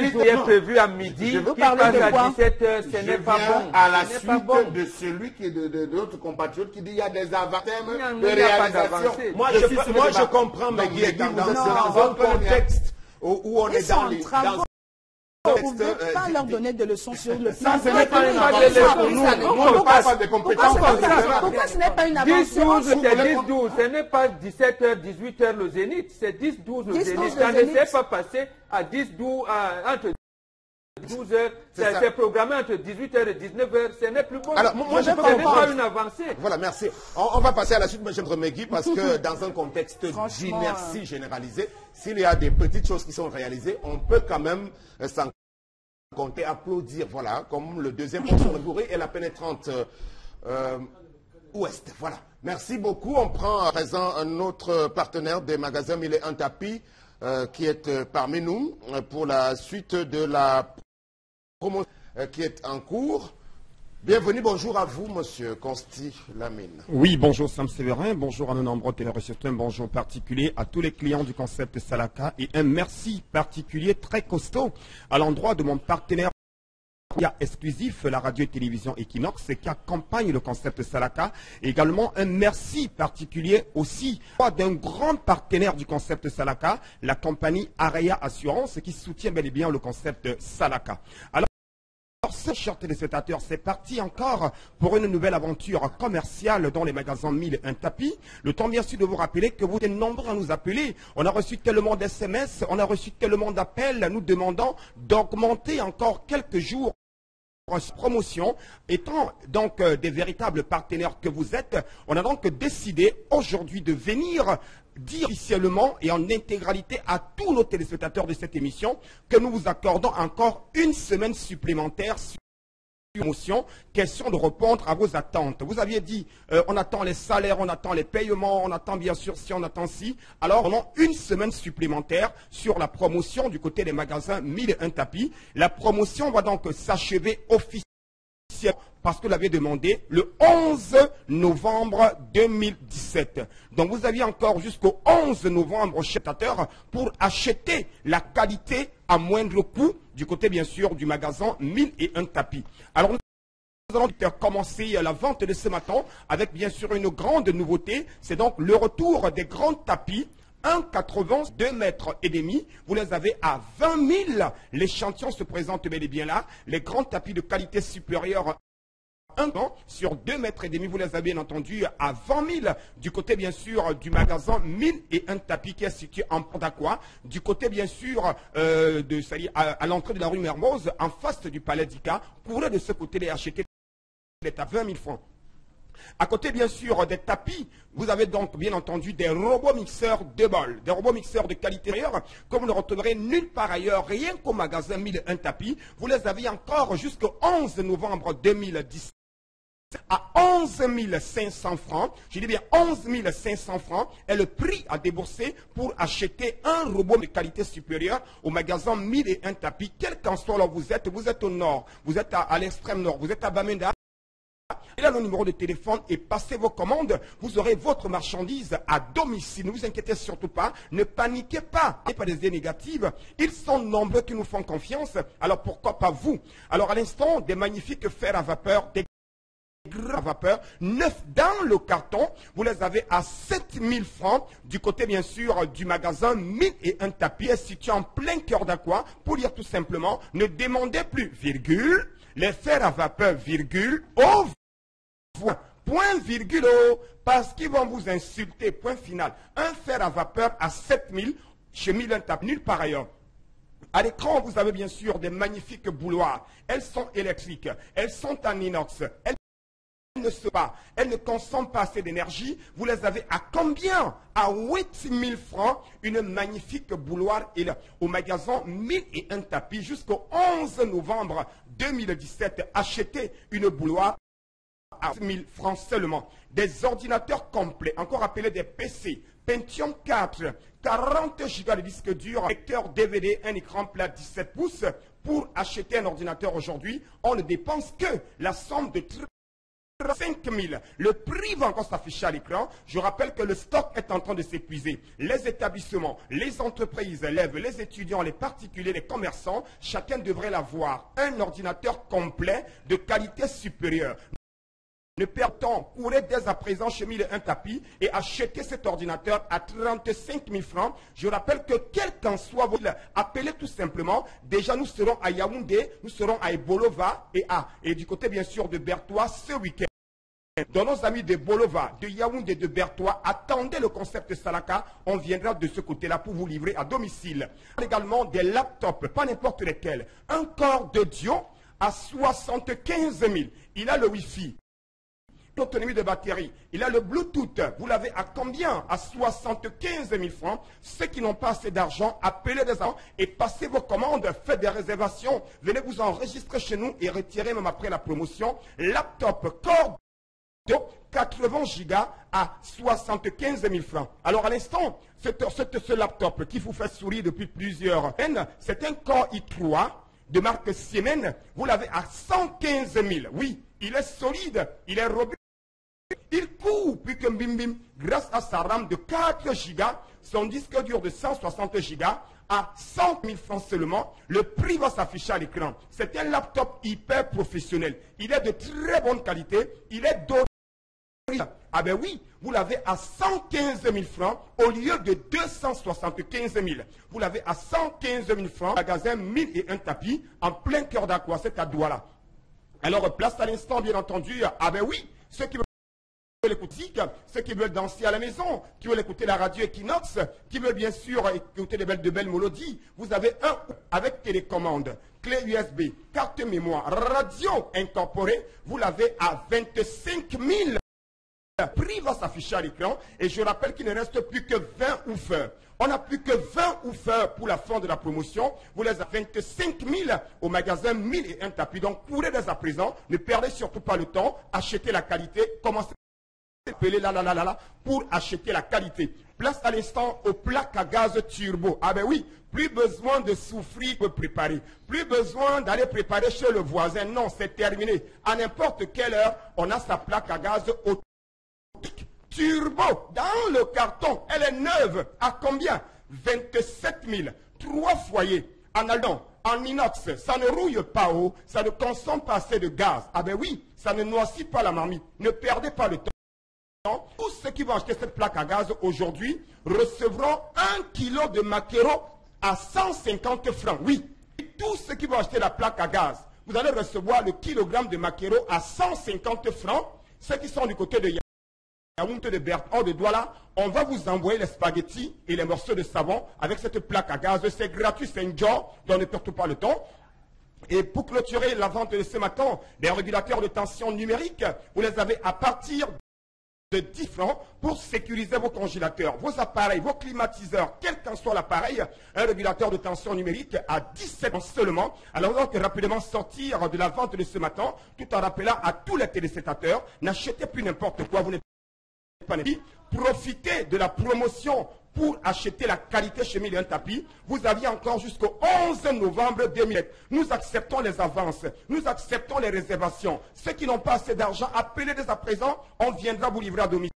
Il est prévu à midi, qui passe à 17h, ce n'est pas bon. À la suite de celui qui est de notre compatriote qui dit qu'il y a des avancées de réalisation. Moi, je comprends, mais Guy, vous êtes dans un contexte où on est dans les... Vous ne pouvez pas leur donner de leçons sur le plan. Ce n'est pas une avancée pour nous. On ne parle pas de compétences. Pourquoi ce n'est pas une avancée? 10-12, c'est 10-12. Ce n'est pas 17h, 18h le zénith. C'est 10-12 le zénith. Ça ne s'est pas passé à 10-12, entre 12h. C'est programmé entre 18h et 19h. Ce n'est plus bon. Alors, moi, je peux comprendre. Ce n'est pas une avancée. Voilà, merci. On va passer à la suite, mais j'aimerais Guy, parce que dans un contexte d'inertie généralisée, s'il y a des petites choses qui sont réalisées, on peut quand même s'en compter, applaudir, voilà, comme le deuxième pont sur le Bourré et la pénétrante ouest. Voilà. Merci beaucoup. On prend à présent un autre partenaire des magasins Mille et un Tapis qui est parmi nous pour la suite de la promotion qui est en cours. Bienvenue, bonjour à vous, monsieur Consti Lamine. Oui, bonjour Sam Séverin, bonjour à nos nombreux téléspectateurs, un bonjour particulier à tous les clients du concept Salaka et un merci particulier très costaud à l'endroit de mon partenaire exclusif, la radio et télévision Equinox, qui accompagne le concept Salaka. Et également un merci particulier aussi d'un grand partenaire du concept Salaka, la compagnie Areya Assurance, qui soutient bel et bien le concept Salaka. Alors, chers téléspectateurs, c'est parti encore pour une nouvelle aventure commerciale dans les magasins Mille et un Tapis. Le temps bien sûr de vous rappeler que vous êtes nombreux à nous appeler. On a reçu tellement d'SMS, on a reçu tellement d'appels nous demandant d'augmenter encore quelques jours promotion. Étant donc des véritables partenaires que vous êtes, on a donc décidé aujourd'hui de venir dire officiellement et en intégralité à tous nos téléspectateurs de cette émission que nous vous accordons encore une semaine supplémentaire sur promotion, question de répondre à vos attentes. Vous aviez dit, on attend les salaires, on attend les paiements, on attend bien sûr si, on attend si. Alors, on a une semaine supplémentaire sur la promotion du côté des magasins Mille et un Tapis. La promotion va donc s'achever officiellement parce que vous l'aviez demandé le 11 novembre 2017. Donc vous aviez encore jusqu'au 11 novembre, chetateur, pour acheter la qualité à moindre coût du côté bien sûr du magasin 1001 tapis. Alors nous allons commencer la vente de ce matin avec bien sûr une grande nouveauté, c'est donc le retour des grands tapis. 1,80, 2 mètres et demi, vous les avez à 20 000. L'échantillon se présente bel et bien là. Les grands tapis de qualité supérieure 1 an sur 2 mètres et demi, vous les avez bien entendu à 20 000 du côté bien sûr du magasin 1001 tapis qui est situé en Port-d'Aqua, du côté bien sûr à l'entrée de la rue Mermoz, en face du palais d'Ika. Courez de ce côté les acheter à 20 000 francs. À côté, bien sûr, des tapis, vous avez donc, bien entendu, des robots mixeurs de bol, des robots mixeurs de qualité meilleure, comme vous ne retrouverez nulle part ailleurs, rien qu'au magasin 1001 tapis. Vous les avez encore jusqu'au 11 novembre 2017 à 11 500 francs. Je dis bien 11 500 francs est le prix à débourser pour acheter un robot de qualité supérieure au magasin 1001 tapis. Quel qu'en soit là vous êtes au nord, vous êtes à l'extrême nord, vous êtes à Bamenda. Il a le numéro de téléphone et passez vos commandes. Vous aurez votre marchandise à domicile. Ne vous inquiétez surtout pas. Ne paniquez pas. Et pas des idées négatives. Ils sont nombreux qui nous font confiance. Alors pourquoi pas vous? Alors à l'instant, des magnifiques fers à vapeur, des gras à vapeur, neufs dans le carton. Vous les avez à 7 000 francs du côté bien sûr du magasin 1001 tapis situé en plein cœur d'Aqua. Pour dire tout simplement, ne demandez plus, virgule, les fers à vapeur, virgule, au point virgule, parce qu'ils vont vous insulter, point final. Un fer à vapeur à 7 000 chez 1001 tapis, nulle part ailleurs. À l'écran, vous avez bien sûr des magnifiques bouloirs. Elles sont électriques, elles sont en inox, elles ne consomment pas assez d'énergie. Vous les avez à combien? À 8 000 francs, une magnifique bouloir au magasin 1001 tapis jusqu'au 11 novembre 2017. Achetez une bouloir à 1 000 francs seulement. Des ordinateurs complets, encore appelés des PC, Pentium 4, 40 Go de disque dur, lecteur DVD, un écran plat 17 pouces. Pour acheter un ordinateur aujourd'hui, on ne dépense que la somme de 5 000. Le prix va encore s'afficher à l'écran. Je rappelle que le stock est en train de s'épuiser. Les établissements, les entreprises, élèves, les étudiants, les particuliers, les commerçants, chacun devrait l'avoir. Un ordinateur complet de qualité supérieure. Ne perdez pas de temps, courez dès à présent chez 1001 tapis et achetez cet ordinateur à 35 000 francs. Je rappelle que quel qu'en soit votre, appelez tout simplement. Déjà, nous serons à Yaoundé, nous serons à Ebolova et du côté bien sûr de Bertois ce week-end. Dans nos amis de Bolova, de Yaoundé, de Bertois, attendez le concept Salaka, on viendra de ce côté-là pour vous livrer à domicile. Également des laptops, pas n'importe lesquels. Un corps d'audio à 75 000. Il a le Wi-Fi. L'autonomie de batterie, il a le Bluetooth, vous l'avez à combien? À 75 000 francs. Ceux qui n'ont pas assez d'argent, appelez des gens et passez vos commandes, faites des réservations, venez vous enregistrer chez nous et retirez même après la promotion. Laptop, corps de 80 Go à 75 000 francs. Alors à l'instant, ce laptop qui vous fait sourire depuis plusieurs années, c'est un Core i3 de marque Siemens, vous l'avez à 115 000. Oui, il est solide, il est robuste. Il court plus que bim bim grâce à sa RAM de 4 Go, son disque dur de 160 Go à 100 000 francs seulement. Le prix va s'afficher à l'écran. C'est un laptop hyper professionnel. Il est de très bonne qualité. Il est doré. Ah ben oui, vous l'avez à 115 000 francs au lieu de 275 000. Vous l'avez à 115 000 francs. Magasin 1001 tapis en plein cœur d'Aqua, c'est à Douala. Alors place à l'instant bien entendu. Ah ben oui, ceux qui l'écouter, ceux qui veulent danser à la maison, qui veulent écouter la radio Equinox, qui veulent bien sûr écouter de belles mélodies, vous avez un avec télécommande, clé USB, carte mémoire, radio incorporée, vous l'avez à 25 000. Le prix va s'afficher à l'écran et je rappelle qu'il ne reste plus que 20 woofers. On n'a plus que 20 woofers pour la fin de la promotion. Vous les avez 25 000 au magasin 1001 tapis. Donc courez dès à présent, ne perdez surtout pas le temps, achetez la qualité, commencez s'épeler là, pour acheter la qualité. Place à l'instant aux plaques à gaz turbo. Ah ben oui, plus besoin de souffrir pour préparer. Plus besoin d'aller préparer chez le voisin. Non, c'est terminé. À n'importe quelle heure, on a sa plaque à gaz automatique. Turbo, dans le carton, elle est neuve. À combien? 27 000. 3 foyers. En allant, en inox, ça ne rouille pas haut, ça ne consomme pas assez de gaz. Ah ben oui, ça ne noircit pas la marmite. Ne perdez pas le temps. Tous ceux qui vont acheter cette plaque à gaz aujourd'hui recevront 1 kg de maquereau à 150 francs. Oui, tous ceux qui vont acheter la plaque à gaz, vous allez recevoir le kilogramme de maquereau à 150 francs. Ceux qui sont du côté de Yaoundé, de Berthaud, de Douala, on va vous envoyer les spaghettis et les morceaux de savon avec cette plaque à gaz. C'est gratuit, c'est une job, donc ne perdez pas le temps. Et pour clôturer la vente de ce matin, des régulateurs de tension numérique, vous les avez à partir de 10 francs pour sécuriser vos congélateurs, vos appareils, vos climatiseurs, quel qu'en soit l'appareil, un régulateur de tension numérique à 17 francs seulement. Alors donc rapidement sortir de la vente de ce matin, tout en rappelant à tous les téléspectateurs, n'achetez plus n'importe quoi, vous n'êtes pas né. Profitez de la promotion pour acheter la qualité chez Mille et un tapis. Vous aviez encore jusqu'au 11 novembre 2007. Nous acceptons les avances, nous acceptons les réservations. Ceux qui n'ont pas assez d'argent, appelez dès à présent, on viendra vous livrer à domicile.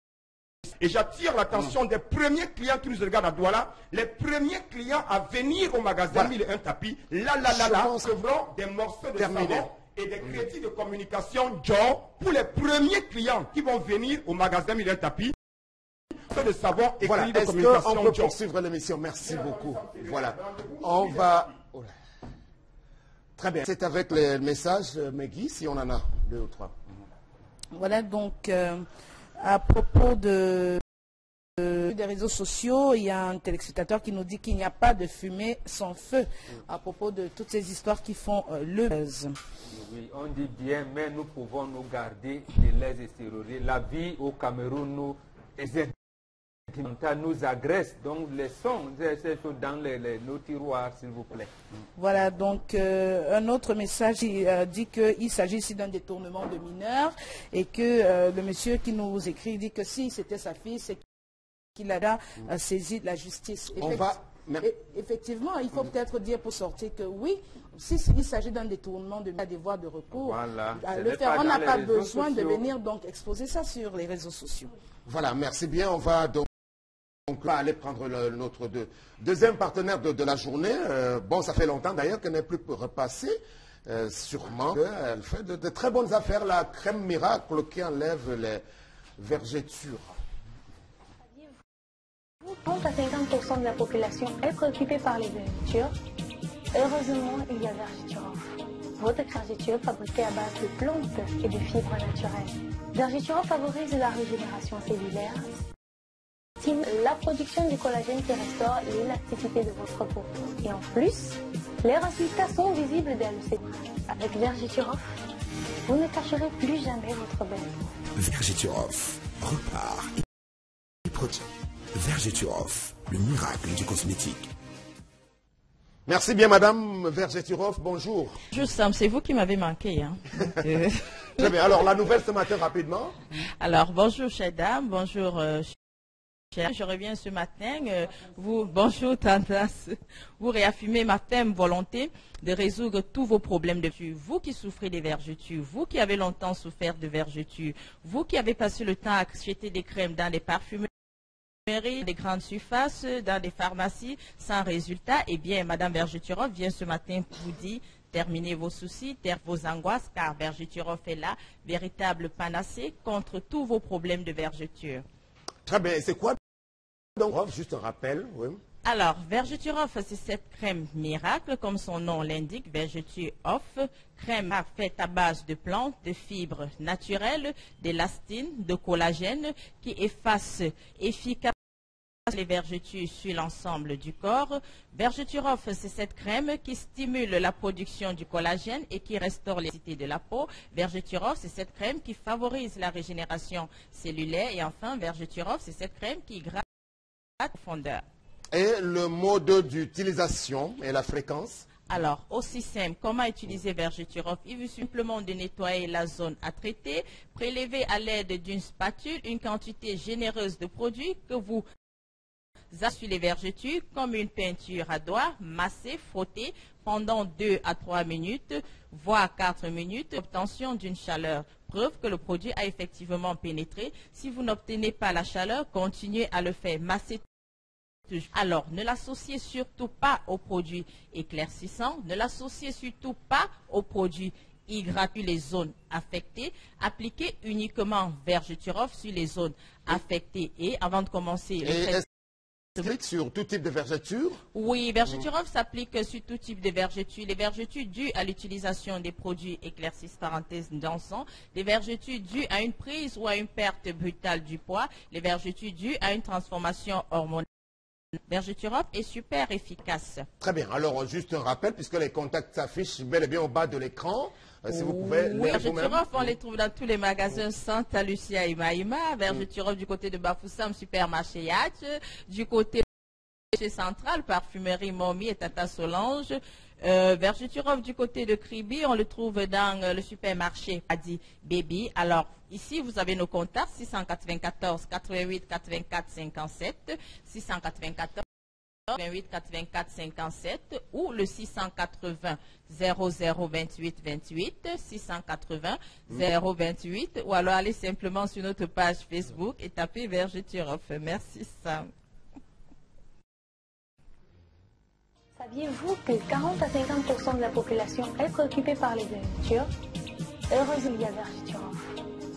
Et j'attire l'attention des premiers clients qui nous regardent à Douala, les premiers clients à venir au magasin Mille et un tapis, recevront des morceaux de savon et des crédits de communication Joe pour les premiers clients qui vont venir au magasin Mille et un tapis. De savon et voilà. de Est-ce communication. qu'on peut poursuivre l'émission? Merci beaucoup. Voilà. On va... Très bien. C'est avec les messages, Meggy, si on en a 2 ou 3. Voilà, donc, à propos des réseaux sociaux, il y a un téléspectateur qui nous dit qu'il n'y a pas de fumée sans feu, à propos de toutes ces histoires qui font le buzz. Oui, on dit bien, mais nous pouvons nous garder de les extérioriser. La vie au Cameroun nous nous agresse, donc laissons ces choses dans nos tiroirs, s'il vous plaît. Voilà, donc un autre message dit qu'il s'agit ici d'un détournement de mineurs et que le monsieur qui nous écrit dit que si c'était sa fille, c'est qu'il a saisi de la justice. Effectivement, il faut peut-être dire pour sortir que oui, s'il s'agit d'un détournement de des voies de recours, voilà, on n'a pas besoin de venir donc exposer ça sur les réseaux sociaux. Voilà, merci bien. On va donc aller prendre notre deuxième partenaire de la journée. Bon, ça fait longtemps d'ailleurs qu'elle n'est plus repassée. Sûrement elle fait de très bonnes affaires, la crème miracle qui enlève les vergetures. 30 à 50% de la population est préoccupée par les vergetures. Heureusement, il y a Vergeturoff. Votre vergeture fabriquée à base de plantes et de fibres naturelles. Vergeturoff favorise la régénération cellulaire, stimule la production du collagène qui restaure l'élasticité de votre peau. Et en plus, les résultats sont visibles dès le séjour. Avec Vergeturoff, vous ne cacherez plus jamais votre belle peau. Vergeturoff repart et protège. Vergeturoff, le miracle du cosmétique. Merci bien, Madame Vergeturoff. Bonjour. Bonjour Sam, c'est vous qui m'avez manqué. Hein. Très bien. Alors, la nouvelle ce matin, rapidement. Alors, bonjour, chère dame. Bonjour, chère. Je reviens ce matin. Bonjour, Tantas. Vous réaffirmez ma ferme volonté de résoudre tous vos problèmes de vergetures. Vous qui souffrez des vergetures, vous qui avez longtemps souffert de vergetures, vous qui avez passé le temps à acheter des crèmes dans des parfumeries, des grandes surfaces, dans des pharmacies, sans résultat, eh bien, Madame Vergeturoff vient ce matin vous dire, terminez vos soucis, terminez vos angoisses, car Vergeturoff est là, véritable panacée contre tous vos problèmes de vergeture. Très bien. C'est quoi donc? Juste un rappel, oui. Alors, Vergeturoff, c'est cette crème miracle, comme son nom l'indique, Vergeturoff, crème faite à base de plantes, de fibres naturelles, d'élastine, de collagène, qui efface efficacement les vergetures sur l'ensemble du corps. Vergeturoff, c'est cette crème qui stimule la production du collagène et qui restaure l'élasticité de la peau. Vergeturoff, c'est cette crème qui favorise la régénération cellulaire. Et enfin, Vergeturoff, c'est cette crème qui gratte la profondeur. Et le mode d'utilisation et la fréquence? Alors, aussi simple, comment utiliser Vergeturof? Il vous simplement de nettoyer la zone à traiter, prélever à l'aide d'une spatule une quantité généreuse de produits que vous sur les vergetures comme une peinture à doigts, masser, frotter pendant 2 à 3 minutes, voire 4 minutes, obtention d'une chaleur. Preuve que le produit a effectivement pénétré. Si vous n'obtenez pas la chaleur, continuez à le faire masser. Alors, ne l'associez surtout pas aux produits éclaircissants, ne l'associez surtout pas aux produits hydratant les zones affectées. Appliquez uniquement Vergeturof sur les zones affectées et avant de commencer le traitement. S'applique sur tout type de vergeture? Oui, Vergeturof s'applique sur tout type de vergetures. Les vergetures dues à l'utilisation des produits éclaircissent, parenthèse, dansant, les vergetures dues à une prise ou à une perte brutale du poids, les vergetures dues à une transformation hormonale. Vergeturof est super efficace. Très bien. Alors, juste un rappel, puisque les contacts s'affichent bel et bien au bas de l'écran. Si vous pouvez oui, Vergeturof, on les trouve dans tous les magasins Santa Lucia et Maïma. Vergeturof du côté de Bafoussam, supermarché Yatch. Du côté de Central, parfumerie Momi et Tata Solange. Vergeturof du côté de Kribi, on le trouve dans le supermarché Adi Baby. Alors, ici, vous avez nos contacts 694 88 84 57, 694 88 84 57 ou le 680 00 28 28, 680 028 ou alors allez simplement sur notre page Facebook et tapez Vergeturof. Merci Sam. Saviez-vous que 40 à 50% de la population est préoccupée par les vergetures? Heureusement, il y a Vergeturof.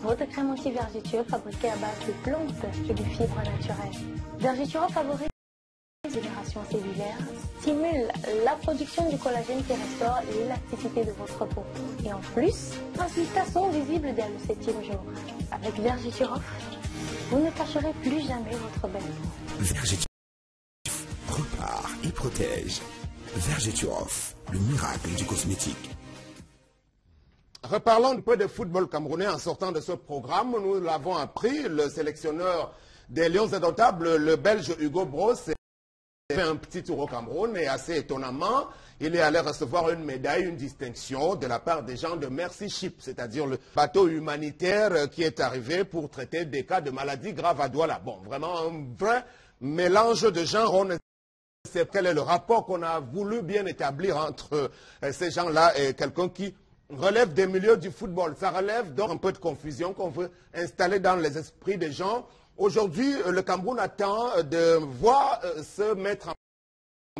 Votre crème anti-vergeture fabriquée à base de plantes et de fibres naturelles. Vergeturof favorise la régénération cellulaire, stimule la production du collagène qui restaure l'élasticité de votre peau. Et en plus, les résultats sont visibles dès le 7e jour. Avec Vergeturof, vous ne cacherez plus jamais votre belle peau. Vergeturof repart et protège. Vergeturof, le miracle du cosmétique. Reparlons un peu de football camerounais en sortant de ce programme. Nous l'avons appris, le sélectionneur des Lions indomptables, le Belge Hugo Broos, fait un petit tour au Cameroun et assez étonnamment, il est allé recevoir une médaille, une distinction de la part des gens de Mercy Ship, c'est-à-dire le bateau humanitaire qui est arrivé pour traiter des cas de maladies graves à Douala. Bon, vraiment un vrai mélange de genres. On sait quel est le rapport qu'on a voulu bien établir entre ces gens-là et quelqu'un qui relève des milieux du football. Ça relève donc un peu de confusion qu'on veut installer dans les esprits des gens. Aujourd'hui, le Cameroun attend de voir se mettre en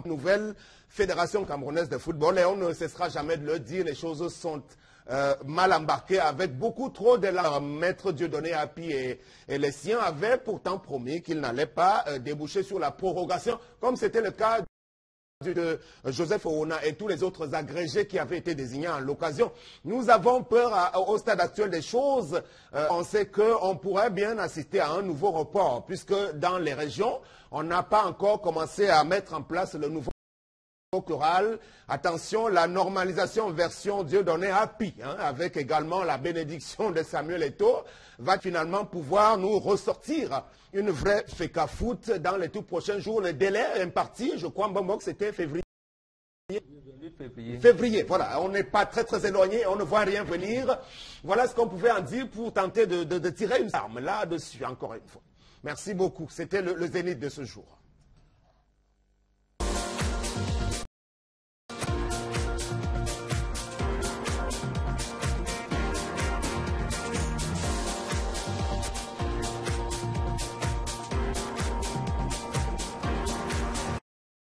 une nouvelle fédération camerounaise de football et on ne cessera jamais de le dire, les choses sont mal embarquées avec beaucoup trop de la maître Dieudonné Hapi et les siens avaient pourtant promis qu'ils n'allaient pas déboucher sur la prorogation comme c'était le cas de Joseph Oona et tous les autres agrégés qui avaient été désignés à l'occasion. Nous avons peur au stade actuel des choses. On sait qu'on pourrait bien assister à un nouveau report puisque dans les régions, on n'a pas encore commencé à mettre en place le nouveau choral. Attention, la normalisation version Dieudonné Hapi, avec également la bénédiction de Samuel Eto'o, va finalement pouvoir nous ressortir une vraie FECA foot dans les tout prochains jours. Le délai imparti, je crois, que c'était février. Février, voilà. On n'est pas très éloigné, on ne voit rien venir. Voilà ce qu'on pouvait en dire pour tenter de tirer une arme là-dessus, encore une fois. Merci beaucoup. C'était le zénith de ce jour.